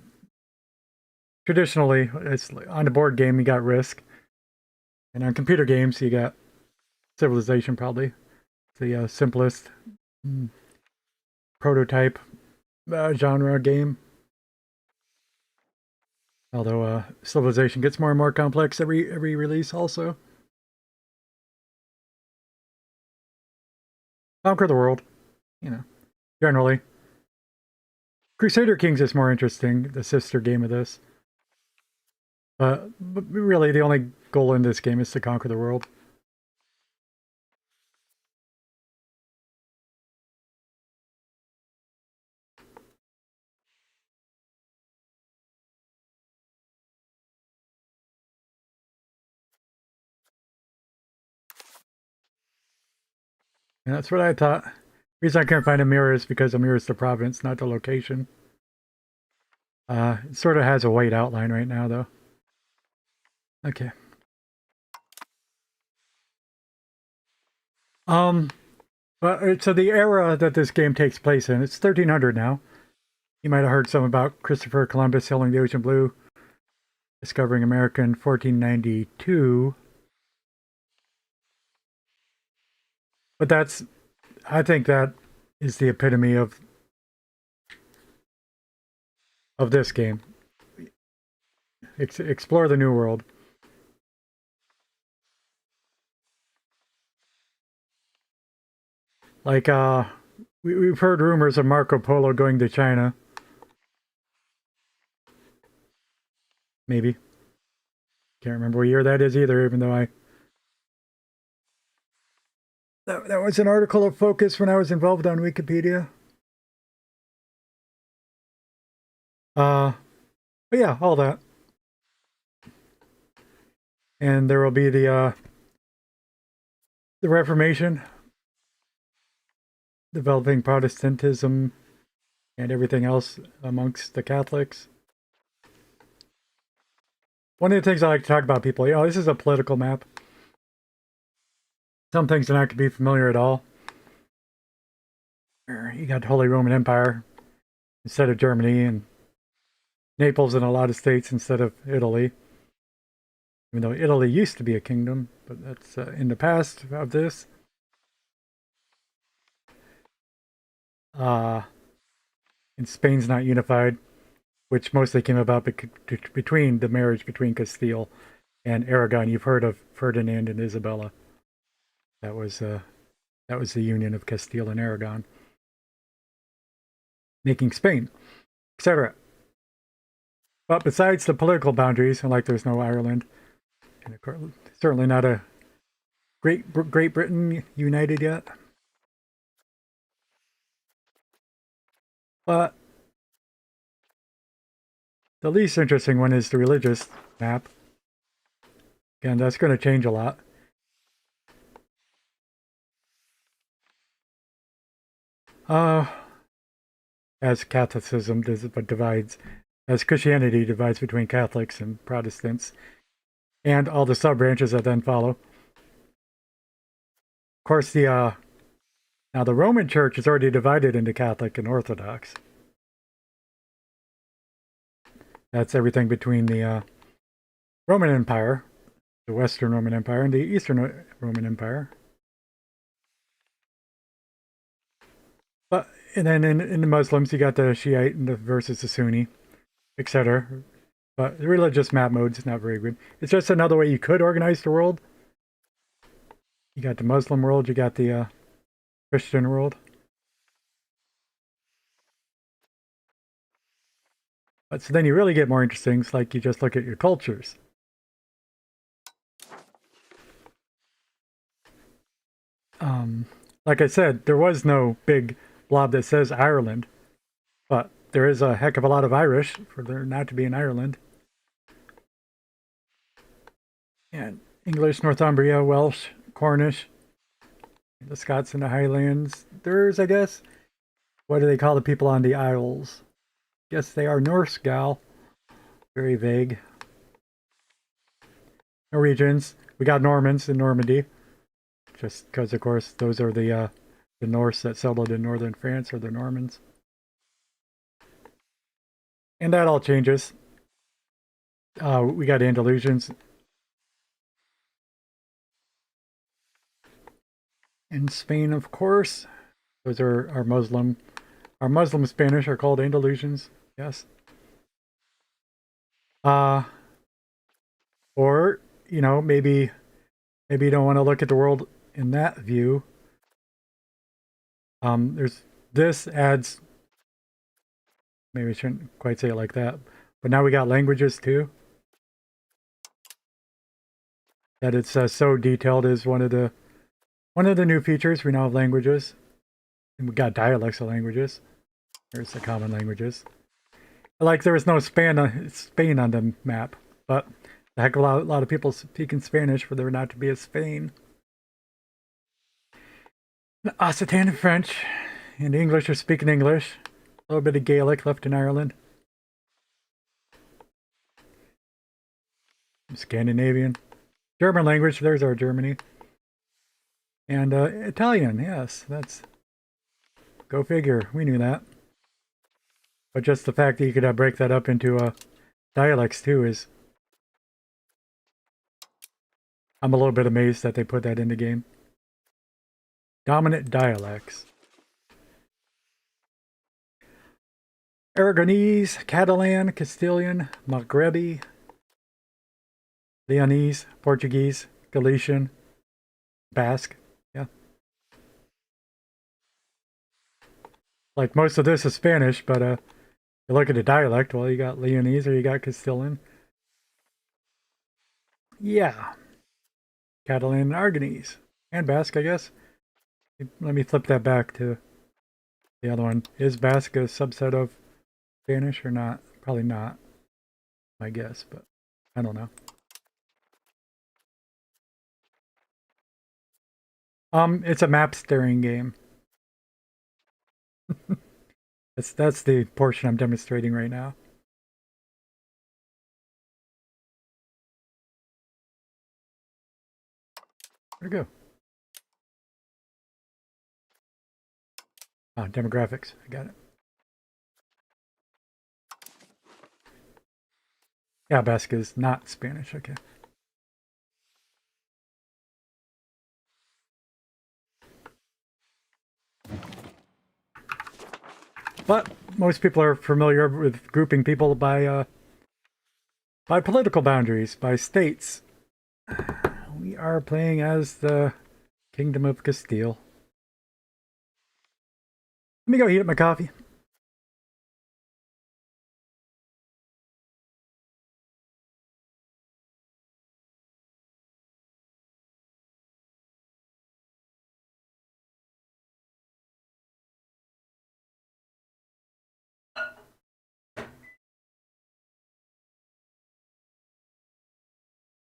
traditionally, it's on the board game you got Risk, and on computer games you got Civilization. Probably it's the simplest mm, prototype genre game. Although Civilization gets more and more complex every release. Also, conquer the world. You know, generally, Crusader Kings is more interesting. The sister game of this. But really, the only goal in this game is to conquer the world. And that's what I thought. The reason I couldn't find Amir is because Amir is the province, not the location. It sort of has a white outline right now, though. Okay. Um, but so the era that this game takes place in, it's 1300 now. You might have heard some about Christopher Columbus sailing the ocean blue, discovering America in 1492. But I think that is the epitome of this game. Explore the New World. Like, we've heard rumors of Marco Polo going to China. Maybe. Can't remember what year that is either, even though that was an article of focus when I was involved on Wikipedia. But yeah, all that. And there will be the Reformation, developing Protestantism, and everything else amongst the Catholics. One of the things I like to talk about people, this is a political map. Some things are not going to be familiar at all. You got the Holy Roman Empire instead of Germany, and Naples in a lot of states instead of Italy. Even though Italy used to be a kingdom, but that's in the past of this. And Spain's not unified, which mostly came about between the marriage between Castile and Aragon. You've heard of Ferdinand and Isabella. That was the union of Castile and Aragon, making Spain, etc. But besides the political boundaries, and like there's no Ireland, and of course, certainly not a Great Britain united yet. But the least interesting one is the religious map. Again, that's going to change a lot. As Catholicism divides, as Christianity divides between Catholics and Protestants, and all the sub branches that then follow. Of course, now the Roman Church is already divided into Catholic and Orthodox. That's everything between the Roman Empire, the Western Roman Empire, and the Eastern Roman Empire. But and then in the Muslims, you got the Shiite and versus the Sunni, etc. But the religious map mode is not very good. It's just another way you could organize the world. You got the Muslim world, you got the Christian world. But so then you really get more interesting. It's like you just look at your cultures. Like I said, there was no big blob that says Ireland, but there is a heck of a lot of Irish for there not to be in Ireland. And English, Northumbria, Welsh, Cornish, the Scots in the Highlands. There's, I guess, what do they call the people on the Isles? Guess they are Norse gal. Very vague. Norwegians. We got Normans in Normandy. Just because, of course, those are the the Norse that settled in northern France, or the Normans. And that all changes. We got Andalusians in Spain, of course. Those are our Muslim. Our Muslim Spanish are called Andalusians. Yes. Uh, or maybe you don't want to look at the world in that view. There's this adds. Maybe I shouldn't quite say it like that, but now we got languages too. That it's so detailed is one of the new features. We now have languages, and we got dialects of languages. There's the common languages. Like there was no Spain on the map, but a heck of a lot of people speaking Spanish for there not to be a Spain. Occitan and French, and English are speaking English. A little bit of Gaelic left in Ireland. Scandinavian. German language, there's our Germany. And Italian, yes, that's... Go figure, we knew that. But just the fact that you could break that up into dialects too is... I'm a little bit amazed that they put that in the game. Dominant dialects. Aragonese, Catalan, Castilian, Maghrebi, Leonese, Portuguese, Galician, Basque. Yeah. Like most of this is Spanish, but you look at the dialect, well, you got Leonese or you got Castilian. Yeah. Catalan and Aragonese. And Basque, I guess. Let me flip that back to the other one. Is Basque a subset of Spanish or not? Probably not, I guess, but I don't know. It's a map staring game. That's the portion I'm demonstrating right now. Where'd it go? Oh, demographics. I got it. Yeah, Basque is not Spanish. Okay. But most people are familiar with grouping people by political boundaries, by states. We are playing as the Kingdom of Castile. Let me go heat up my coffee.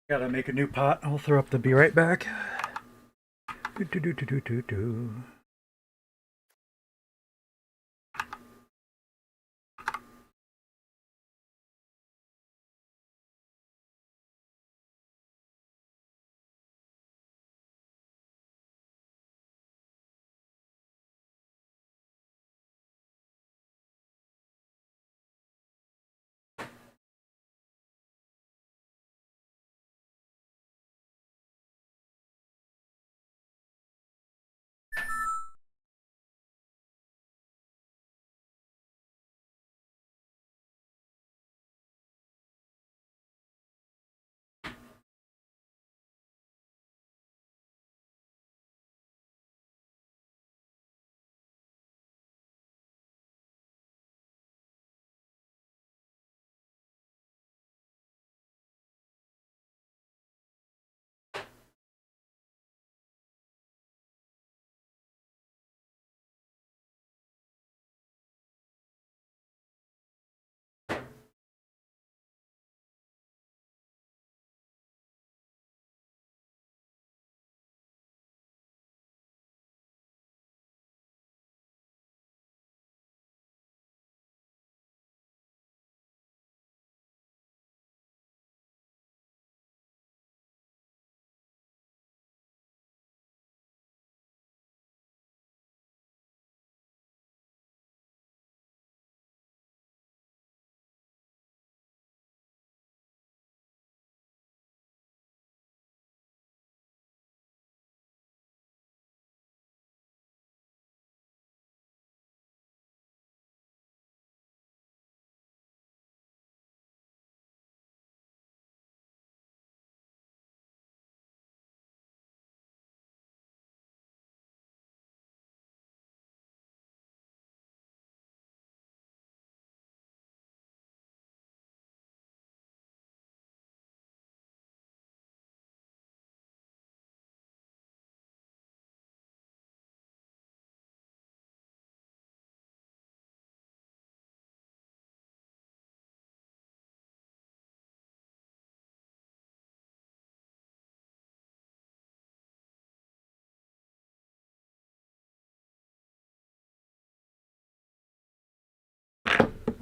Gotta make a new pot. I'll throw up the be right back. Do, do, do, do, do, do, do.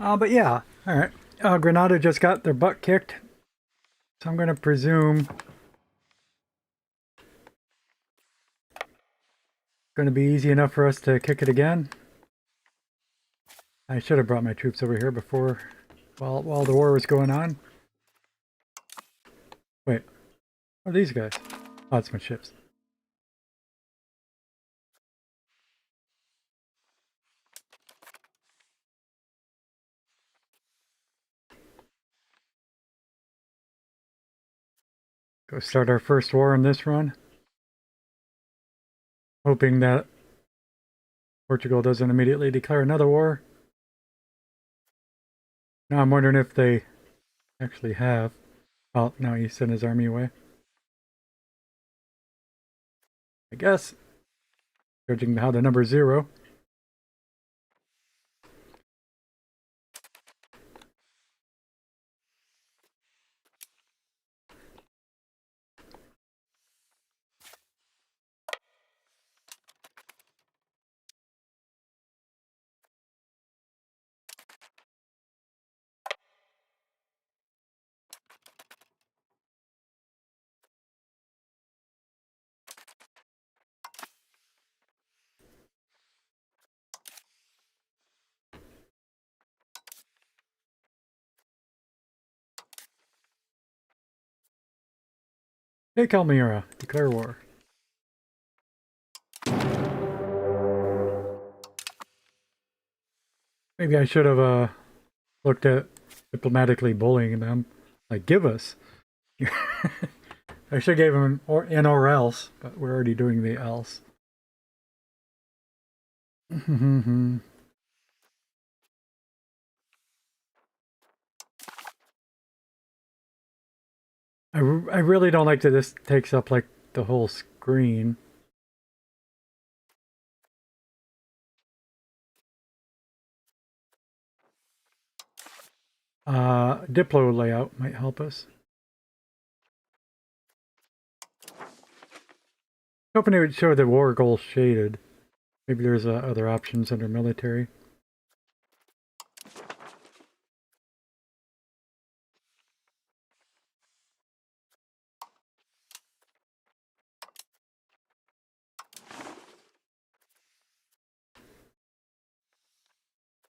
But yeah, all right. Granada just got their butt kicked, so I'm going to presume going to be easy enough for us to kick it again. I should have brought my troops over here before, while the war was going on. Wait, what are these guys? Oh, it's my ships. Go start our first war in this run. Hoping that Portugal doesn't immediately declare another war. Now I'm wondering if they actually have. Oh, now he sent his army away. I guess, judging how the number's 0. Take Almira, declare war. Maybe I should have looked at diplomatically bullying them. Like, give us. I should have gave them an or else, but we're already doing the else. I really don't like that this takes up like the whole screen. Diplo layout might help us. Hoping it would show the war goal shaded. Maybe there's other options under military.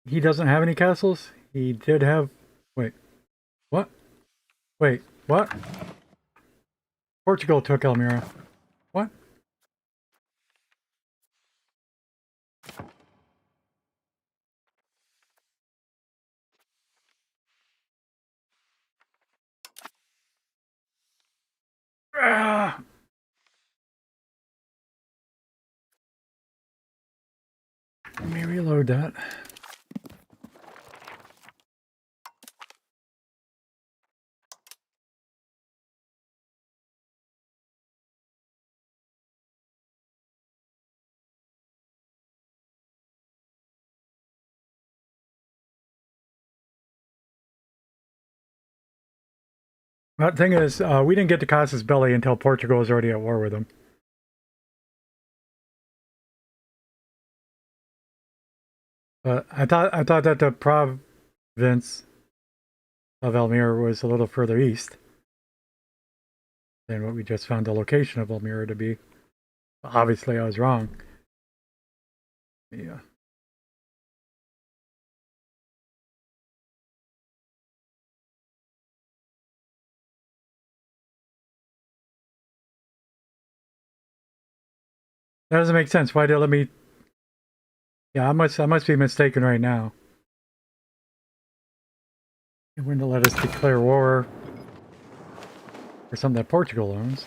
He doesn't have any castles? He did have... Wait. What? Wait, what? Portugal took Elmira. What? Ah! Let me reload that. The thing is, we didn't get to Casus Belli until Portugal was already at war with him. But I thought that the province of Elmira was a little further east than what we just found the location of Elmira to be. Obviously, I was wrong. Yeah. That doesn't make sense. Why did it let me... Yeah, I must be mistaken right now. It wouldn't let us declare war for something that Portugal owns.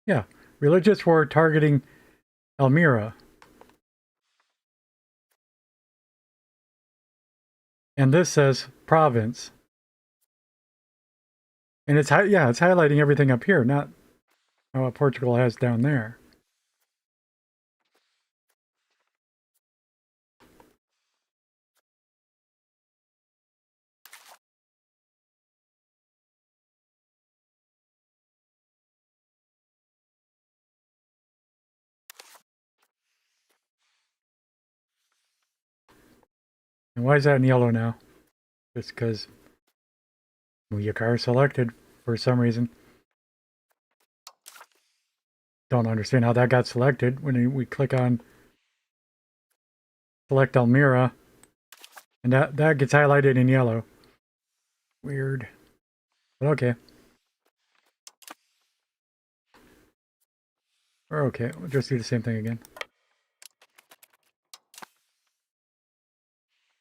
Yeah, religious war targeting Elmira. And this says province. And it's highlighting everything up here, not what Portugal has down there. And why is that in yellow now? Just because your car is selected for some reason. Don't understand how that got selected. When we click on select Almira, and that gets highlighted in yellow. Weird. But okay. We're okay. We'll just do the same thing again.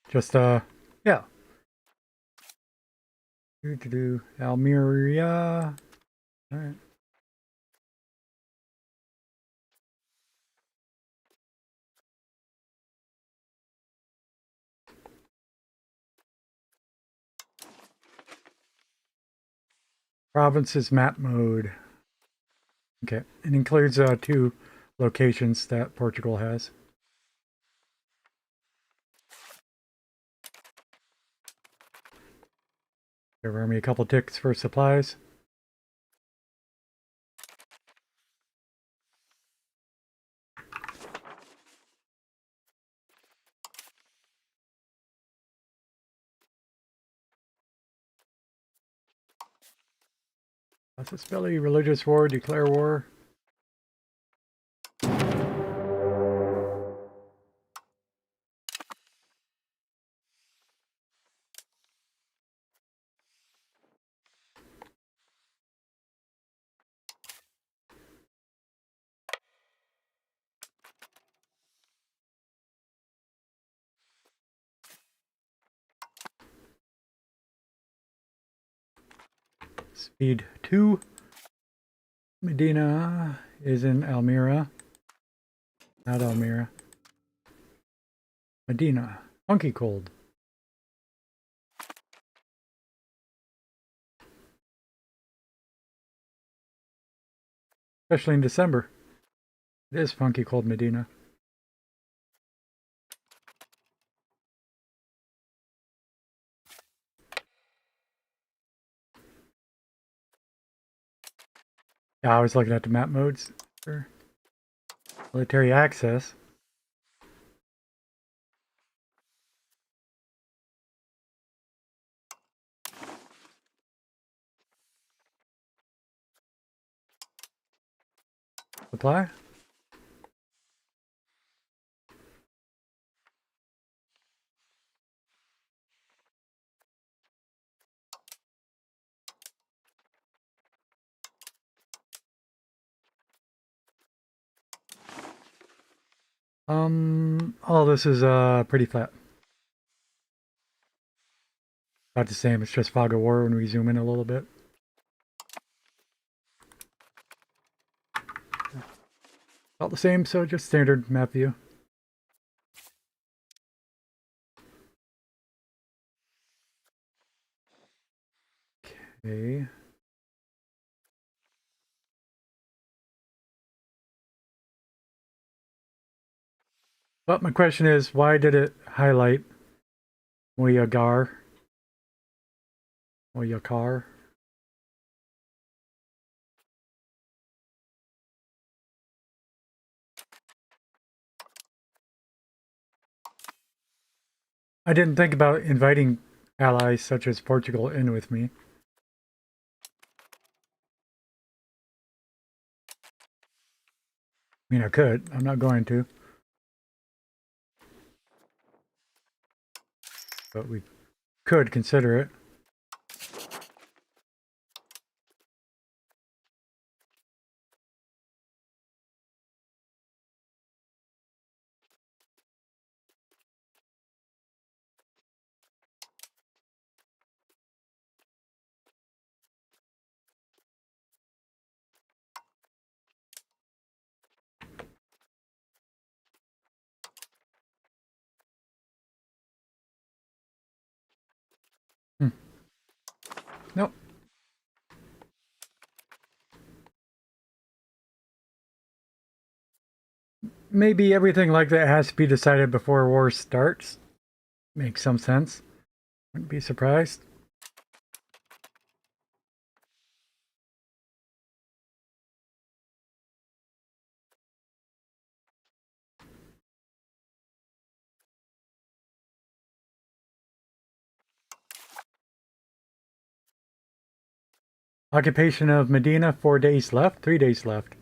Just, yeah. Do Almeria. Alright. Provinces map mode. Okay. It includes 2 locations that Portugal has. Give me a couple ticks for supplies. Possibility, religious war, declare war. Speed 2. Medina is in Almira. Not Almira. Medina. Funky cold. Especially in December. It is funky cold Medina. Yeah, I was looking at the map modes. Sure. Military access. Supply. All this is pretty flat. About the same, it's just fog of war when we zoom in a little bit. About the same, so just standard map view. Okay. But my question is, why did it highlight Moyagar? Moyakar? I didn't think about inviting allies such as Portugal in with me. I mean, I could. I'm not going to. But we could consider it. Hmm. Nope. maybe everything like that has to be decided before war starts. Makes some sense. Wouldn't be surprised. Occupation of Medina, 4 days left, 3 days left.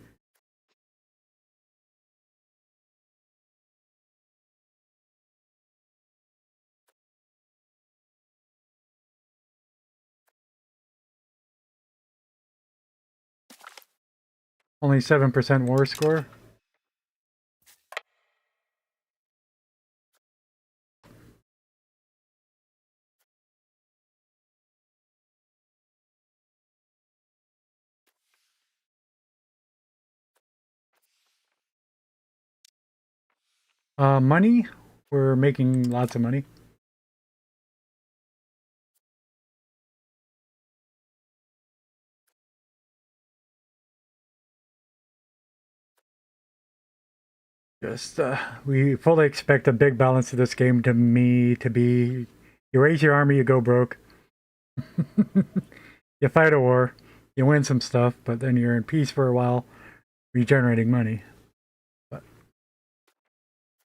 Only 7% war score. Money. We're making lots of money. Just, we fully expect a big balance of this game to be, you raise your army, you go broke. You fight a war, you win some stuff, but then you're in peace for a while, regenerating money. But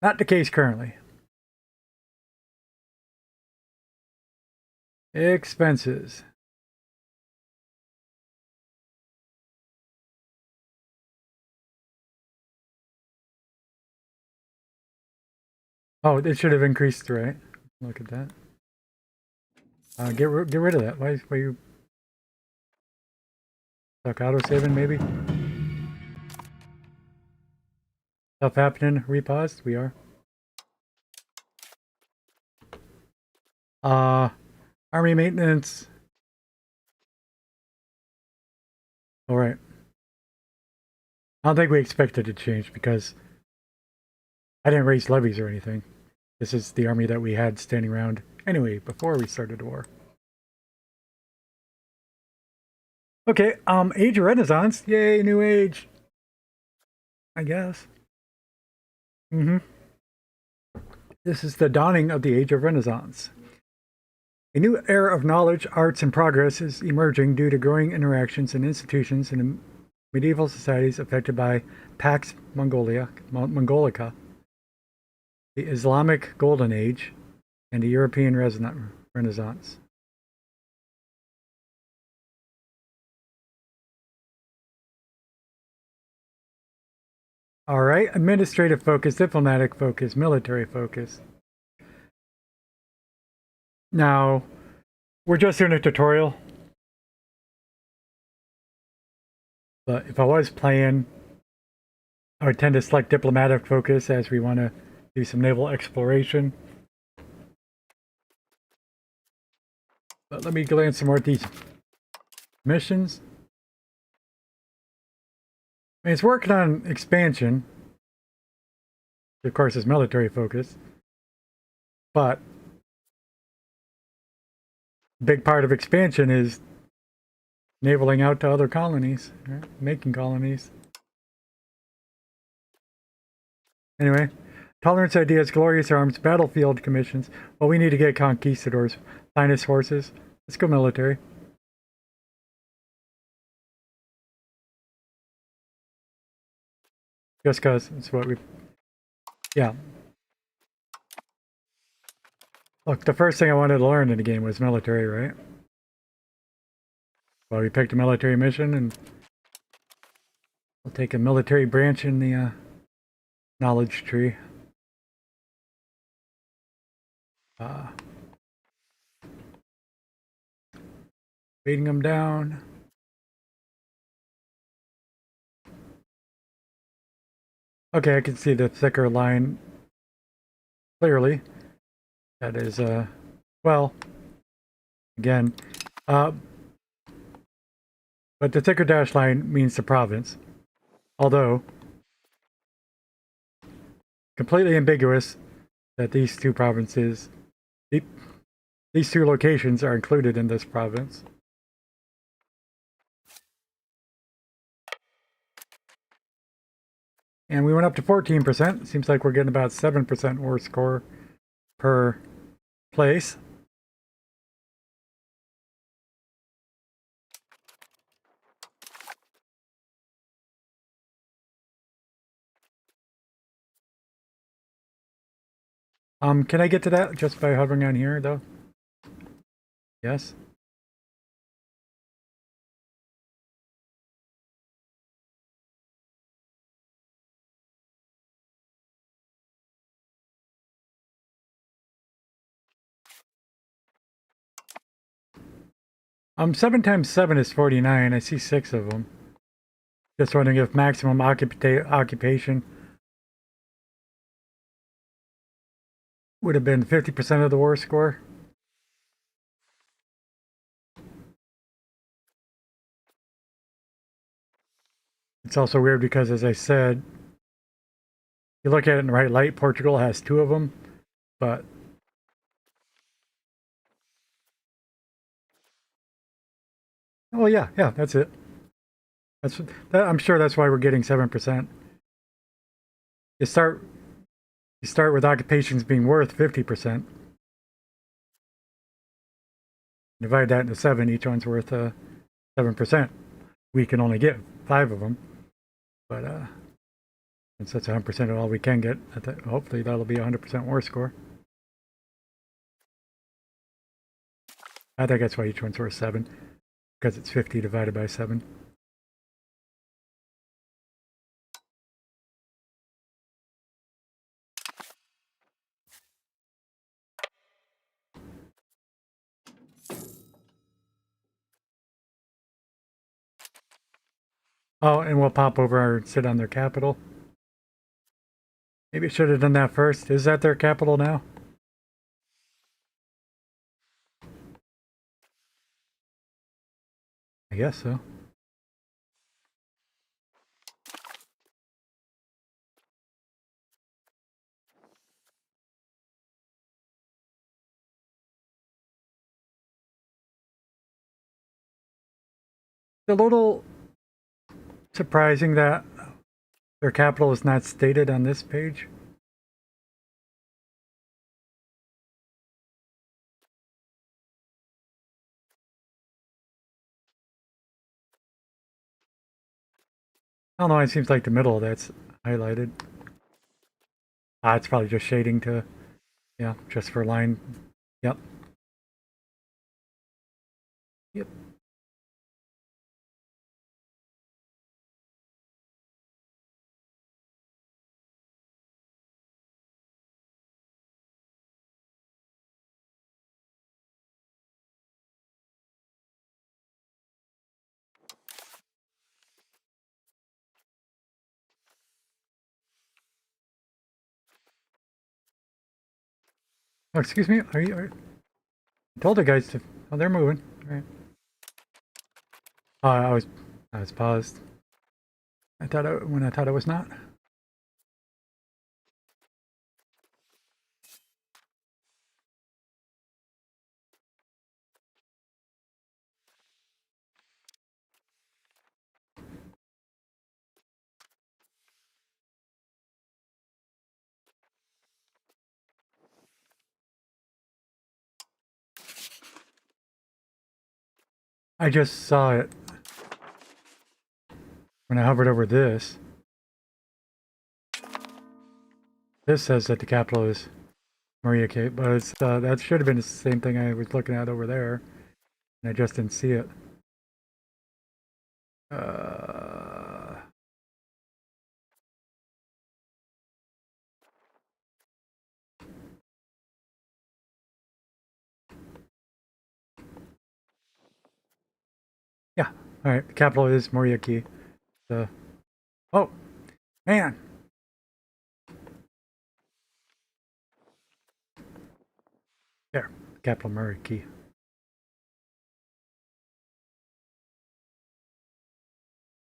not the case currently. Expenses. Oh, it should have increased, right? Look at that. Get rid of that. Why you stuck auto saving maybe? Stuff happening. Repaused. We are. Army maintenance. All right. I don't think we expected to change because I didn't raise levies or anything. This is the army that we had standing around anyway before we started the war. Okay, Age of Renaissance. Yay, new age. I guess. This is the dawning of the Age of Renaissance. A new era of knowledge, arts, and progress is emerging due to growing interactions and institutions in medieval societies affected by Pax Mongolica, the Islamic Golden Age, and the European Renaissance. All right, administrative focus, diplomatic focus, military focus. Now, we're just doing a tutorial. But if I was playing, I would tend to select diplomatic focus as we want to do some naval exploration. But let me glance some more at these missions. I mean, it's working on expansion. Of course, it's military focus. But a big part of expansion is navaling out to other colonies, right? Making colonies. Anyway, tolerance ideas, glorious arms, battlefield commissions. Well, we need to get conquistadors, finest horses. Let's go military. Just cause it's what we. Yeah. Look, the first thing I wanted to learn in the game was military, right? Well, we picked a military mission, and we'll take a military branch in the knowledge tree. Beating them down. Okay, I can see the thicker line clearly. That is, well, again, but the thicker dash line means the province. Although, completely ambiguous that these two provinces, these two locations are included in this province. And we went up to 14%. Seems like we're getting about 7% war score per place. Can I get to that just by hovering on here, though? Yes. 7 times 7 is 49. I see 6 of them. Just wondering if maximum occupation would have been 50% of the war score. It's also weird because, as I said, you look at it in the right light, Portugal has 2 of them, but oh yeah, that's it. I'm sure that's why we're getting 7%. You start with occupations being worth 50%. Divide that into 7, each one's worth 7%. We can only get 5 of them, but since that's 100% of all we can get, hopefully that'll be 100% war score. I think that's why each one's worth 7, because it's 50 divided by 7. Oh, and we'll pop over and sit on their capital. Maybe I should have done that first. Is that their capital now? I guess so. It's a little surprising that their capital is not stated on this page. I don't know, it seems like the middle that's highlighted. It's probably just shading to, yeah, just for line. Yep. Yep. Oh, excuse me. I told the guys to. Oh, they're moving. All right. I was paused. I thought I was not. I just saw it when I hovered over this. This says that the capital is Maria Cape, but it's that should have been the same thing I was looking at over there, and I just didn't see it. Uh, yeah. All right. The capital is Moriaki. Oh man. There. Capital Moriaki.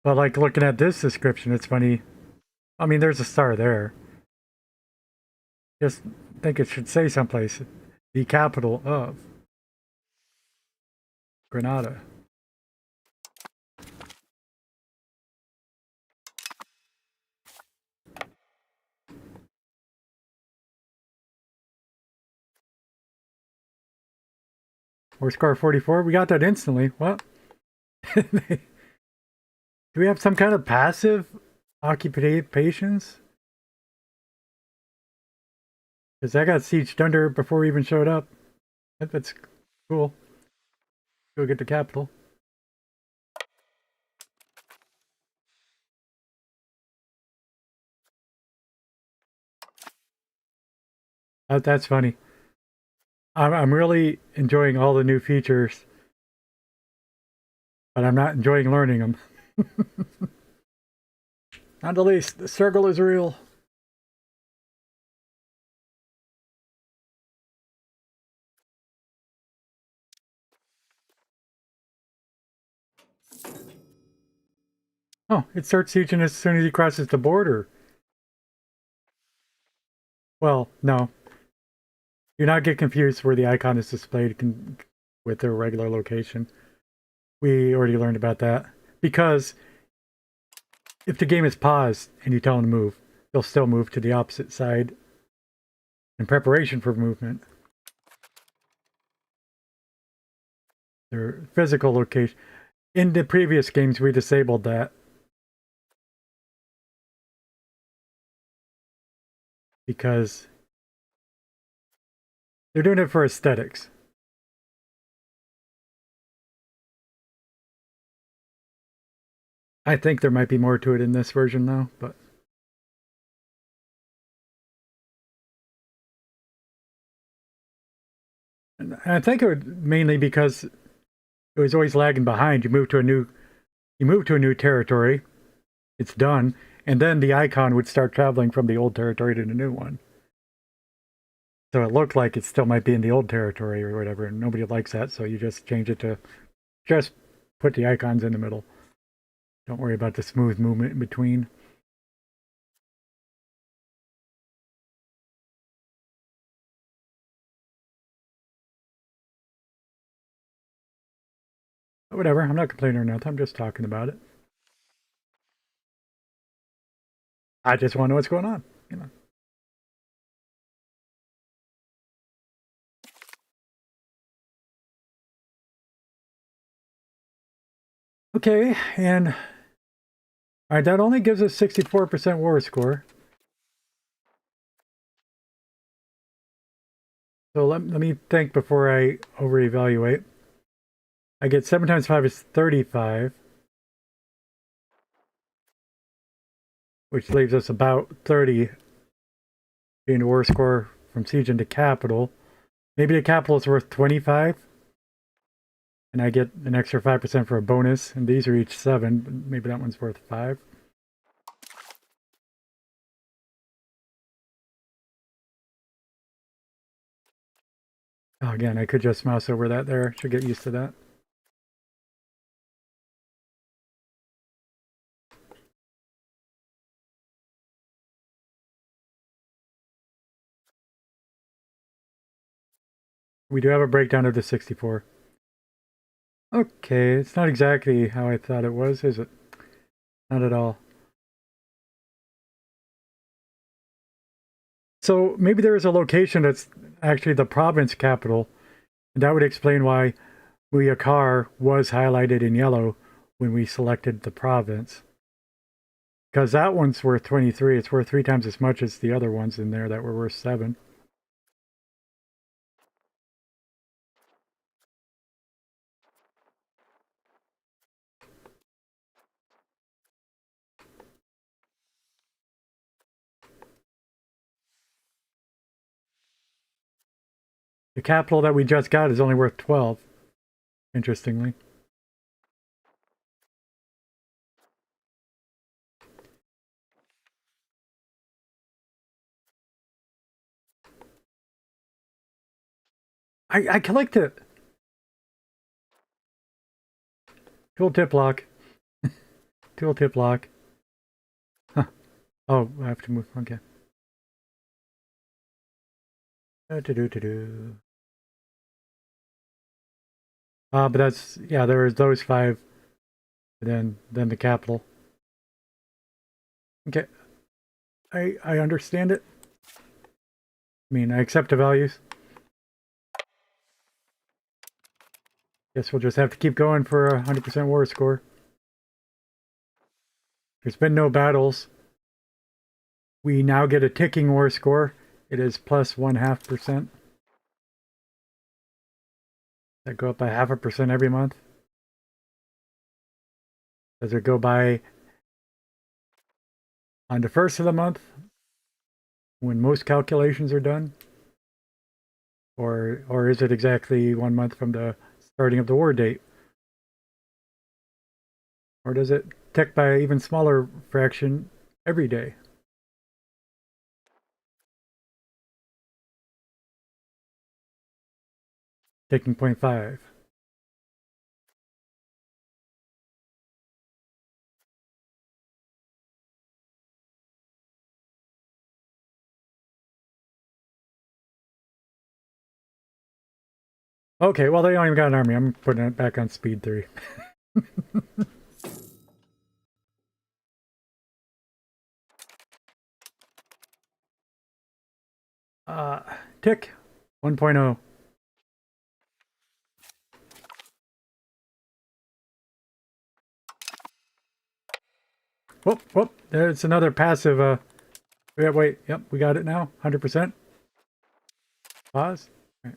But like looking at this description, it's funny. I mean, there's a star there. Just think it should say someplace the capital of Granada. horsepower 44. We got that instantly. What? Do we have some kind of passive occupations? Because I got sieged under before we even showed up. That's cool. Go get the capital. That's funny. I'm really enjoying all the new features, but I'm not enjoying learning them. Not the least, the circle is real. Oh, it starts teaching as soon as he crosses the border. Well, no. Do not get confused where the icon is displayed with their regular location. We already learned about that. Because if the game is paused and you tell them to move, they'll still move to the opposite side in preparation for movement. Their physical location. In the previous games, we disabled that. Because they're doing it for aesthetics. I think there might be more to it in this version though, but and I think it would mainly because it was always lagging behind. You move to a new territory, it's done, and then the icon would start traveling from the old territory to the new one. So it looked like it still might be in the old territory or whatever, and nobody likes that, so you just change it to just put the icons in the middle. Don't worry about the smooth movement in between. But whatever, I'm not complaining or nothing, I'm just talking about it. I just want to know what's going on, you know. Okay, and all right, that only gives us 64% war score. So let me think before I over-evaluate. I get 7 times 5 is 35, which leaves us about 30 being the war score from siege into capital. Maybe the capital is worth 25, and I get an extra 5% for a bonus, and these are each 7, but maybe that one's worth 5. Oh, again, I could just mouse over that there. Should get used to that. We do have a breakdown of the 64. Okay, it's not exactly how I thought it was, is it? Not at all. So maybe there is a location that's actually the province capital, and that would explain why Muyakar was highlighted in yellow when we selected the province. Because that one's worth 23. It's worth 3 times as much as the other ones in there that were worth 7. The capital that we just got is only worth 12, interestingly. I collect it. Tooltip lock. Tooltip lock. Huh. Oh, I have to move. Okay. Do. But that's, yeah, there's those 5, and then the capital. Okay. I understand it. I mean, I accept the values. Guess we'll just have to keep going for a 100% war score. There's been no battles. We now get a ticking war score. It is plus 0.5%. That go up by 0.5% every month. Does it go by on the first of the month when most calculations are done? Or is it exactly 1 month from the starting of the war date? Or does it tick by an even smaller fraction every day? Ticking 0.5. Okay, well, they don't even got an army. I'm putting it back on speed 3. uh, Tick 1.0. Whoop, whoop. There's another passive. Yeah, wait. Yep, we got it now. 100%. Pause. Right.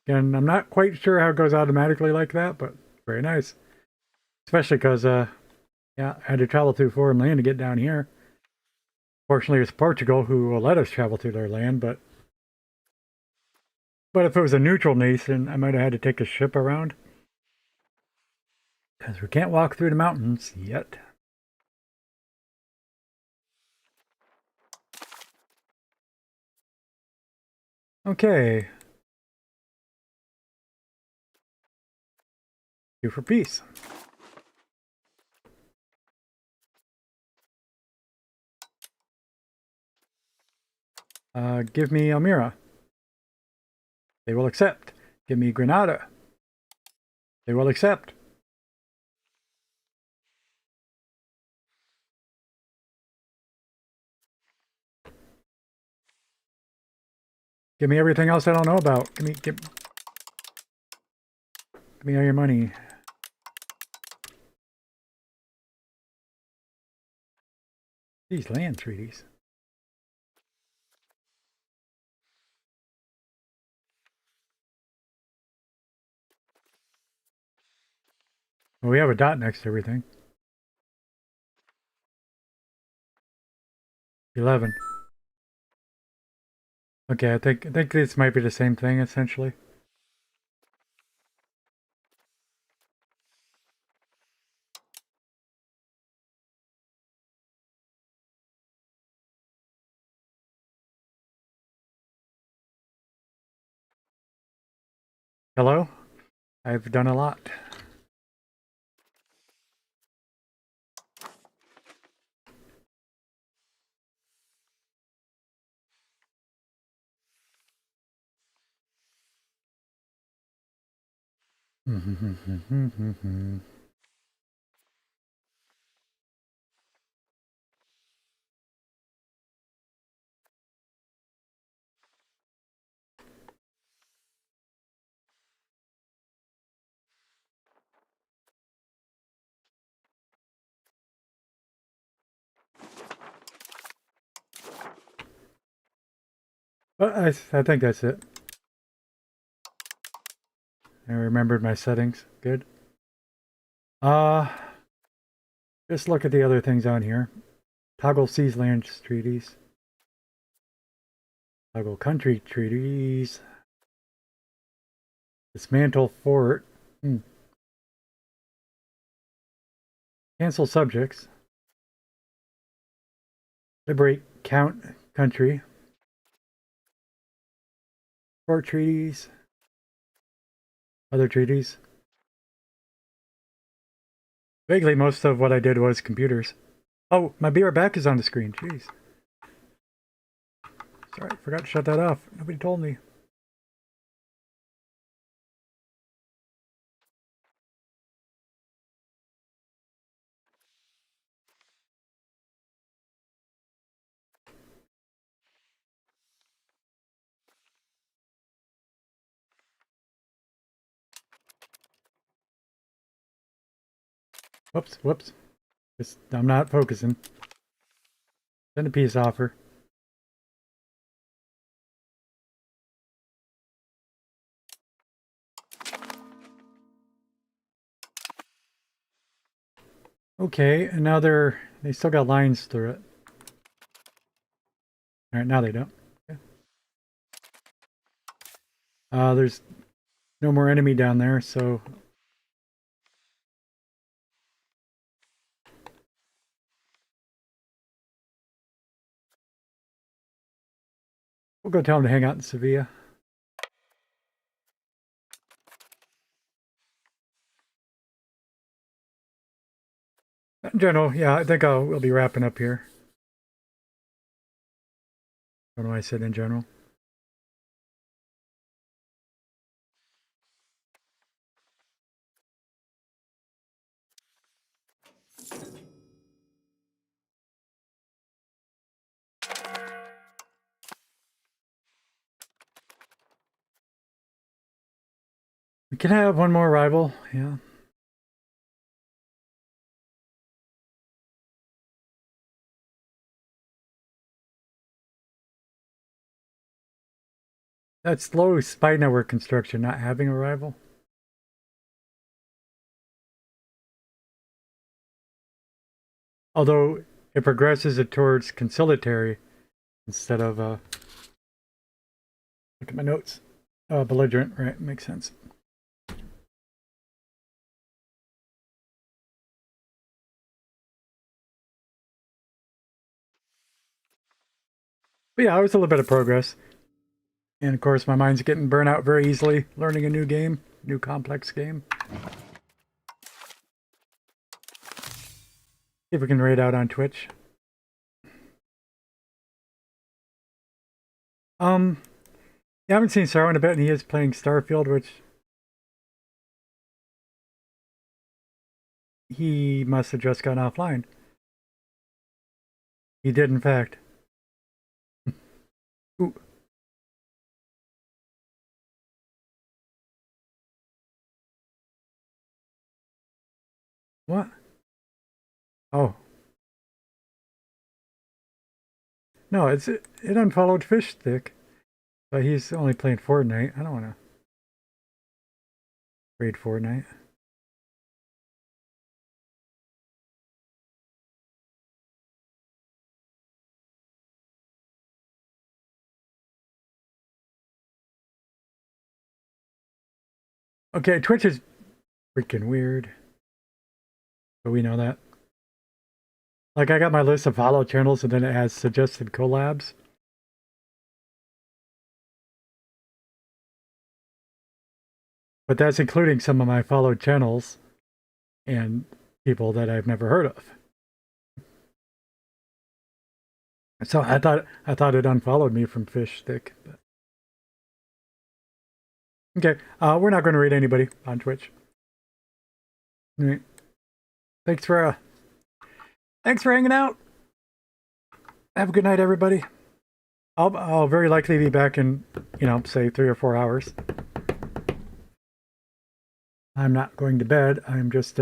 And I'm not quite sure how it goes automatically like that, but very nice. Especially because, yeah, I had to travel through foreign land to get down here. Fortunately, it's Portugal who will let us travel through their land, but if it was a neutral nation, I might have had to take a ship around. Because we can't walk through the mountains yet. Okay. Two for peace. Give me Almira. They will accept. Give me Granada. They will accept. Give me everything else I don't know about. Give me all your money. These land treaties. Well, we have a dot next to everything. 11. Okay, I think this might be the same thing essentially. Hello? I've done a lot. But I think that's it. I remembered my settings. Good. Uh, just look at the other things on here. Toggle seas land treaties. Toggle country treaties. Dismantle fort. Cancel subjects. Liberate count country. Fort treaties. Other treaties. Vaguely, most of what I did was computers. Oh, my BR back is on the screen. Jeez. Sorry, forgot to shut that off. Nobody told me. Whoops, whoops. Just, I'm not focusing. Send a peace offer. Okay, and now they still got lines through it. Alright, now they don't. Okay. There's no more enemy down there, so we'll go tell them to hang out in Sevilla. In general, yeah, I think we'll be wrapping up here. What do I said in general? We can have one more rival, yeah. That's slow spy network construction, not having a rival. Although it progresses it towards conciliatory instead of look at my notes. Belligerent, right? Makes sense. But yeah, it was a little bit of progress. And of course, my mind's getting burnt out very easily learning a new game, new complex game. See if we can raid out on Twitch. Yeah, I haven't seen Sarah in a bit, and he is playing Starfield, which he must have just gone offline. He did, in fact. Ooh. What? Oh. No, it unfollowed Fish Stick. But he's only playing Fortnite. I don't want to raid Fortnite. Okay, Twitch is freaking weird. But we know that. Like, I got my list of follow channels, and then it has suggested collabs. But that's including some of my followed channels and people that I've never heard of. So I thought it unfollowed me from Fish Stick. But... Okay, we're not going to read anybody on Twitch. All right. Thanks for hanging out. Have a good night, everybody. I'll very likely be back in, say 3 or 4 hours. I'm not going to bed. I'm just